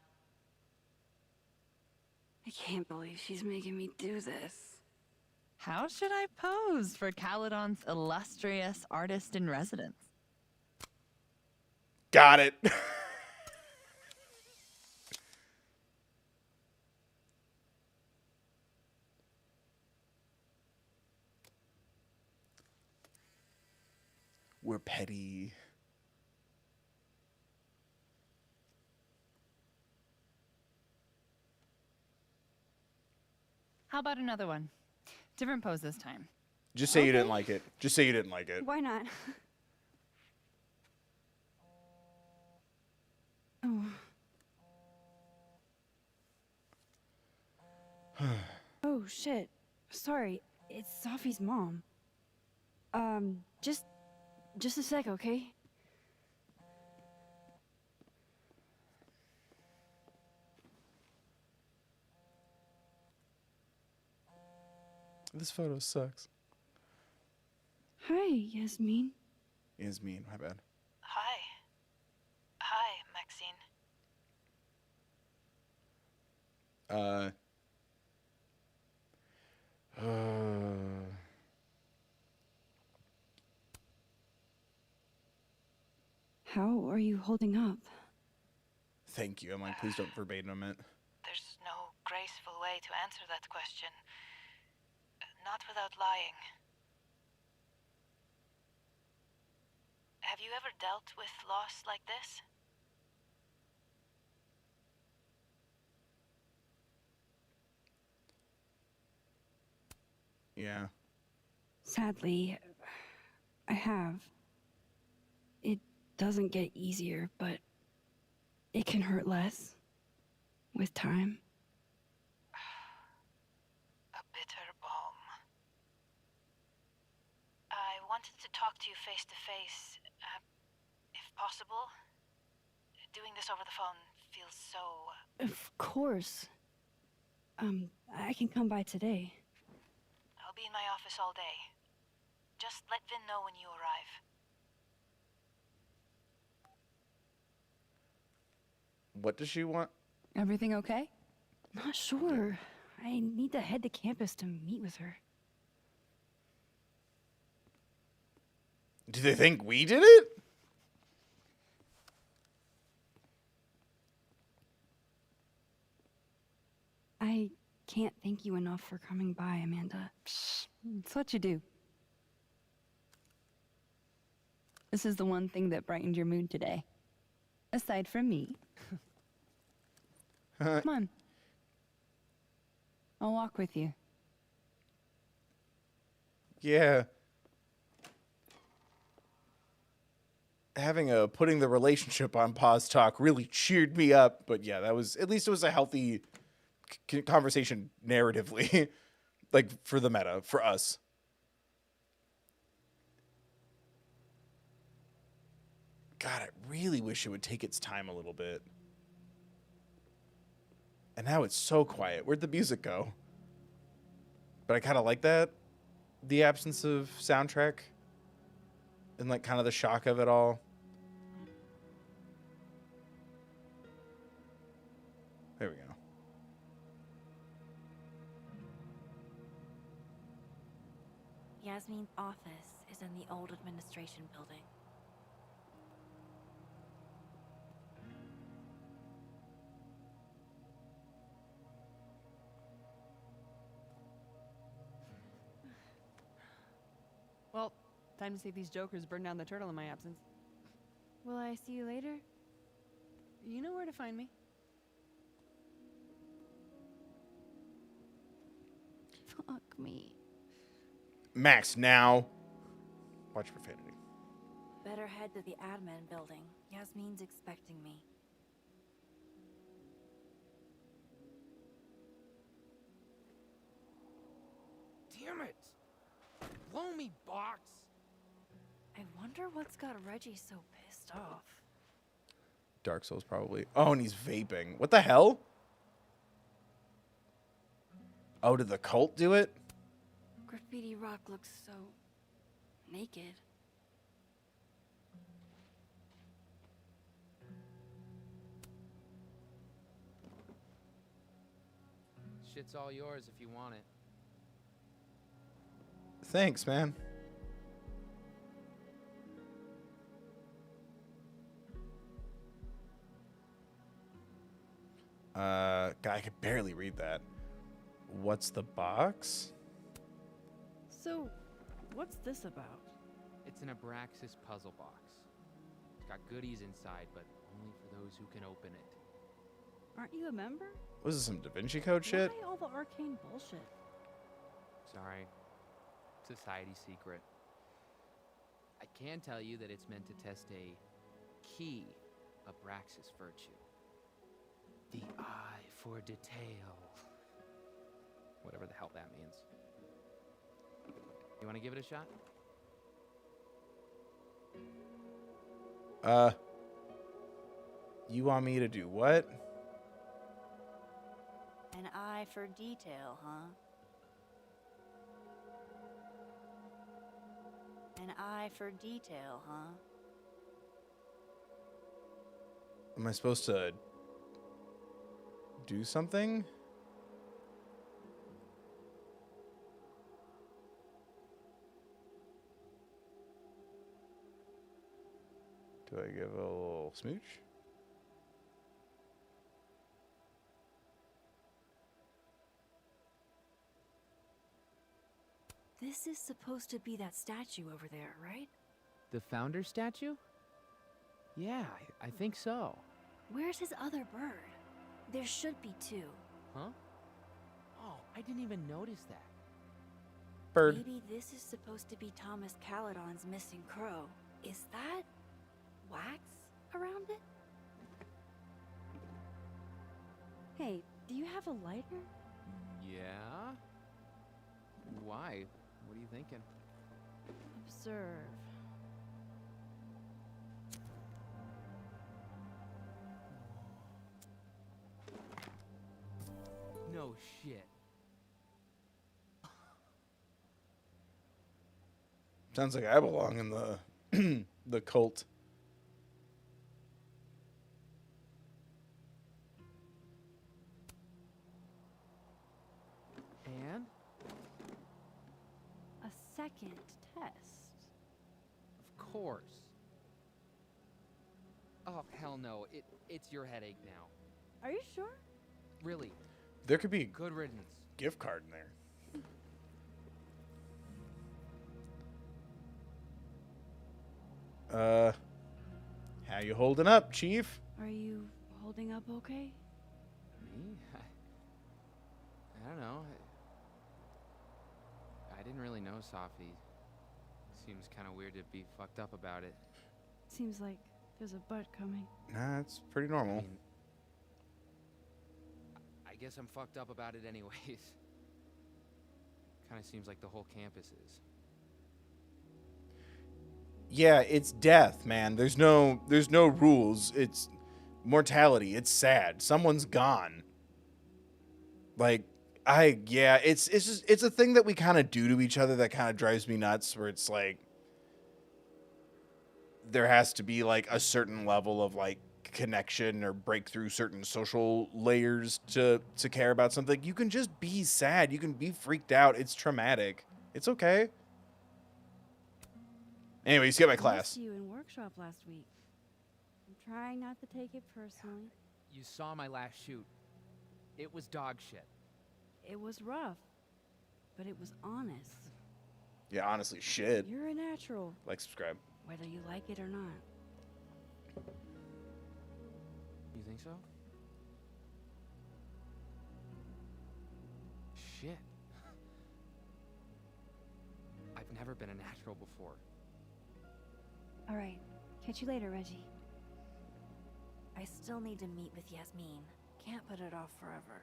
I can't believe she's making me do this. How should I pose for Caledon's illustrious artist in residence? Got it. We're petty. How about another one? Different pose this time. Just say you didn't like it. Just say you didn't like it. Why not? Oh. Oh, shit. Sorry. It's Sophie's mom. Just a sec, okay? This photo sucks. Hi, Yasmin. Yasmin, my bad. Hi. Hi, Maxine. How are you holding up? Thank you. I'm like, please don't verbatim it. There's no graceful way to answer that question. Not without lying. Have you ever dealt with loss like this? Yeah. Sadly, I have. It doesn't get easier, but it can hurt less with time. A bitter balm. I wanted to talk to you face to face, if possible. Doing this over the phone feels so... Of course. I can come by today. I'll be in my office all day. Just let Vin know when you arrive. What does she want? Everything okay? Not sure. I need to head to campus to meet with her. Do they think we did it? I can't thank you enough for coming by, Amanda. It's what you do. This is the one thing that brightened your mood today. Aside from me. Come on. I'll walk with you. Yeah. Having a putting the relationship on pause talk really cheered me up. But yeah, that was, at least it was a healthy conversation narratively. Like, for the meta, for us. God, I really wish it would take its time a little bit. And now it's so quiet. Where'd the music go? But I kind of like that. The absence of soundtrack. And, like, kind of the shock of it all. There we go. Yasmin's office is in the old administration building. Well, time to see if these jokers burn down the turtle in my absence. Will I see you later? You know where to find me. Fuck me. Max, now. Watch profanity. Better head to the admin building. Yasmin's expecting me. Damn it! Blow me, box! I wonder what's got Reggie so pissed off. Dark Souls, probably. Oh, and he's vaping. What the hell? Oh, did the cult do it? Graffiti Rock looks so naked. Shit's all yours if you want it. Thanks, man. God, I could barely read that. What's the box? So, what's this about? It's an Abraxas puzzle box. It's got goodies inside, but only for those who can open it. Aren't you a member? Was this some Da Vinci Code shit? Why all the arcane bullshit? Sorry. Society secret. I can tell you that it's meant to test a key Abraxas virtue. The eye for detail. Whatever the hell that means. You want to give it a shot? You want me to do what? An eye for detail, huh? An eye for detail, huh? Am I supposed to do something? Do I give a little smooch? This is supposed to be that statue over there, right? The founder statue? Yeah, I think so. Where's his other bird? There should be two. Huh? Oh, I didn't even notice that. Bird. Maybe this is supposed to be Thomas Caledon's missing crow. Is that wax around it? Hey, do you have a lighter? Yeah? Why? What are you thinking? Observe. No shit. Sounds like I belong in the the cult. And? A second test. Of course. Oh, hell no. It's your headache now. Are you sure? Really. There could be a Good riddance. gift card in there. How you holding up, Chief? Are you holding up okay? Me? I don't know. I didn't really know Safi. Seems kind of weird to be fucked up about it. Seems like there's a but coming. Nah, it's pretty normal. I mean, I guess I'm fucked up about it anyways. Kind of seems like the whole campus is. Yeah, it's death, man. There's no rules. It's mortality. It's sad. Someone's gone. Like, it's just, it's a thing that we kind of do to each other that kind of drives me nuts, where it's like there has to be like a certain level of like connection or break through certain social layers to care about something. You can just be sad. You can be freaked out. It's traumatic. It's okay. Anyway, you skip my class. I missed you in workshop last week. I'm trying not to take it personally. You saw my last shoot. It was dog shit. It was rough, but it was honest. Yeah, honestly, shit. You're a natural, Like, subscribe. whether you like it or not. You think so? Shit. I've never been a natural before. All right, catch you later, Reggie. I still need to meet with Yasmin. Can't put it off forever.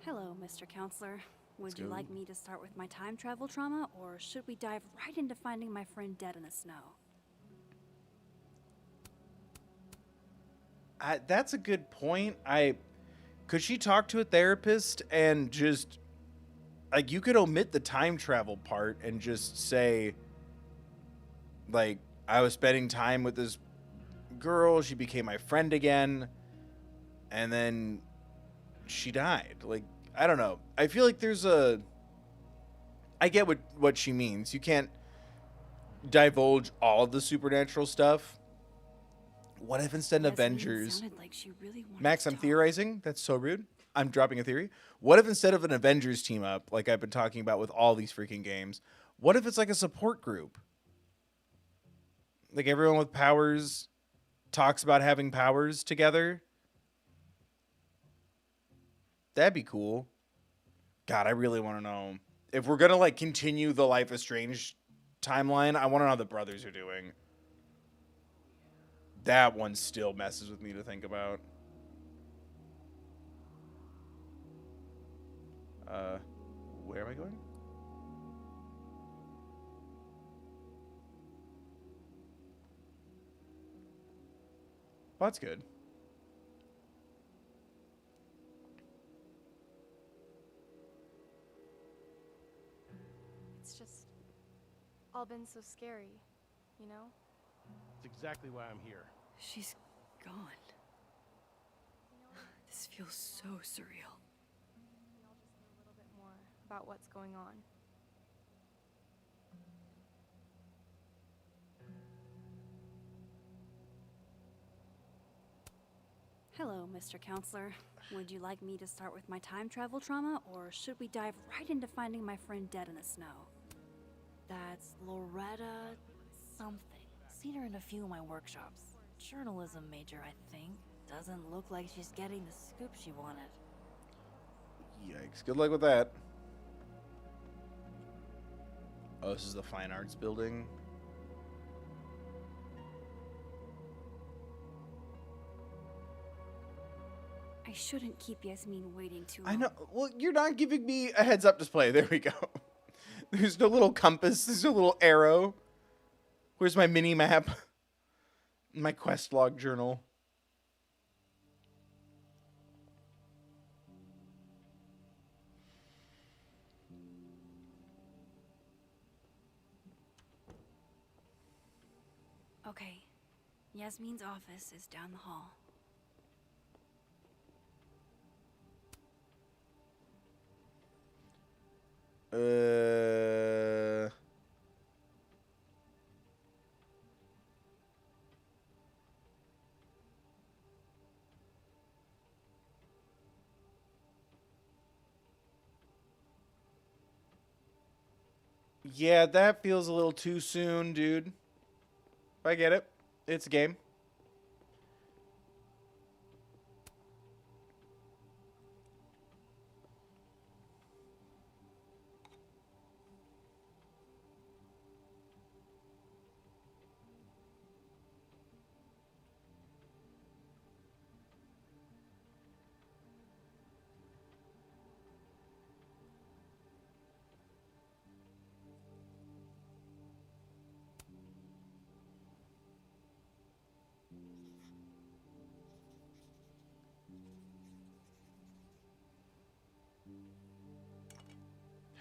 Hello, Mr. Counselor. Would Let's you go. like me to start with my time travel trauma, or should we dive right into finding my friend dead in the snow? That's a good point. Could she talk to a therapist and just, like, you could omit the time travel part and just say, like, I was spending time with this girl, she became my friend again, and then she died. Like, I don't know. I feel like I get what she means. You can't divulge all of the supernatural stuff. What if instead of Avengers... Sounded like she really wanted Max, to I'm talk. theorizing. That's so rude. I'm dropping a theory. What if instead of an Avengers team up, like I've been talking about with all these freaking games, what if it's like a support group? Like everyone with powers talks about having powers together. That'd be cool. God, I really want to know. If we're going to like continue the Life is Strange timeline, I want to know how the brothers are doing. That one still messes with me to think about. Where am I going? Well, that's good. It's all been so scary, you know? It's exactly why I'm here. She's gone. This feels so surreal. We all just know a little bit more about what's going on. Hello, Mr. Counselor. Would you like me to start with my time travel trauma, or should we dive right into finding my friend dead in the snow? That's Loretta something. Seen her in a few of my workshops. Journalism major, I think. Doesn't look like she's getting the scoop she wanted. Yikes. Good luck with that. Oh, this is the Fine Arts building. I shouldn't keep Yasmin waiting too long. I know. Well, you're not giving me a heads-up display. There we go. There's no little compass. There's no little arrow. Where's my mini-map? My quest log journal. Okay. Yasmin's office is down the hall. Yeah, that feels a little too soon, dude. I get it. It's a game.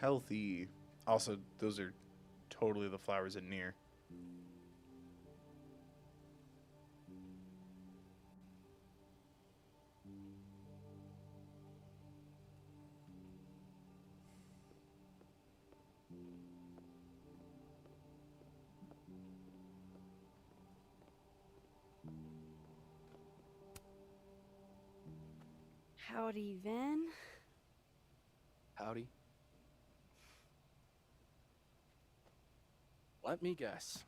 Healthy. Also, those are totally the flowers in near. Howdy, Vin. Howdy. Let me guess.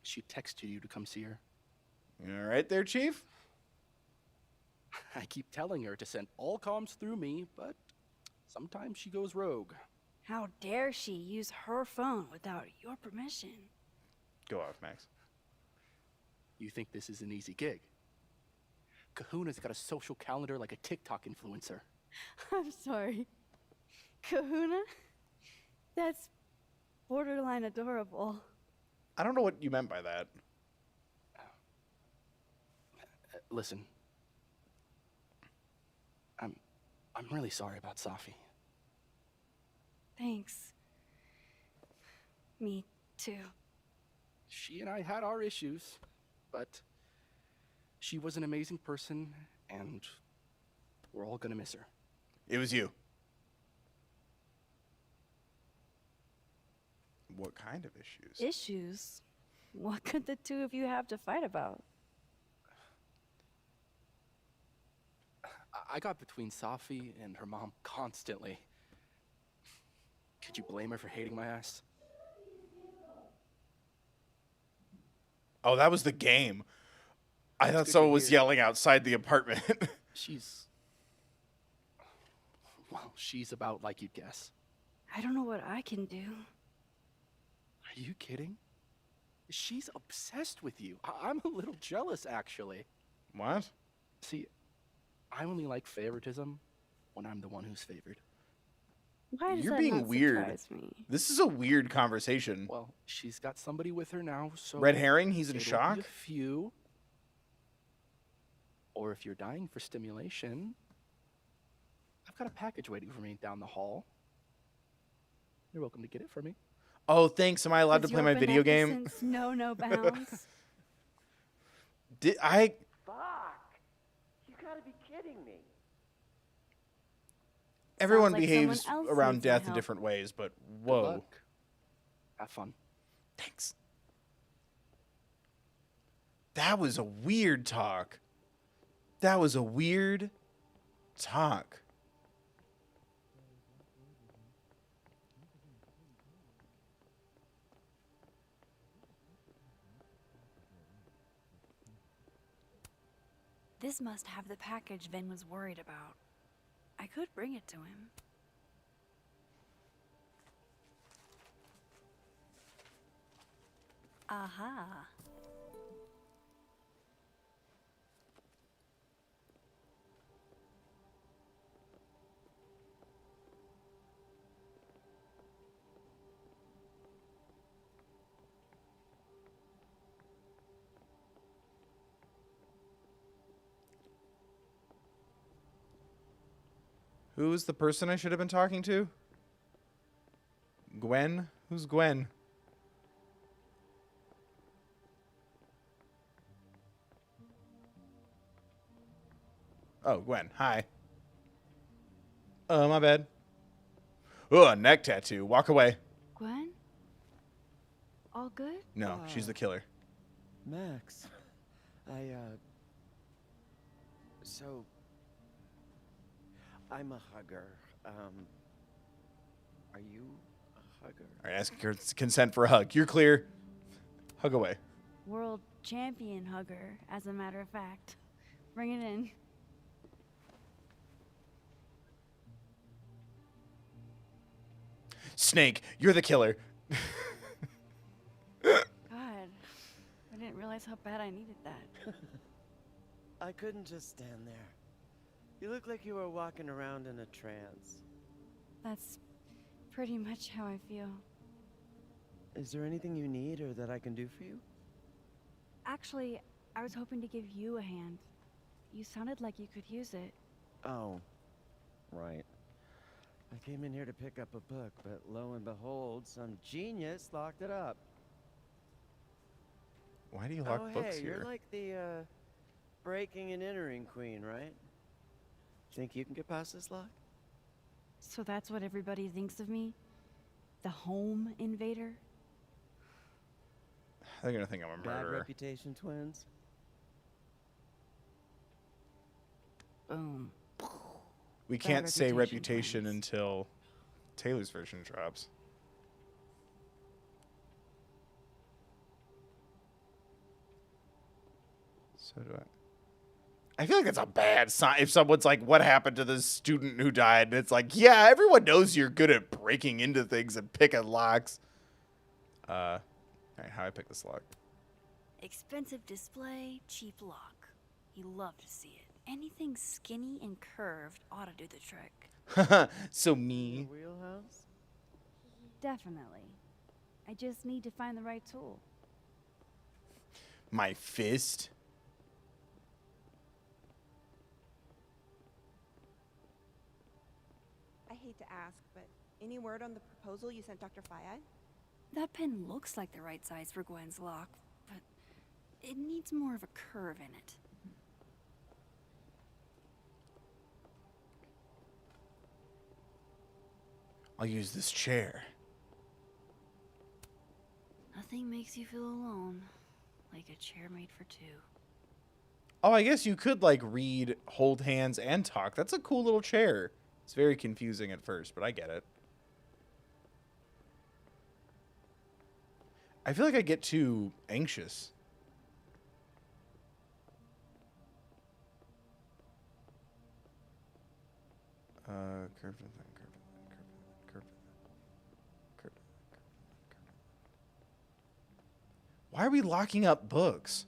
She texted you to come see her? You all right there, Chief? I keep telling her to send all comms through me, but sometimes she goes rogue. How dare she use her phone without your permission? Go off, Max. You think this is an easy gig? Kahuna's got a social calendar like a TikTok influencer. I'm sorry. Kahuna? That's borderline adorable. I don't know what you meant by that. Listen. I'm really sorry about Safi. Thanks. Me too. She and I had our issues, but she was an amazing person, and we're all gonna miss her. It was you. What kind of issues? Issues? What could the two of you have to fight about? I got between Safi and her mom constantly. Could you blame her for hating my ass? Oh, that was the game. I thought good someone to was hear. yelling outside the apartment. She's about like you'd guess. I don't know what I can do. Are you kidding? She's obsessed with you. I'm a little jealous, actually. What? See, I only like favoritism when I'm the one who's favored. Why does You're that being not weird. surprise me? This is a weird conversation. Well, she's got somebody with her now, so... Red herring? He's in it'll shock? be a few. Or if you're dying for stimulation, I've got a package waiting for me down the hall. You're welcome to get it for me. Oh, thanks. Am I allowed to Does play your my video game? beneficence know no bounds? Did I? Fuck! You gotta be kidding me. Everyone like behaves someone else around needs my death in help. different ways, but Good whoa. luck. Have fun. Thanks. That was a weird talk. That was a weird talk. This must have the package Vin was worried about. I could bring it to him. Aha. Who's the person I should have been talking to? Gwen? Who's Gwen? Oh, Gwen. Hi. Oh, my bad. Oh, a neck tattoo. Walk away. Gwen? All good? No, she's the killer. Max, so, I'm a hugger. Are you a hugger? All right, ask her consent for a hug. You're clear. Hug away. World champion hugger, as a matter of fact. Bring it in. Snake, you're the killer. God, I didn't realize how bad I needed that. I couldn't just stand there. You look like you were walking around in a trance. That's pretty much how I feel. Is there anything you need or that I can do for you? Actually, I was hoping to give you a hand. You sounded like you could use it. Oh, right. I came in here to pick up a book, but lo and behold, some genius locked it up. Why do you lock books hey, here? You're like the, breaking and entering queen, right? Think you can get past this lock? So that's what everybody thinks of me? The home invader? They're gonna think I'm a Bad murderer. reputation, twins? Boom. We Bad can't say reputation reputation until Taylor's version drops. So do I feel like that's a bad sign if someone's like, what happened to this student who died? And it's like, yeah, everyone knows you're good at breaking into things and picking locks. All right, how do I pick this lock? Expensive display, cheap lock. You love to see it. Anything skinny and curved ought to do the trick. So me. Wheelhouse? Definitely. I just need to find the right tool. My fist. I hate to ask, but any word on the proposal you sent Dr. Fayad? That pen looks like the right size for Gwen's lock, but it needs more of a curve in it. I'll use this chair. Nothing makes you feel alone like a chair made for two. Oh, I guess you could like read, hold hands, and talk. That's a cool little chair. It's very confusing at first, but I get it. I feel like I get too anxious. Curved and thin, curved and thin, curved and thin, curved and thin, curved and thin. Why are we locking up books?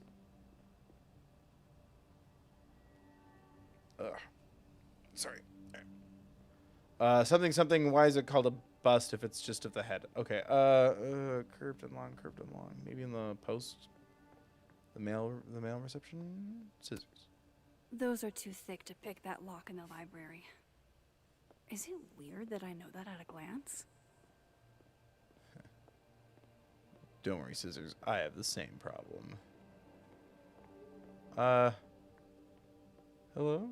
Ugh. Sorry. Something, something, why is it called a bust if it's just of the head? Okay, curved and long, curved and long. Maybe in the post, the mail reception? Scissors. Those are too thick to pick that lock in the library. Is it weird that I know that at a glance? Don't worry, Scissors. I have the same problem. Hello?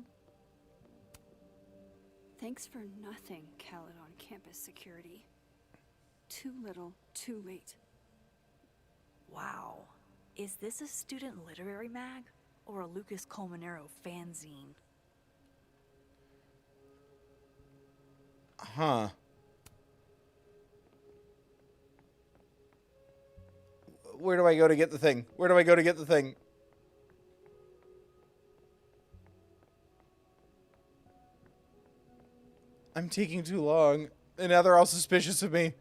Thanks for nothing, Caledon campus security. Too little, too late. Wow. Is this a student literary mag? Or a Lucas Colmenero fanzine? Huh. Where do I go to get the thing? Where do I go to get the thing? I'm taking too long. And now they're all suspicious of me.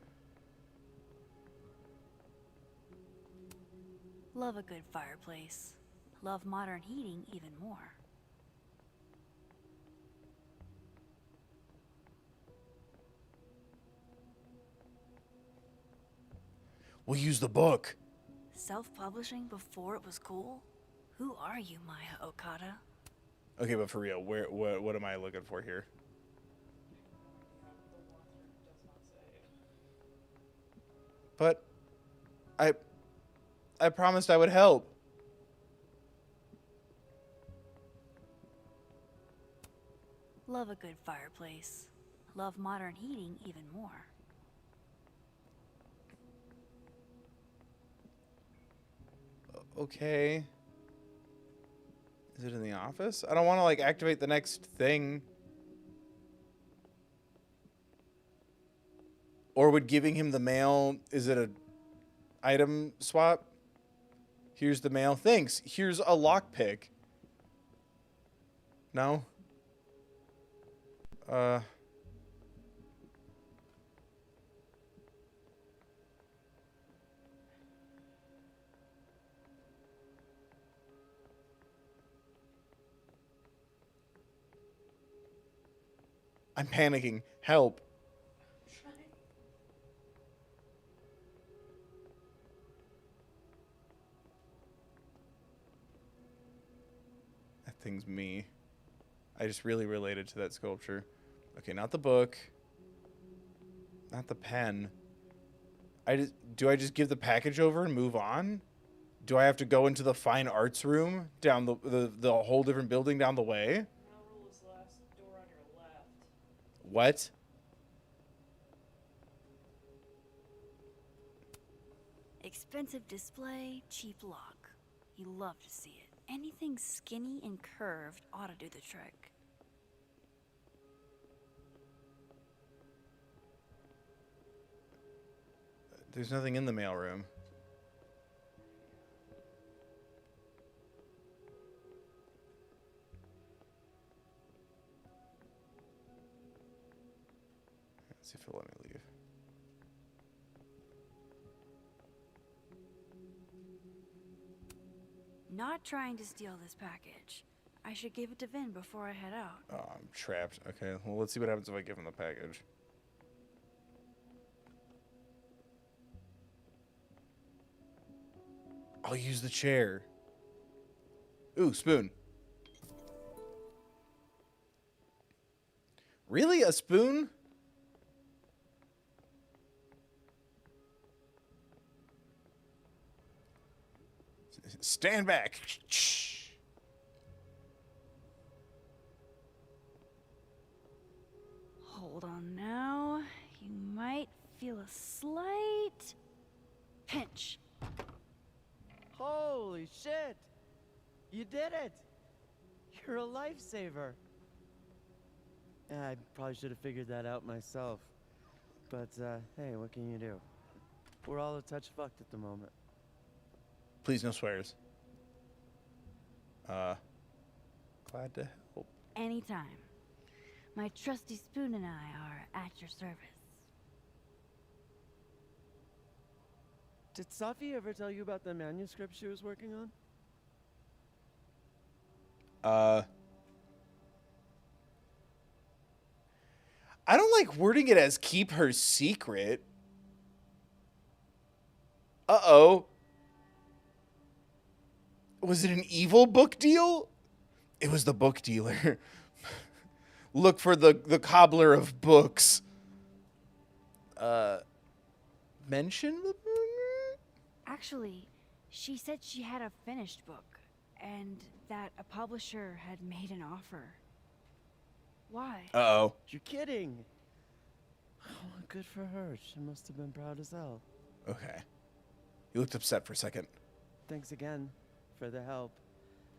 Love a good fireplace. Love modern heating even more. We'll use the book. Self-publishing before it was cool? Who are you, Maya Okada? Okay, but for real, what am I looking for here? But I promised I would help. Love a good fireplace. Love modern heating even more. Okay. Is it in the office? I don't want to, like, activate the next thing. Or would giving him the mail... Is it a item swap? Here's the mail. Thanks. Here's a lockpick. No? I'm panicking. Help. That thing's me. I just really related to that sculpture. Okay, not the book. Not the pen. Do I just give the package over and move on? Do I have to go into the fine arts room down the whole different building down the way? What? Expensive display, cheap lock. You love to see it. Anything skinny and curved ought to do the trick. There's nothing in the mailroom. Let's see if it'll let me leave. Not trying to steal this package. I should give it to Vin before I head out. Oh, I'm trapped. Okay, well, let's see what happens if I give him the package. I'll use the chair. Ooh, spoon. Really? A spoon? Stand back. Hold on now. You might feel a slight pinch. Holy shit! You did it! You're a lifesaver. I probably should have figured that out myself. But, hey, what can you do? We're all a touch fucked at the moment. Please, no swears. Glad to help. Anytime. My trusty spoon and I are at your service. Did Safi ever tell you about the manuscript she was working on? I don't like wording it as keep her secret. Uh-oh. Was it an evil book deal? It was the book dealer. Look for the cobbler of books. Mention the... Actually, she said she had a finished book, and that a publisher had made an offer. Why? Uh-oh. You're kidding. Oh, good for her. She must have been proud as hell. Okay. You looked upset for a second. Thanks again for the help.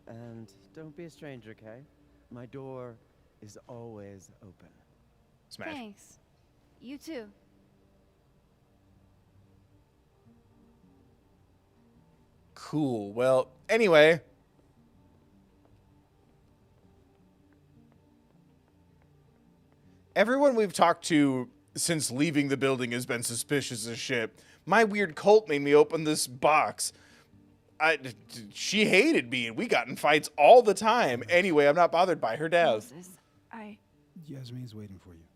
And don't be a stranger, okay? My door is always open. Smash. Thanks. You too. Cool. Well, anyway. Everyone we've talked to since leaving the building has been suspicious as shit. My weird cult made me open this box. She hated me, and we got in fights all the time. Anyway, I'm not bothered by her death. Moses, Yasmin's waiting for you.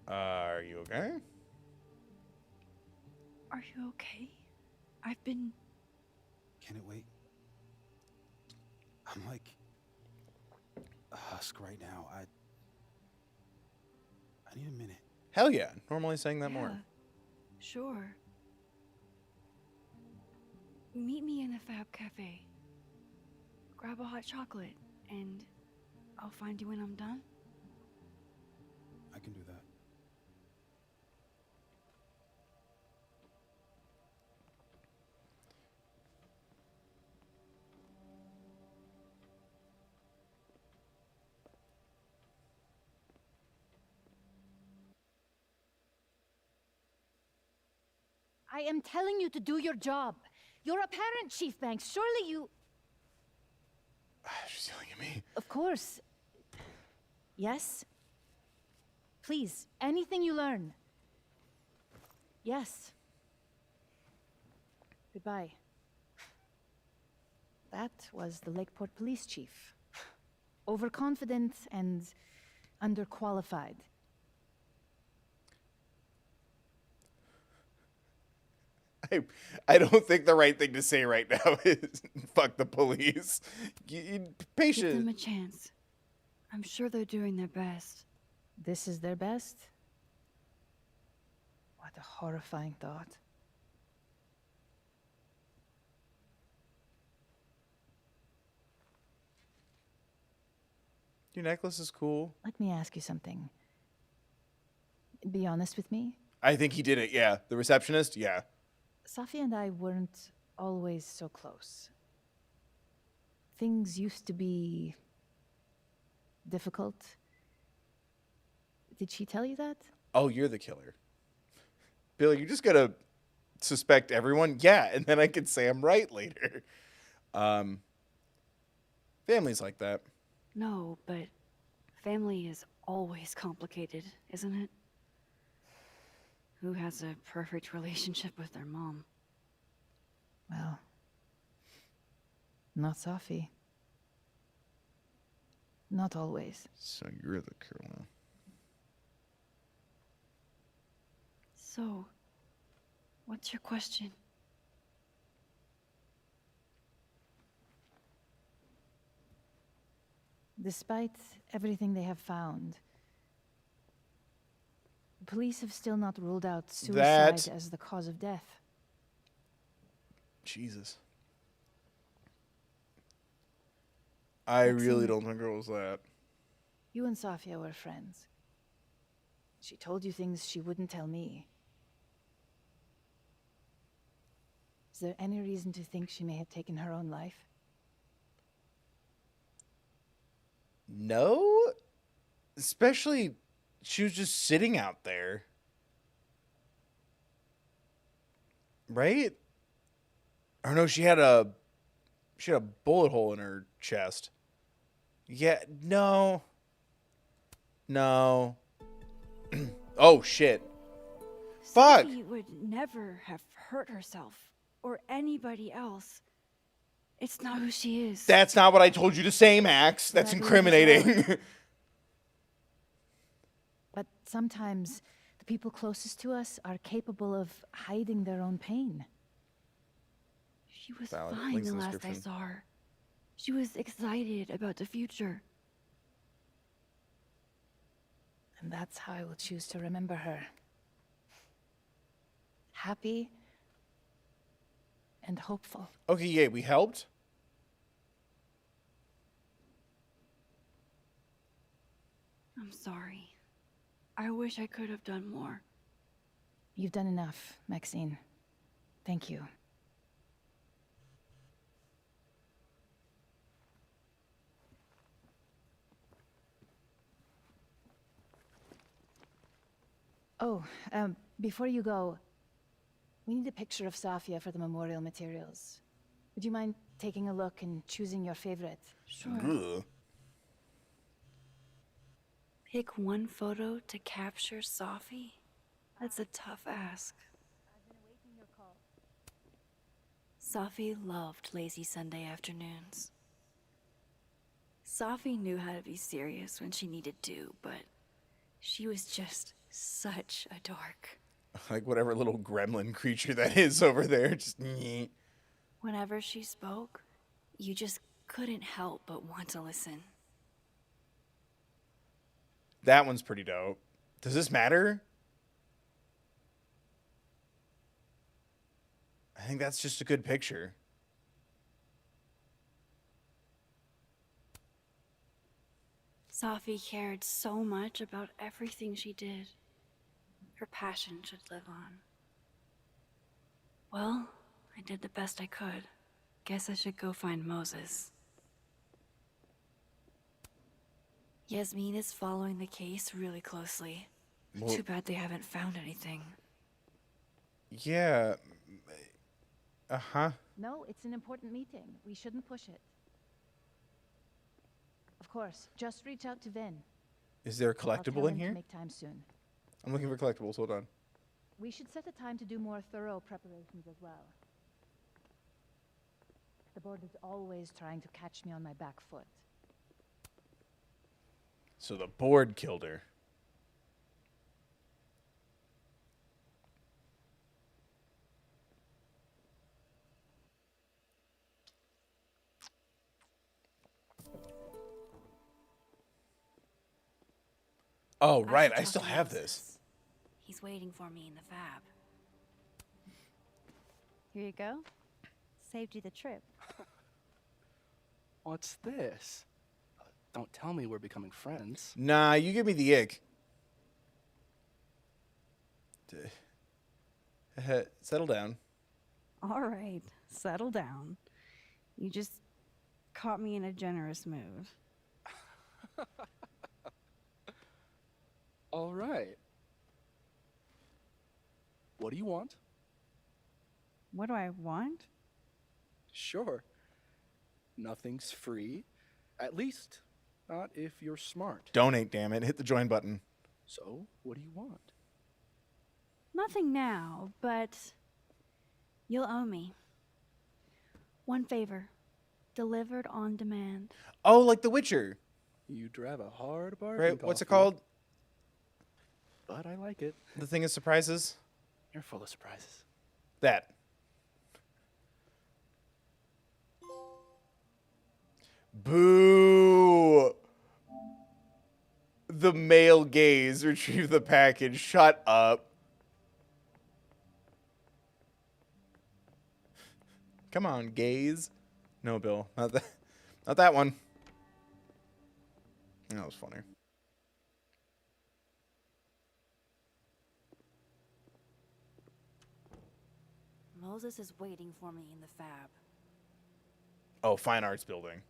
Are you okay? Are you okay? I've been... Can it wait? I'm like a husk right now. I need a minute. Hell yeah. Normally saying that more. Sure. Meet me in the Fab Cafe. Grab a hot chocolate, and I'll find you when I'm done. I can do that. I am telling you to do your job. You're a parent, Chief Banks. Surely you... She's yelling at me. Of course. Yes? Please, anything you learn. Yes. Goodbye. That was the Lakeport Police Chief. Overconfident and underqualified. I don't think the right thing to say right now is fuck the police. Patient. Give them a chance. I'm sure they're doing their best. This is their best? What a horrifying thought. Your necklace is cool. Let me ask you something. Be honest with me. I think he did it, yeah. The receptionist, yeah. Safi and I weren't always so close. Things used to be difficult. Did she tell you that? Oh, you're the killer. Billy, you're just gonna suspect everyone? Yeah, and then I could say I'm right later. Families like that. No, but family is always complicated, isn't it? Who has a perfect relationship with their mom? Well, not Safi. Not always. So you're the killer. So, what's your question? Despite everything they have found, the police have still not ruled out suicide as the cause of death. Jesus. I really don't think it was that. You and Safia were friends. She told you things she wouldn't tell me. Is there any reason to think she may have taken her own life? No. Especially, she was just sitting out there. Right? Or no, she had a bullet hole in her chest. Yeah, no. No. Oh, shit. Fuck. She would never have hurt herself or anybody else. It's not who she is. That's not what I told you to say, Max. That's incriminating. But sometimes the people closest to us are capable of hiding their own pain. She was fine the last I saw her. She was excited about the future. And that's how I will choose to remember her. happy and hopeful. Okay, yeah, we helped. I'm sorry. I wish I could have done more. You've done enough, Maxine. Thank you. Oh, before you go, we need a picture of Safia for the memorial materials. Would you mind taking a look and choosing your favorite? Sure. Ugh. Pick one photo to capture Safi? That's a tough ask. Safi loved lazy Sunday afternoons. Safi knew how to be serious when she needed to, but she was just such a dork. Like whatever little gremlin creature that is over there. Just nyeh. Whenever she spoke, you just couldn't help but want to listen. That one's pretty dope. Does this matter? I think that's just a good picture. Safi cared so much about everything she did. Her passion should live on. Well, I did the best I could. Guess I should go find Moses. Yasmin is following the case really closely. Well, Too bad they haven't found anything. yeah. Uh-huh. No, it's an important meeting. We shouldn't push it. Of course, just reach out to Vin. Is there a I'll tell collectible in him to here? make time soon. I'm looking for collectibles. Hold on. We should set a time to do more thorough preparations as well. The board is always trying to catch me on my back foot. So the board killed her. Oh, right. should I talk still to have Moses. this. He's waiting for me in the fab. Here you go. Saved you the trip. What's this? Don't tell me we're becoming friends. Nah, you give me the ick. Settle down. All right, settle down. You just caught me in a generous mood. All right. What do you want? What do I want? Sure. Nothing's free. At least, not if you're smart. Donate, damn it. Hit the join button. So, what do you want? Nothing now, but you'll owe me. One favor. Delivered on demand. Oh, like The Witcher. You drive a hard bargain. Right? What's it Coffee. called? But I like it. The thing of surprises? You're full of surprises. That. Boo! The male gaze. Retrieve the package. Shut up. Come on, gaze. No, Bill. Not that. Not that one. That was funny. Moses is waiting for me in the fab. Oh, fine arts building.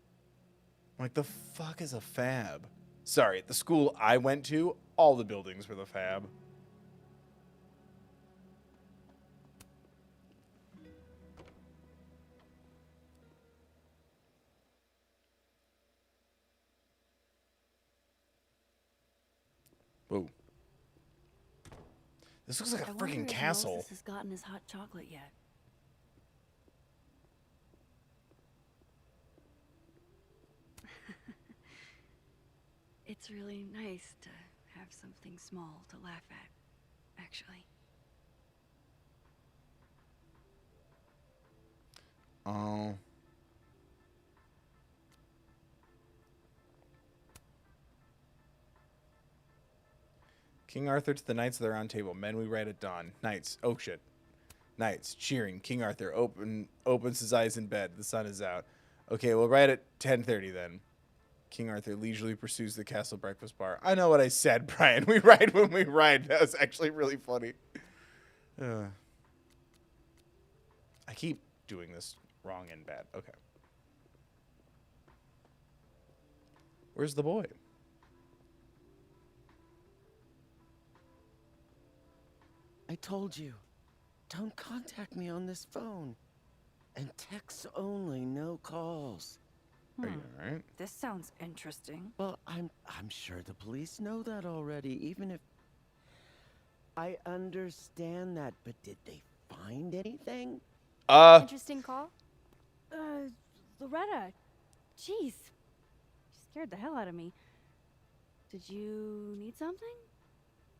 Like, the fuck is a fab? Sorry, at the school I went to, all the buildings were the fab. Whoa. This looks like a I wonder freaking if castle. Moses has gotten his hot chocolate yet. It's really nice to have something small to laugh at, actually. Oh. King Arthur to the Knights of the Round Table. Men we ride at dawn. Knights. Oh, shit. Knights cheering. King Arthur opens his eyes in bed. The sun is out. Okay, we'll write at 10:30 then. King Arthur leisurely pursues the castle breakfast bar. I know what I said, Brian. We ride when we ride. That was actually really funny. I keep doing this wrong and bad. Okay. Where's the boy? I told you, don't contact me on this phone. And texts only, no calls. Are you all right? This sounds interesting. Well, I'm sure the police know that already, even if... I understand that, but did they find anything? Interesting call? Loretta. Jeez. You scared the hell out of me. Did you need something?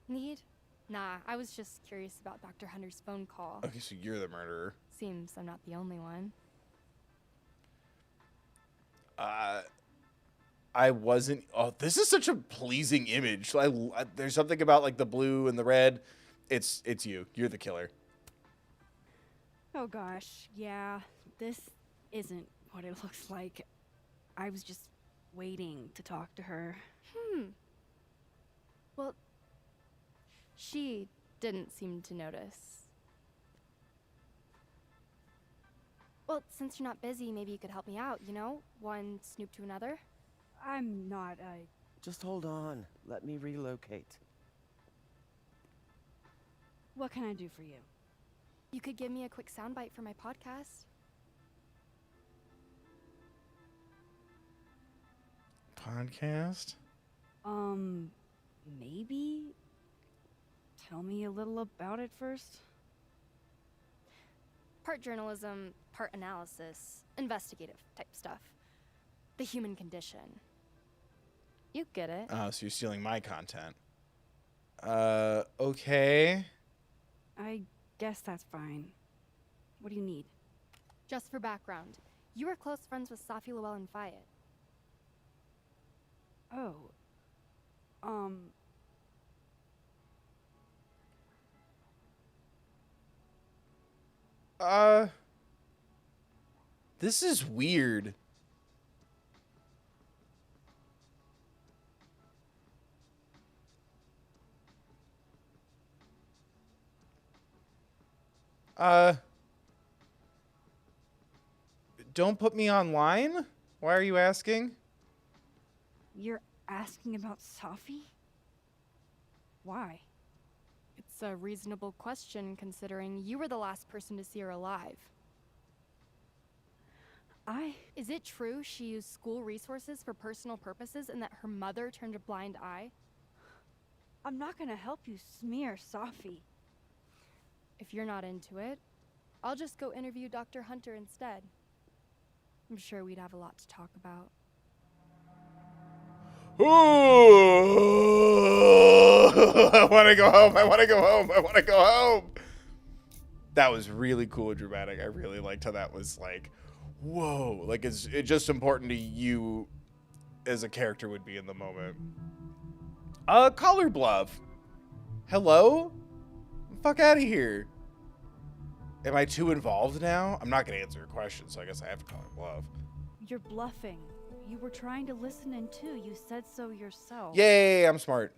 Need? Nah, I was just curious about Dr. Hunter's phone call. Okay, so you're the murderer. Seems I'm not the only one. I wasn't. Oh, this is such a pleasing image. There's something about like the blue and the red. It's you. You're the killer. Oh gosh, yeah. This isn't what it looks like. I was just waiting to talk to her. Well, she didn't seem to notice. Well, since you're not busy, maybe you could help me out, you know? One snoop to another. I'm not, Just hold on. Let me relocate. What can I do for you? You could give me a quick soundbite for my podcast. Podcast? Maybe? Tell me a little about it first. Part journalism, part analysis, investigative type stuff. The human condition. You get it. Oh, so you're stealing my content. Okay. I guess that's fine. What do you need? Just for background, you were close friends with Safi Llewellyn Fayette. Oh. This is weird. Don't put me online? Why are you asking? You're asking about Safi? Why? It's a reasonable question considering you were the last person to see her alive. Is it true she used school resources for personal purposes and that her mother turned a blind eye? I'm not gonna help you smear Safi. If you're not into it, I'll just go interview Dr. Hunter instead. I'm sure we'd have a lot to talk about. Ooh, I want to go home. I want to go home. I want to go home. That was really cool and dramatic. I really liked how that was like, whoa. Like it's just important to you as a character would be in the moment. Collar bluff. Hello? Fuck out of here. Am I too involved now? I'm not going to answer your question, so I guess I have to call her bluff. You're bluffing. You were trying to listen in too. You said so yourself. Yay, I'm smart.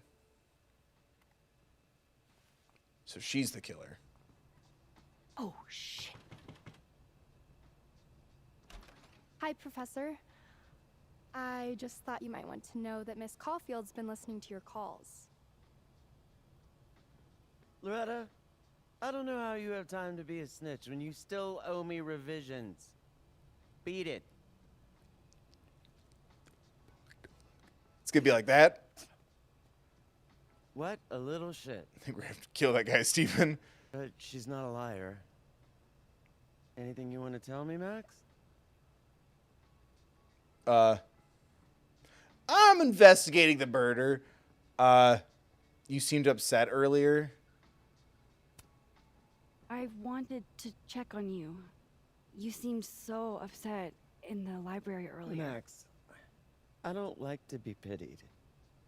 So she's the killer. Oh, shit. Hi, Professor. I just thought you might want to know that Miss Caulfield's been listening to your calls. Loretta, I don't know how you have time to be a snitch when you still owe me revisions. Beat it. It's gonna be like that. What a little shit. I think we're gonna have to kill that guy, Stephen. But she's not a liar. Anything you want to tell me, Max? I'm investigating the murder. You seemed upset earlier. I wanted to check on you. You seemed so upset in the library earlier. Max, I don't like to be pitied.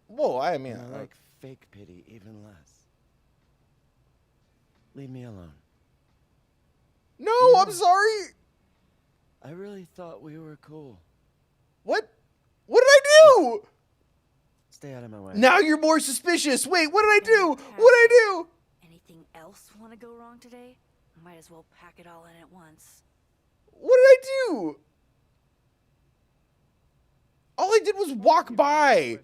Whoa, I mean, I like fake pity even less. Leave me alone. No, I'm sorry. I really thought we were cool. What? What did I do? Stay out of my way. Now you're more suspicious. Wait, what did I do? What did I do? Anything else want to go wrong today? Might as well pack it all in at once. What did I do? All I did was walk by.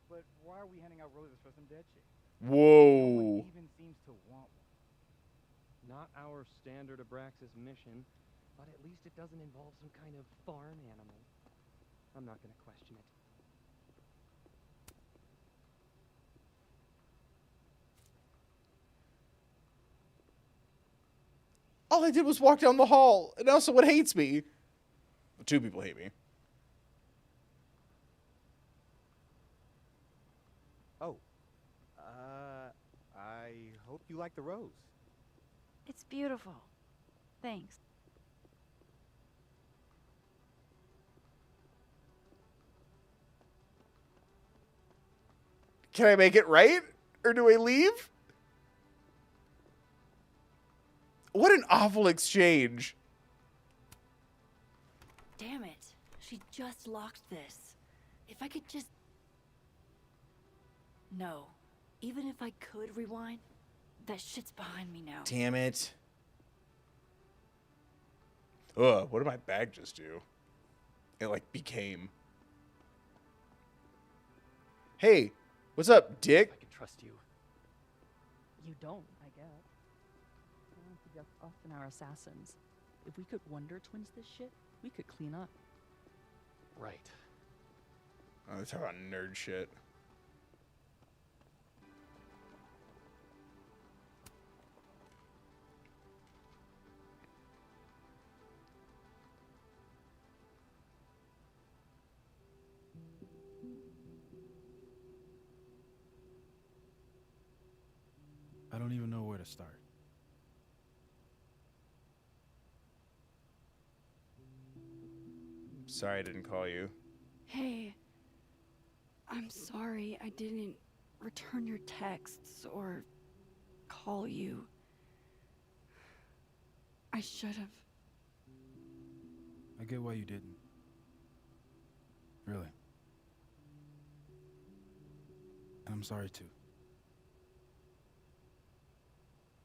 But why are we handing out roses for some dead chick? Whoa. Even seems to want one. Not our standard Abraxas mission, but at least it doesn't involve some kind of farm animal. I'm not gonna question it. All I did was walk down the hall, and now someone hates me. Well, 2 people hate me. Oh, I hope you like the rose. It's beautiful. Thanks. Can I make it right? Or do I leave? What an awful exchange. Damn it. She just locked this. If I could just... No. Even if I could rewind, that shit's behind me now. Damn it. Ugh, what did my bag just do? It, like, became. Hey, what's up, dick? I can trust you. You don't, I guess. Just us and our assassins. If we could Wonder Twins this shit, we could clean up. Right. Oh, let's talk about nerd shit. I don't even know where to start. Sorry I didn't call you. Hey, I'm sorry I didn't return your texts or call you. I should have. I get why you didn't. Really. And I'm sorry too.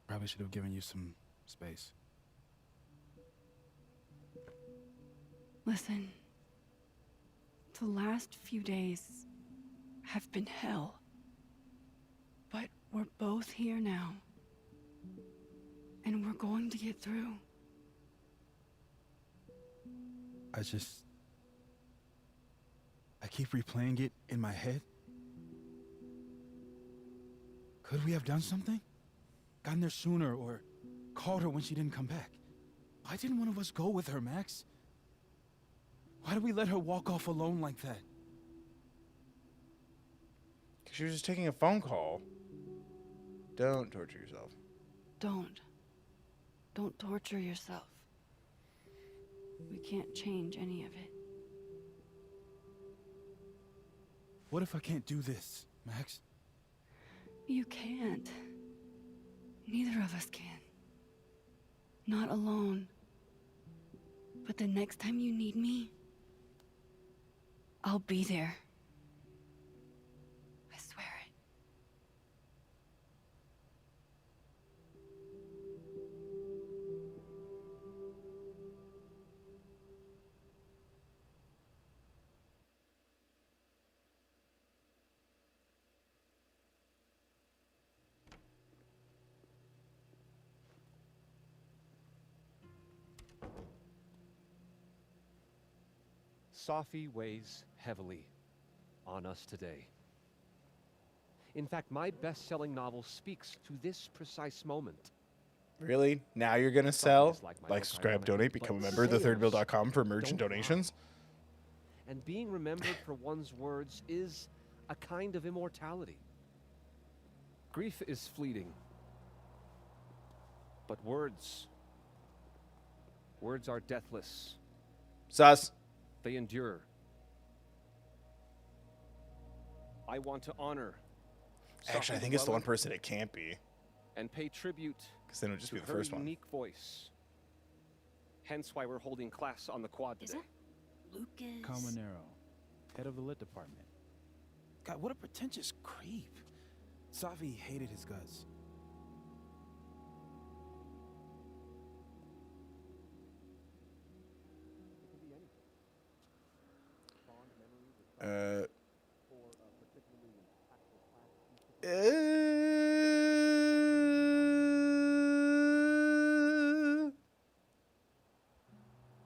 Probably should have given you some space. Listen, the last few days have been hell. But we're both here now. And we're going to get through. I keep replaying it in my head. Could we have done something? Gotten there sooner or called her when she didn't come back? Why didn't one of us go with her, Max? Why did we let her walk off alone like that? Because she was just taking a phone call. Don't torture yourself. Don't. Don't torture yourself. We can't change any of it. What if I can't do this, Max? You can't. Neither of us can. Not alone. But the next time you need me, I'll be there. I swear it. Safi weighs heavily on us today. In fact, my best-selling novel speaks to this precise moment. Really? Now you're going to sell? Like, subscribe, donate, become a member of thethirdbill.com for merch and donations? And being remembered for one's words is a kind of immortality. Grief is fleeting. But words are deathless. Sus. They endure. I want to honor. Actually, I think it's the one person it can't be. And pay tribute. Because then it would just to be the her first one. unique voice. Hence why we're holding class on the quad today. Lucas. Calmanero, head of the lit department. God, what a pretentious creep. Safi hated his guts.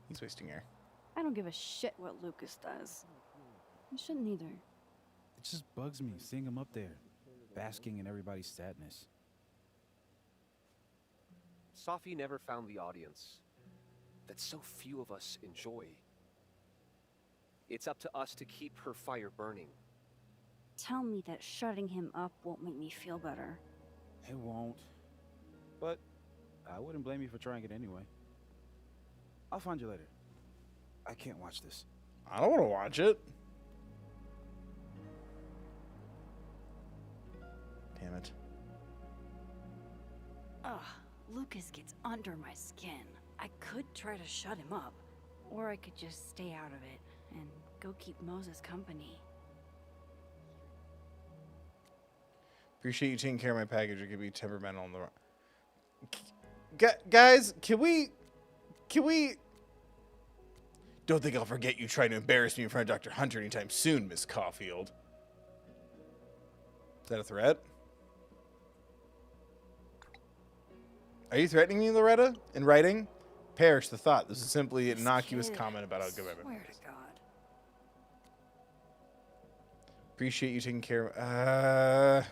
He's wasting air. I don't give a shit what Lucas does. You shouldn't either. It just bugs me seeing him up there, basking in everybody's sadness. Safi never found the audience that so few of us enjoy. It's up to us to keep her fire burning. Tell me that shutting him up won't make me feel better. It won't. But I wouldn't blame you for trying it anyway. I'll find you later. I can't watch this. I don't want to watch it. Damn it. Ugh, Lucas gets under my skin. I could try to shut him up, or I could just stay out of it and go keep Moses company. Appreciate you taking care of my package. It could be temperamental on the guys, can we don't think I'll forget you trying to embarrass me in front of Dr. Hunter anytime soon, Miss Caulfield. Is that a threat? Are you threatening me, Loretta? In writing? Perish the thought. This is simply an innocuous comment about how good my Swear to God. Appreciate you taking care of...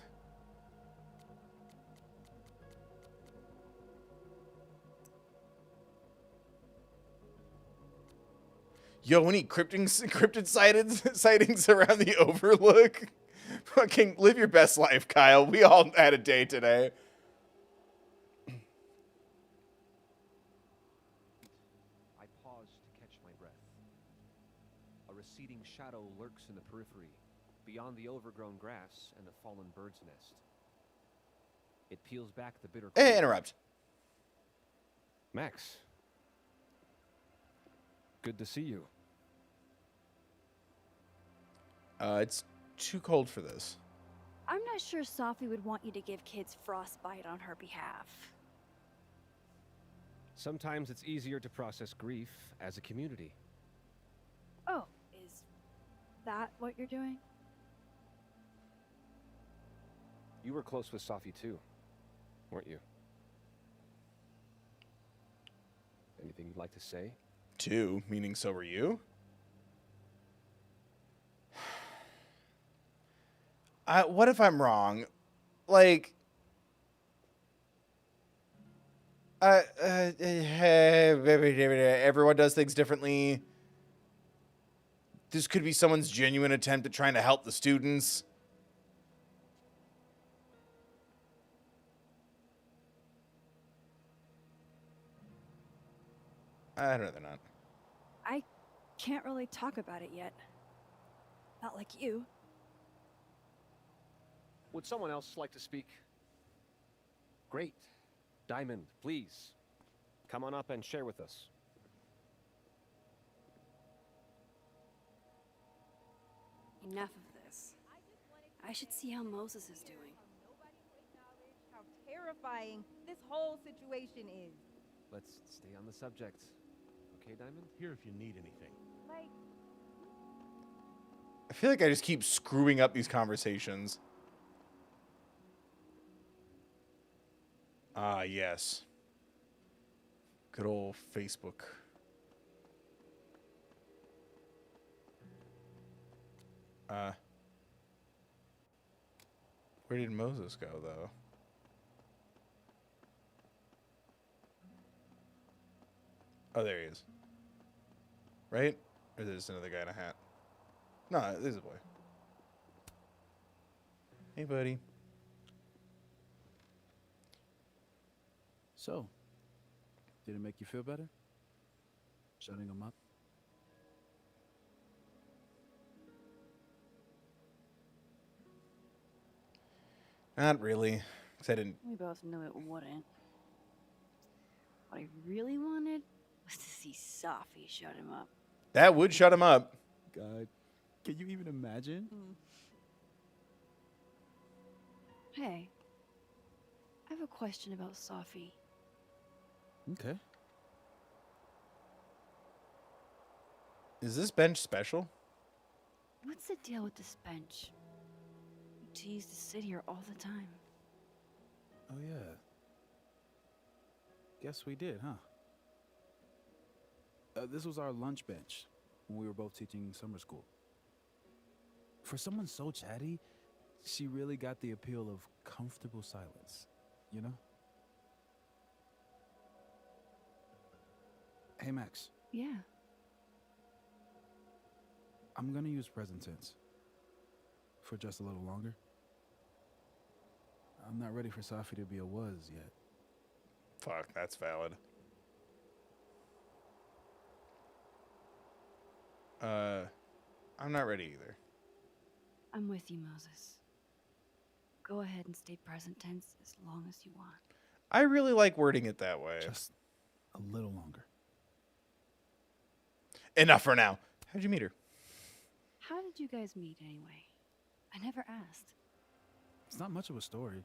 Yo, we need cryptid sightings around the Overlook. Fucking live your best life, Kyle. We all had a day today. I pause to catch my breath. A receding shadow lurks in the periphery, beyond the overgrown grass and the fallen bird's nest. It peels back the bitter cold. Hey, interrupt. Max. Good to see you. It's too cold for this. I'm not sure Safi would want you to give kids frostbite on her behalf. Sometimes it's easier to process grief as a community. Oh, is that what you're doing? You were close with Safi too, weren't you? Anything you'd like to say? Two, meaning so were you? What if I'm wrong? Like, everyone does things differently. This could be someone's genuine attempt at trying to help the students. I'd rather not. I can't really talk about it yet. Not like you. Would someone else like to speak? Great. Diamond, please. Come on up and share with us. Enough of this. I should see how Moses is doing. How terrifying this whole situation is. Let's stay on the subject. Okay, Diamond? Here if you need anything. Like, I feel like I just keep screwing up these conversations. Ah, yes. Good old Facebook. Where did Moses go, though? Oh, there he is. Right? Or is this another guy in a hat? No, there's a boy. Hey, buddy. So, did it make you feel better? Shutting him up? Not really. 'Cause I didn't. We both knew it wouldn't. What I really wanted was to see Safi shut him up. That would shut him up. God, can you even imagine? Hey, I have a question about Safi. Okay. Is this bench special? What's the deal with this bench? You two used to sit here all the time. Oh, yeah. Guess we did, huh? This was our lunch bench when we were both teaching summer school. For someone so chatty, she really got the appeal of comfortable silence, you know? Hey, Max. Yeah. I'm gonna use present tense. For just a little longer. I'm not ready for Safi to be a was yet. Fuck, that's valid. I'm not ready either. I'm with you, Moses. Go ahead and stay present tense as long as you want. I really like wording it that way. Just a little longer. Enough for now. How'd you meet her? How did you guys meet anyway? I never asked. It's not much of a story.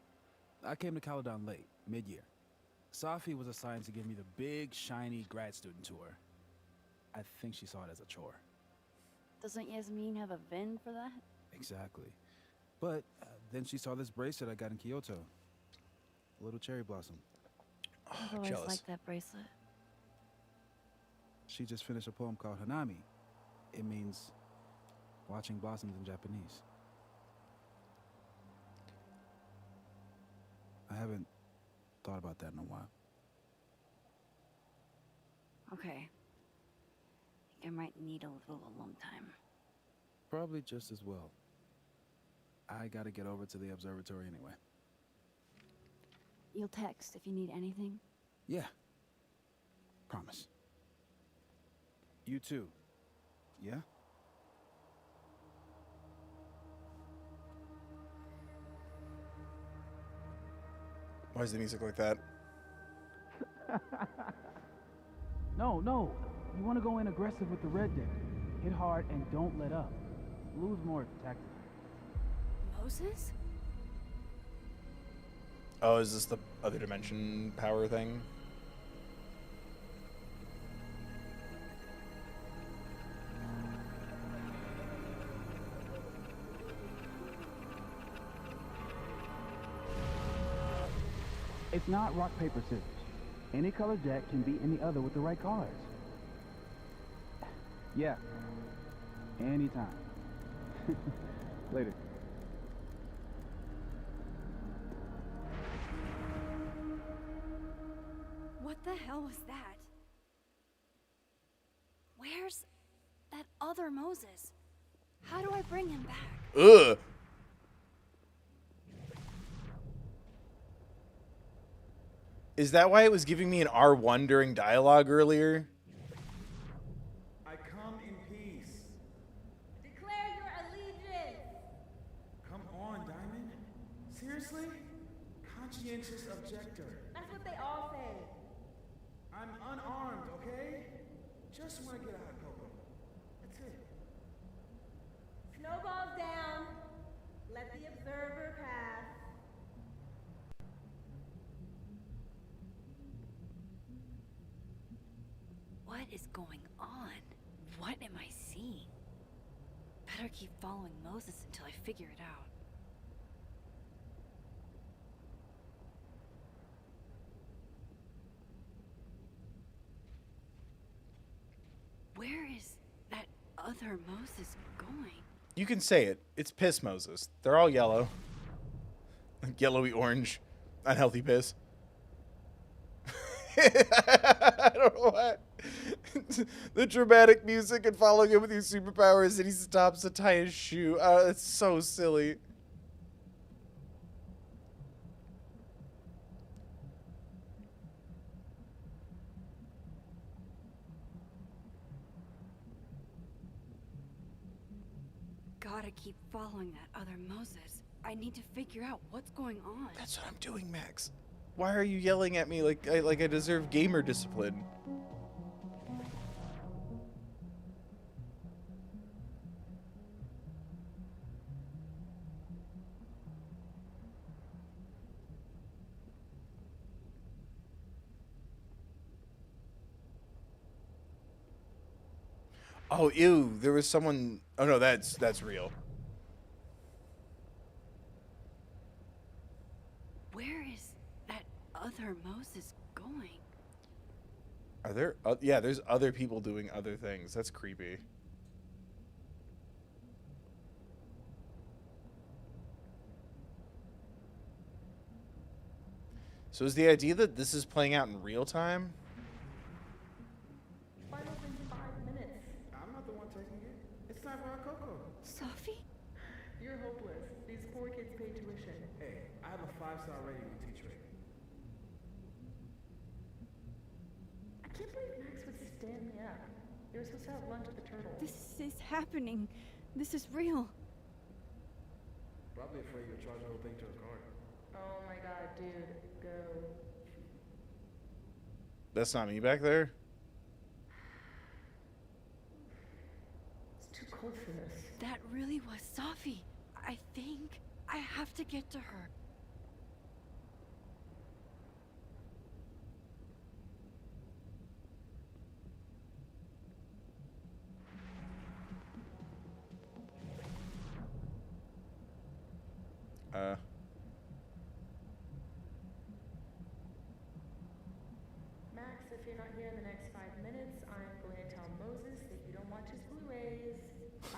I came to Caledon late, mid-year. Safi was assigned to give me the big, shiny grad student tour. I think she saw it as a chore. Doesn't Yasmin have a VIN for that? Exactly. But then she saw this bracelet I got in Kyoto. A little cherry blossom. I've always liked that bracelet. She just finished a poem called Hanami. It means watching blossoms in Japanese. I haven't thought about that in a while. Okay. I think I might need a little alone time. Probably just as well. I gotta get over to the observatory anyway. You'll text if you need anything? Yeah. Promise. You too. Yeah? Why is the music like that? No. You want to go in aggressive with the red deck. Hit hard and don't let up. Blue's more tactical. Moses? Oh, is this the other dimension power thing? It's not rock, paper, scissors. Any color jack can beat any other with the right cards. Yeah. Anytime. Later. What the hell was that? Where's that other Moses? How do I bring him back? Ugh. Is that why it was giving me an R1 during dialogue earlier? I come in peace. Declare your allegiance. Come on, Diamond. Seriously? Conscientious objector. That's what they all say. I'm unarmed, okay? Just want to get out of Coco. That's it. Snowballs down. Let the observer pass. What is going on? What am I seeing? Better keep following Moses until I figure it out. Where is that other Moses going? You can say it. It's piss Moses. They're all yellow. Yellowy orange. Unhealthy piss. I don't know why. The dramatic music and following him with your superpowers and he stops to tie his shoe. It's so silly. Gotta keep following that other Moses. I need to figure out what's going on. That's what I'm doing, Max. why are you yelling at me like I deserve gamer discipline? Oh, ew, there was someone... Oh, no, that's real. Where is that other Moses going? Are there... yeah, there's other people doing other things. That's creepy. So is the idea that this is playing out in real time? Finals in 5 minutes. I'm not the one taking it. It's time for our Coco. Sophie? You're hopeless. These poor kids pay tuition. Hey, I have a 5-star rating on teacher rating. I can't believe Max would stand me up. You were supposed to have lunch with the turtle. This is happening. This is real. Probably afraid you'll charge the whole thing to a card. Oh my god, dude. Go. That's not me back there? It's too cold for this. That really was Sophie. I think I have to get to her. Max, if you're not here in the next 5 minutes, I'm going to tell Moses that you don't watch his Blu-rays. Bye!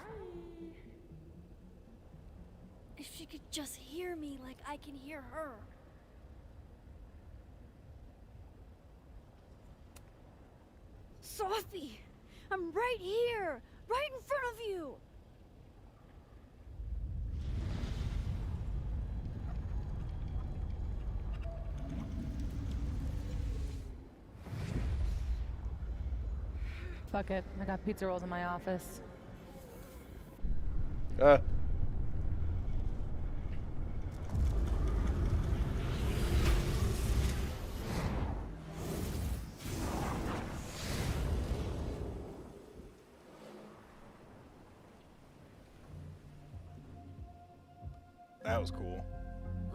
If she could just hear me like I can hear her. Sophie! I'm right here! Right in front of you! Fuck it. I got pizza rolls in my office. That was cool.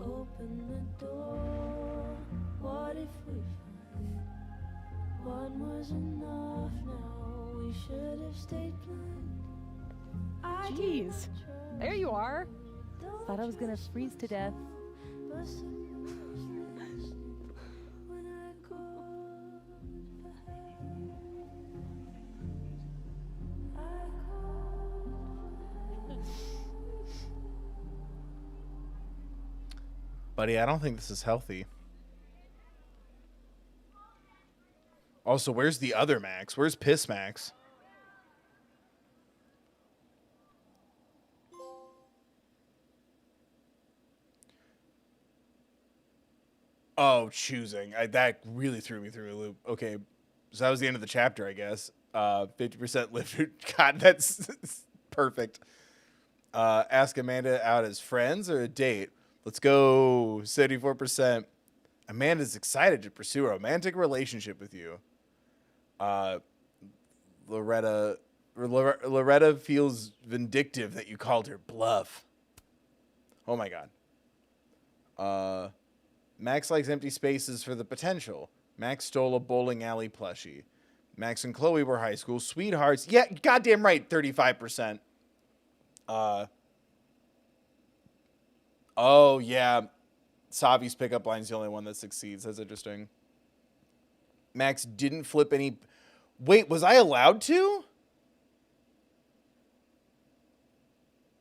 Open the door. What if we find one was enough now? We should have stayed blind. Jeez. There you are. Thought I was gonna freeze to death. Buddy, I don't think this is healthy. Also, where's the other Max? Where's Piss Max? Oh, choosing. That really threw me through a loop. Okay, so that was the end of the chapter, I guess. 50% live. God, that's perfect. Ask Amanda out as friends or a date. Let's go. 74%. Amanda's excited to pursue a romantic relationship with you. Loretta feels vindictive that you called her bluff. Oh my god. Max likes empty spaces for the potential. Max stole a bowling alley plushie. Max and Chloe were high school sweethearts. Yeah, goddamn right, 35%. Oh, yeah. Savi's pickup line's the only one that succeeds. That's interesting. Max didn't flip any... Wait, was I allowed to?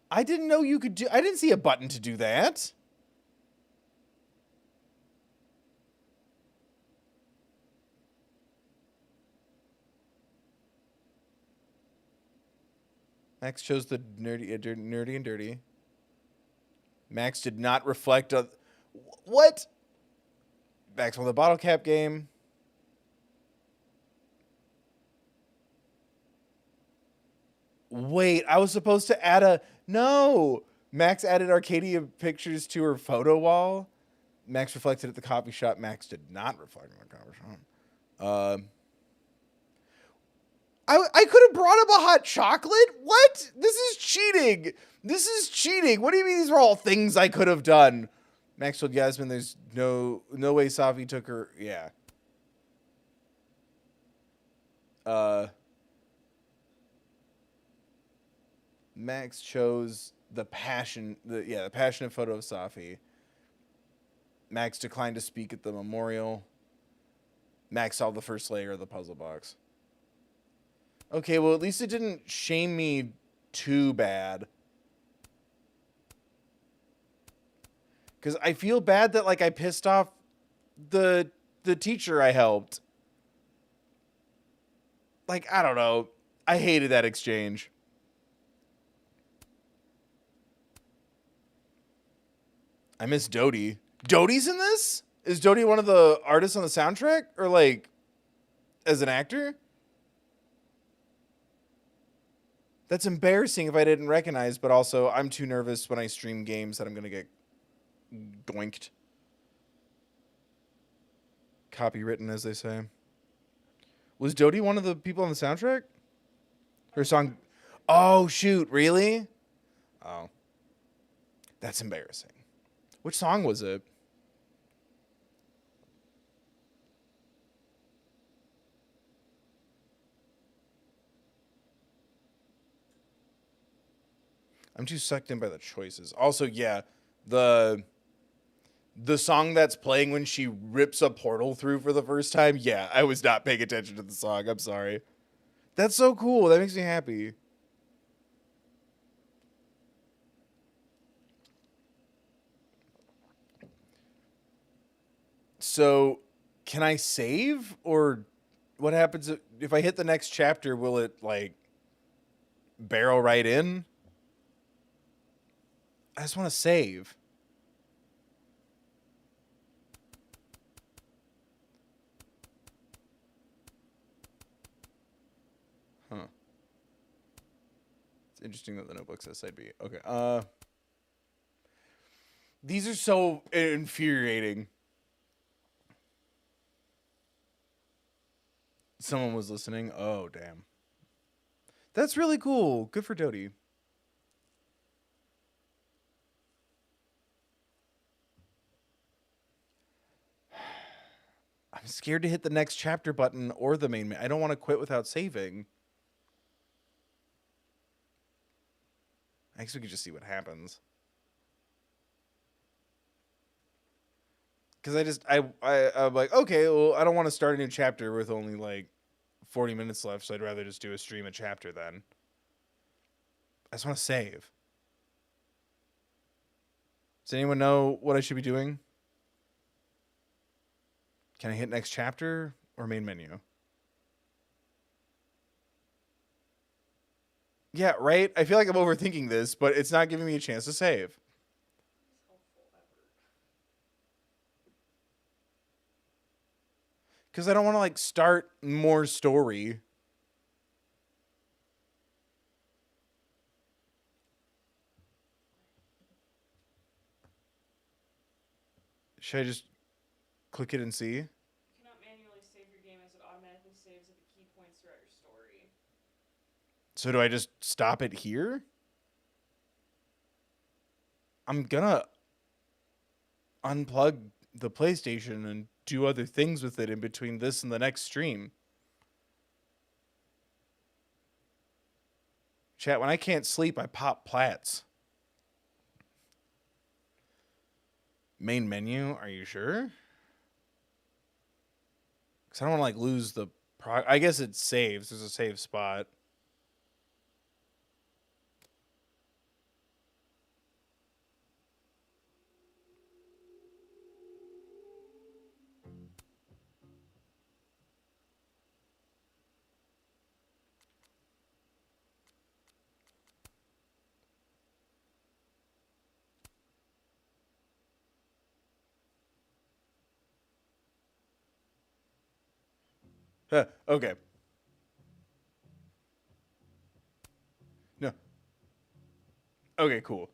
I didn't know you could do... I didn't see a button to do that. Max chose the nerdy and dirty. Max did not reflect on... What? Max won the bottle cap game. Wait, I was supposed to add a... No! Max added Arcadia pictures to her photo wall. Max reflected at the coffee shop. Max did not reflect in the coffee shop. I could have brought him a hot chocolate? What? This is cheating. This is cheating. What do you mean these are all things I could have done? Max told Yasmin there's no way Safi took her. Yeah. Max chose the passionate photo of Safi. Max declined to speak at the memorial. Max solved the first layer of the puzzle box. Okay, well, at least it didn't shame me too bad. Because I feel bad that, like, I pissed off the teacher I helped. Like, I don't know. I hated that exchange. I miss Dodie. Dodie's in this? Is Dodie one of the artists on the soundtrack? Or, like, as an actor? That's embarrassing if I didn't recognize, but also I'm too nervous when I stream games that I'm going to get doinked. Copywritten, as they say. Was Dodie one of the people on the soundtrack? Her song... Oh, shoot. Really? Oh. That's embarrassing. Which song was it? I'm too sucked in by the choices. Also, yeah, the song that's playing when she rips a portal through for the first time, yeah, I was not paying attention to the song. I'm sorry. That's so cool. That makes me happy. So, can I save? Or what happens if I hit the next chapter? Will it, like, barrel right in? I just want to save. Huh. It's interesting that the notebook says side B. Okay. These are so infuriating. Someone was listening. Oh, damn. That's really cool. Good for Dodie. I'm scared to hit the next chapter button or the main. I don't want to quit without saving. I guess we could just see what happens. Because I'm like, okay, well, I don't want to start a new chapter with only like 40 minutes left, so I'd rather just do a stream a chapter then. I just want to save. Does anyone know what I should be doing? Can I hit next chapter or main menu? Yeah, right? I feel like I'm overthinking this, but it's not giving me a chance to save. Because I don't want to, like, start more story. Should I just click it and see? You cannot manually save your game as it automatically saves at the key points throughout your story. So do I just stop it here? I'm gonna unplug the PlayStation and do other things with it in between this and the next stream. Chat, when I can't sleep, I pop plats. Main menu, are you sure? Because I don't want to, like, lose the... I guess it saves. There's a save spot. Okay. No. Okay, cool.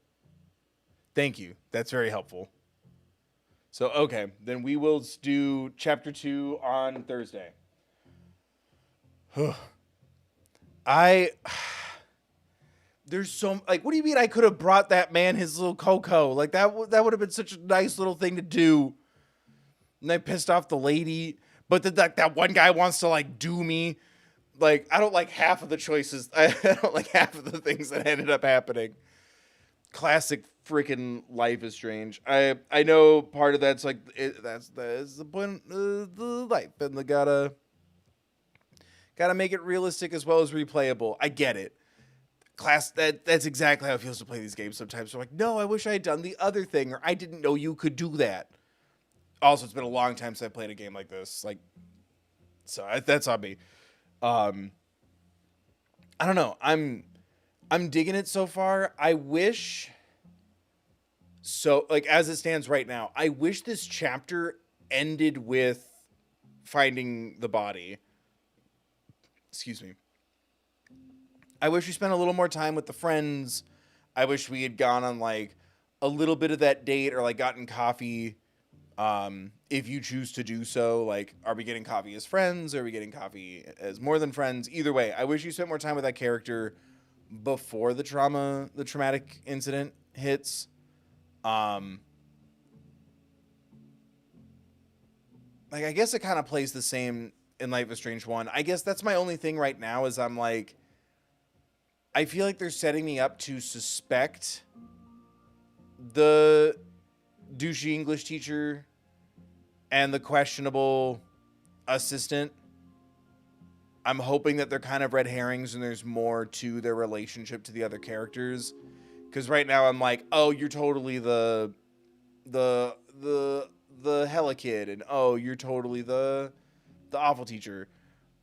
Thank you. That's very helpful. So, okay, then we will do chapter 2 on Thursday. There's so, like, what do you mean I could have brought that man his little cocoa? Like, that would have been such a nice little thing to do. And I pissed off the lady. But then that one guy wants to, like, do me. Like, I don't like half of the choices. I don't like half of the things that ended up happening. Classic freaking Life is Strange. I know part of that's like that's the point of the life, and they gotta make it realistic as well as replayable. I get it. That's exactly how it feels to play these games sometimes. They're like, no, I wish I had done the other thing, or I didn't know you could do that. Also, it's been a long time since I played a game like this. Like, so that's on me. I don't know. I'm digging it so far. I wish, so, like, as it stands right now, I wish this chapter ended with finding the body. Excuse me. I wish we spent a little more time with the friends. I wish we had gone on, like, a little bit of that date or, like, gotten coffee. If you choose to do so, like, are we getting coffee as friends? Are we getting coffee as more than friends? Either way, I wish you spent more time with that character before the traumatic incident hits. Like, I guess it kind of plays the same in Life is Strange 1. I guess that's my only thing right now is I'm like, I feel like they're setting me up to suspect the douchey English teacher and the questionable assistant. I'm hoping that they're kind of red herrings and there's more to their relationship to the other characters. Because right now I'm like, oh, you're totally the hella kid, and oh, you're totally the awful teacher.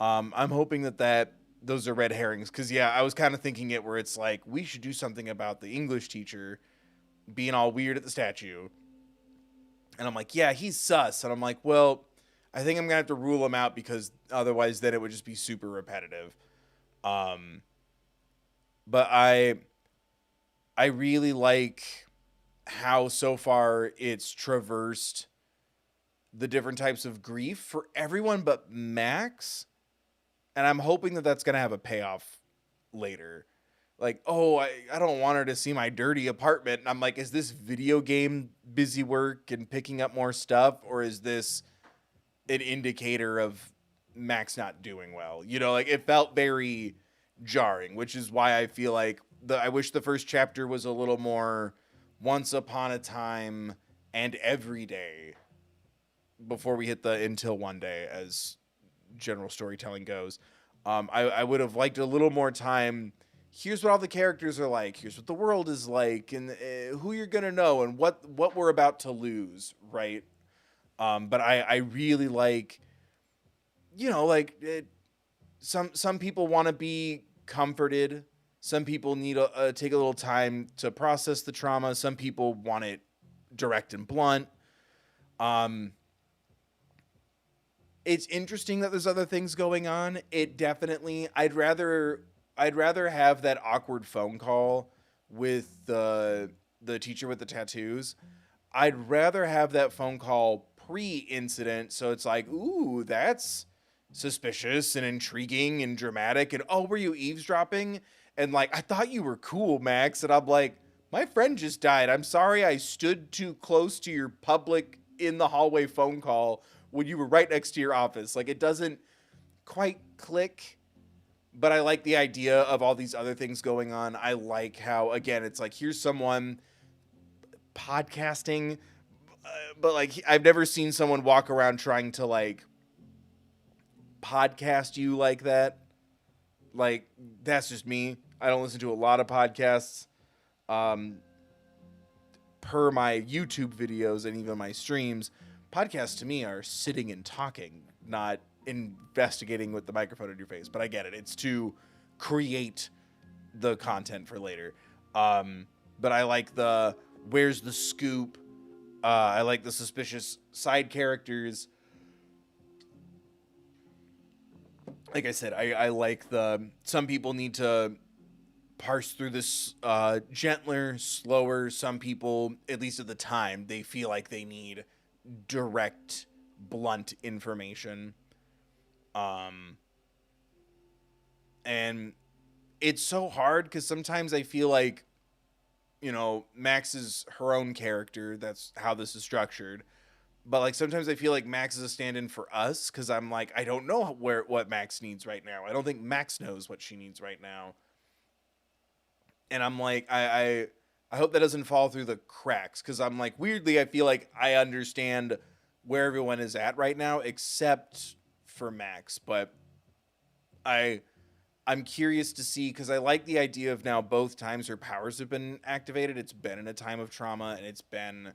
I'm hoping that those are red herrings. Because yeah, I was kind of thinking it where it's like we should do something about the English teacher being all weird at the statue. And I'm like, yeah, he's sus. And I'm like, well, I think I'm going to have to rule him out because otherwise then it would just be super repetitive. But I really like how so far it's traversed the different types of grief for everyone but Max. And I'm hoping that that's going to have a payoff later. Like, oh, I don't want her to see my dirty apartment. And I'm like, is this video game busy work and picking up more stuff? Or is this an indicator of Max not doing well? You know, like, it felt very jarring, which is why I feel like I wish the first chapter was a little more once upon a time and every day before we hit the until one day, as general storytelling goes. I would have liked a little more time. Here's what all the characters are like. Here's what the world is like, and who you're gonna know, and what we're about to lose, right? But I really like, you know, like some people want to be comforted. Some people need to take a little time to process the trauma. Some people want it direct and blunt. It's interesting that there's other things going on. It definitely, I'd rather have that awkward phone call with the teacher with the tattoos. I'd rather have that phone call pre-incident, so it's like, ooh, that's suspicious and intriguing and dramatic, and oh, were you eavesdropping? And like, I thought you were cool, Max. And I'm like, my friend just died. I'm sorry I stood too close to your public in the hallway phone call when you were right next to your office. Like, it doesn't quite click. But I like the idea of all these other things going on. I like how, again, it's like, here's someone podcasting, but like, I've never seen someone walk around trying to like podcast you like that. Like, that's just me. I don't listen to a lot of podcasts. Per my YouTube videos and even my streams, podcasts to me are sitting and talking, not investigating with the microphone in your face. But I get it. It's to create the content for later. But I like the where's the scoop. I like the suspicious side characters. Like I said, I like some people need to parse through this gentler, slower. Some people, at least at the time, they feel like they need direct, blunt information. And it's so hard because sometimes I feel like, you know, Max is her own character. That's how this is structured. But like sometimes I feel like Max is a stand-in for us because I'm like, I don't know what Max needs right now. I don't think Max knows what she needs right now. And I'm like, I hope that doesn't fall through the cracks because I'm like, weirdly, I feel like I understand where everyone is at right now except for Max. But I'm curious to see because I like the idea of now both times her powers have been activated. It's been in a time of trauma and it's been,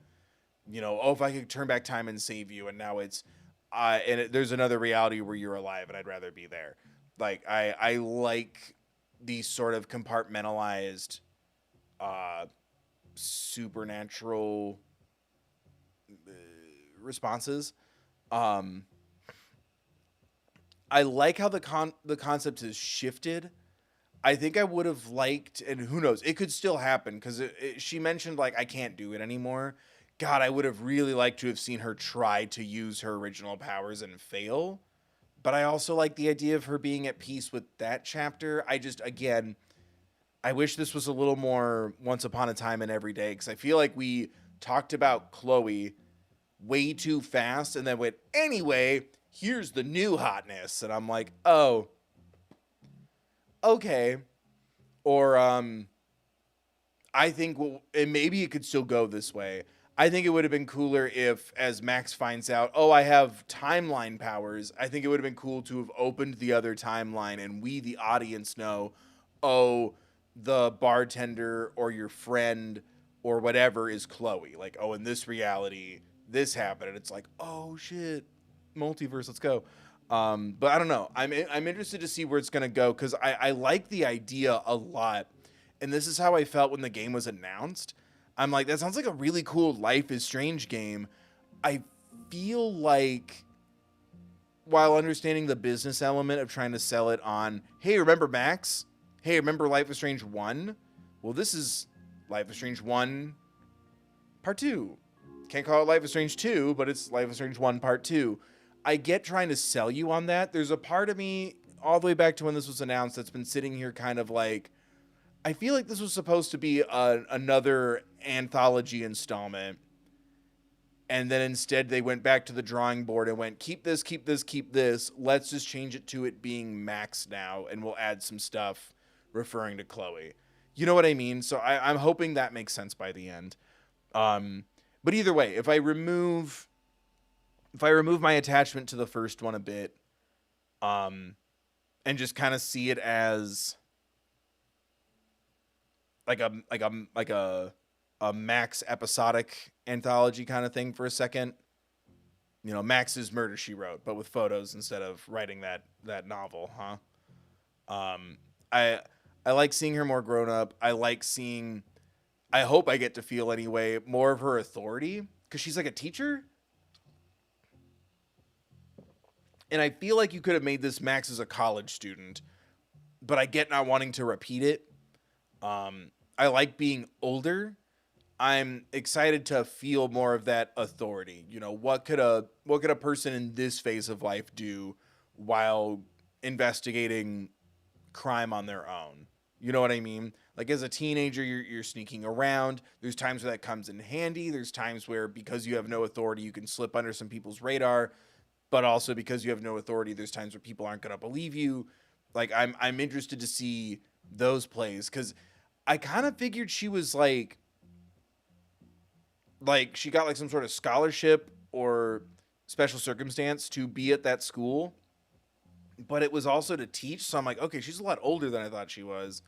you know, oh, if I could turn back time and save you. And now it's, there's another reality where you're alive and I'd rather be there. Like, I like these sort of compartmentalized, supernatural responses. I like how the concept has shifted. I think I would have liked, and who knows, it could still happen because she mentioned like I can't do it anymore. God, I would have really liked to have seen her try to use her original powers and fail. But I also like the idea of her being at peace with that chapter. I just, again, I wish this was a little more Once Upon a Time and Every Day because I feel like we talked about Chloe way too fast and then went, anyway, here's the new hotness. And I'm like, oh, okay. Or I think, well, and maybe it could still go this way. I think it would have been cooler if, as Max finds out, oh, I have timeline powers. I think it would have been cool to have opened the other timeline and we, the audience, know, oh, the bartender or your friend or whatever is Chloe. Like, oh, in this reality, this happened. And it's like, oh, shit, multiverse, let's go. But I don't know. I'm interested to see where it's going to go because I like the idea a lot. And this is how I felt when the game was announced. I'm like, that sounds like a really cool Life is Strange game. I feel like, while understanding the business element of trying to sell it on, hey, remember Max? Hey, remember Life is Strange 1? Well, this is Life is Strange 1 Part 2. Can't call it Life is Strange 2, but it's Life is Strange 1 Part 2. I get trying to sell you on that. There's a part of me, all the way back to when this was announced, that's been sitting here kind of like, I feel like this was supposed to be another anthology installment. And then instead they went back to the drawing board and went, keep this, keep this, keep this. Let's just change it to it being Max now. And we'll add some stuff referring to Chloe. You know what I mean? So I'm hoping that makes sense by the end. But either way, if I remove my attachment to the first one a bit, and just kind of see it as like a Max episodic anthology kind of thing for a second. You know, Max's Murder, She Wrote, but with photos instead of writing that novel, huh? I like seeing her more grown up. I like seeing, I hope I get to feel anyway, more of her authority because she's like a teacher. And I feel like you could have made this Max as a college student, but I get not wanting to repeat it. I like being older. I'm excited to feel more of that authority. You know, what could a person in this phase of life do while investigating crime on their own? You know what I mean? Like as a teenager, you're sneaking around. There's times where that comes in handy. There's times where because you have no authority, you can slip under some people's radar. But also because you have no authority, there's times where people aren't going to believe you. Like I'm interested to see those plays because I kind of figured she was like she got like some sort of scholarship or special circumstance to be at that school, but it was also to teach. So I'm like, okay, she's a lot older than I thought she was.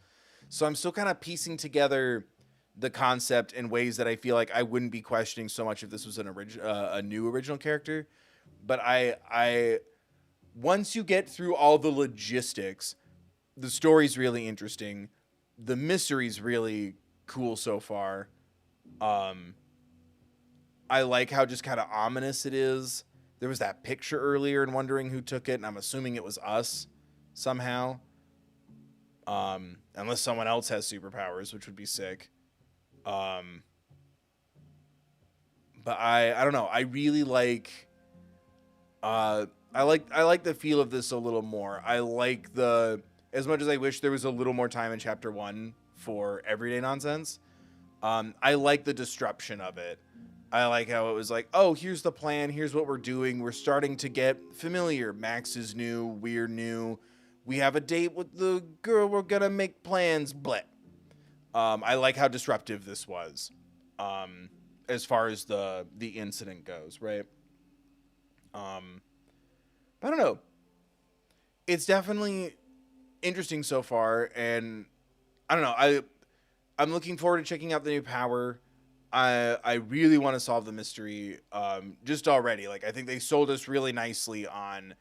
So I'm still kind of piecing together the concept in ways that I feel like I wouldn't be questioning so much if this was a new original character. But I once you get through all the logistics, the story's really interesting. The mystery's really cool so far. I like how just kind of ominous it is. There was that picture earlier and wondering who took it, and I'm assuming it was us somehow. Unless someone else has superpowers, which would be sick. But But I don't know. I really like I like the feel of this a little more. I like the, as much as I wish there was a little more time in chapter 1 for everyday nonsense. I like the disruption of it. I like how it was like, oh, here's the plan, here's what we're doing. We're starting to get familiar. Max is new, we're new. We have a date with the girl, we're gonna make plans, bleh. I like how disruptive this was. As far as the incident goes, right? I don't know. It's definitely interesting so far, and I don't know. I'm looking forward to checking out the new power. I really want to solve the mystery. Just already, like I think they sold us really nicely on,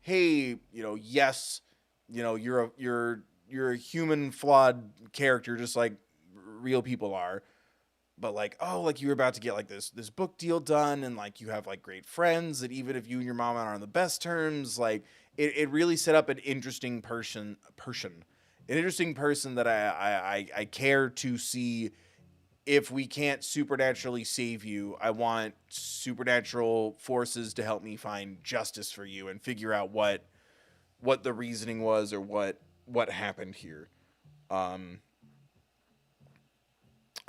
hey, yes, you're a human flawed character just like real people are. But like, oh, like you were about to get like this book deal done, and like you have like great friends that even if you and your mom aren't on the best terms, like it really set up an interesting person, an interesting person that I care to see. If we can't supernaturally save you, I want supernatural forces to help me find justice for you and figure out what the reasoning was or what happened here.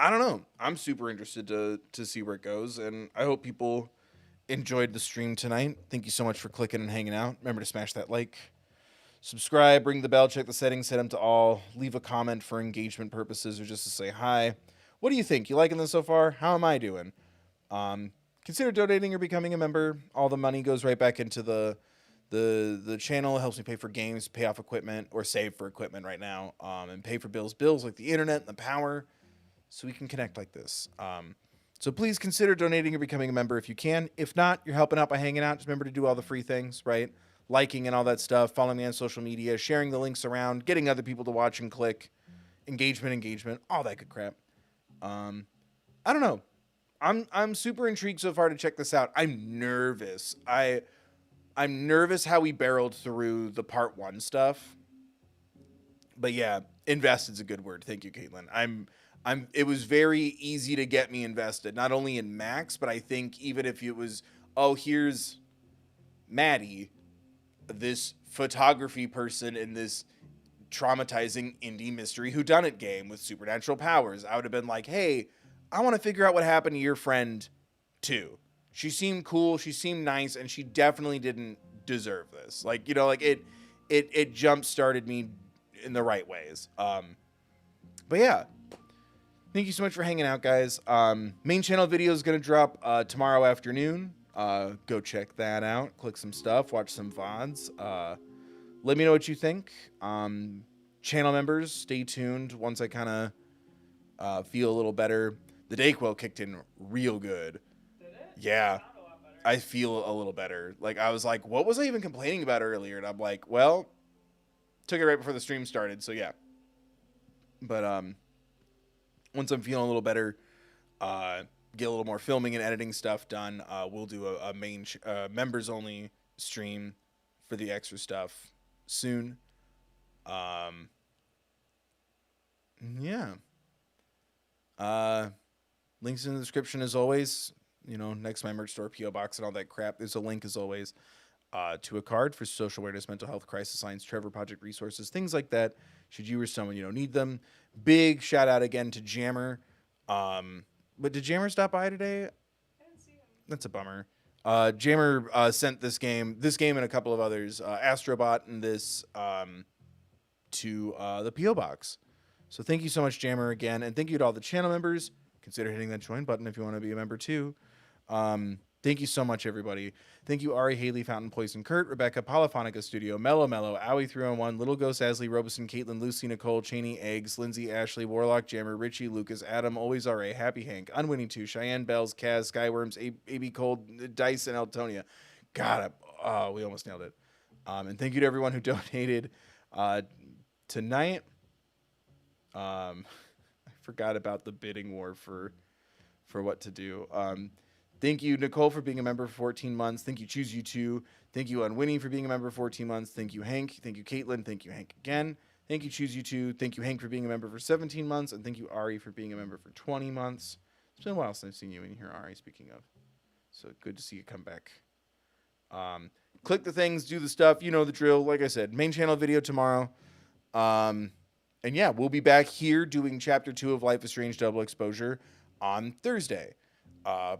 I don't know. I'm super interested to see where it goes, and I hope people enjoyed the stream tonight. Thank you so much for clicking and hanging out. Remember to smash that like, subscribe, ring the bell, check the settings, set them to all, leave a comment for engagement purposes or just to say hi. What do you think? You liking this so far? How am I doing? Consider donating or becoming a member. All the money goes right back into the channel. It helps me pay for games, pay off equipment, or save for equipment right now, and pay for bills like the internet and the power, so we can connect like this. So please consider donating or becoming a member if you can. If not, you're helping out by hanging out. Just remember to do all the free things, right? Liking and all that stuff, following me on social media, sharing the links around, getting other people to watch and click, engagement, all that good crap. I don't know. I'm super intrigued so far to check this out. I'm nervous. I'm nervous how we barreled through the part 1 stuff. But yeah, invested's a good word. Thank you, Caitlin. It was very easy to get me invested, not only in Max, but I think even if it was, oh, here's Maddie, this photography person in this traumatizing indie mystery whodunit game with supernatural powers, I would have been like, hey, I want to figure out what happened to your friend too. She seemed cool, she seemed nice, and she definitely didn't deserve this. Like, it jump started me in the right ways. But yeah. Thank you so much for hanging out, guys. Main channel video is going to drop tomorrow afternoon. Go check that out. Click some stuff. Watch some VODs. Let me know what you think. Channel members, stay tuned. Once I kind of feel a little better. The Dayquil kicked in real good. Did it? Yeah. I feel a little better. Like, I was like, what was I even complaining about earlier? And I'm like, well, took it right before the stream started, so yeah. But, once I'm feeling a little better, get a little more filming and editing stuff done, we'll do a main members only stream for the extra stuff soon. Yeah. Links in the description as always. Next to my merch store, PO box, and all that crap. There's a link as always to a card for social awareness, mental health, crisis science, Trevor Project resources, things like that. Should you or someone need them. Big shout out again to Jammer. But did Jammer stop by today? I didn't see him. That's a bummer. Jammer sent this game and a couple of others, Astrobot and this, to the PO box. So thank you so much, Jammer, again, and thank you to all the channel members. Consider hitting that join button if you want to be a member too. Thank you so much, everybody. Thank you, Ari, Haley, Fountain, Poison, Kurt, Rebecca, Polyphonica Studio, Mellow, Owie301, Little Ghost, Asley, Robeson, Caitlin, Lucy, Nicole, Cheney, Eggs, Lindsay, Ashley, Warlock, Jammer, Richie, Lucas, Adam, Always R.A., Happy Hank, Unwinning 2, Cheyenne, Bells, Kaz, Skyworms, AB Cold, Dice, and Eltonia. God, we almost nailed it. And thank you to everyone who donated tonight. I forgot about the bidding war for what to do. Thank you, Nicole, for being a member for 14 months. Thank you, Choose You Too. Thank you, Unwinning, for being a member for 14 months. Thank you, Hank. Thank you, Caitlin. Thank you, Hank, again. Thank you, Choose You Too. Thank you, Hank, for being a member for 17 months. And thank you, Ari, for being a member for 20 months. It's been a while since I've seen you in here, Ari, speaking of. So good to see you come back. Click the things, do the stuff. You know the drill. Like I said, main channel video tomorrow. And yeah, we'll be back here doing chapter 2 of Life is Strange Double Exposure on Thursday.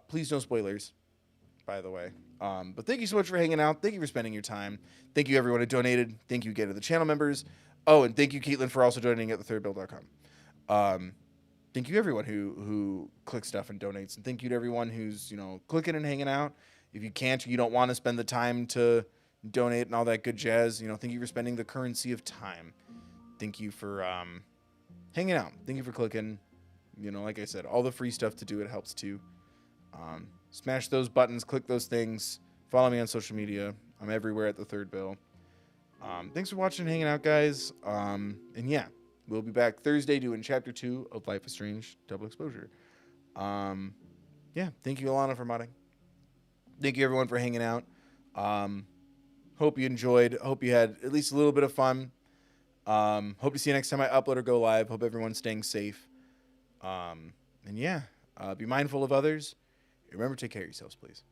Please no spoilers, by the way. But thank you so much for hanging out. Thank you for spending your time. Thank you everyone who donated. Thank you again to the channel members. Oh, and thank you, Caitlin, for also donating at thethirdbill.com. Thank you everyone who clicks stuff and donates. And thank you to everyone who's, clicking and hanging out. If you can't, you don't want to spend the time to donate and all that good jazz, thank you for spending the currency of time. Thank you for hanging out. Thank you for clicking. Like I said, all the free stuff to do it helps too. Smash those buttons, click those things. Follow me on social media. I'm everywhere at The Third Bill. Thanks for watching and hanging out, guys. And yeah, we'll be back Thursday doing chapter 2 of Life is Strange Double Exposure. Yeah, thank you, Alana, for modding. Thank you, everyone, for hanging out. Hope you enjoyed. Hope you had at least a little bit of fun. Hope to see you next time I upload or go live. Hope everyone's staying safe. And yeah, be mindful of others. Remember, take care of yourselves, please.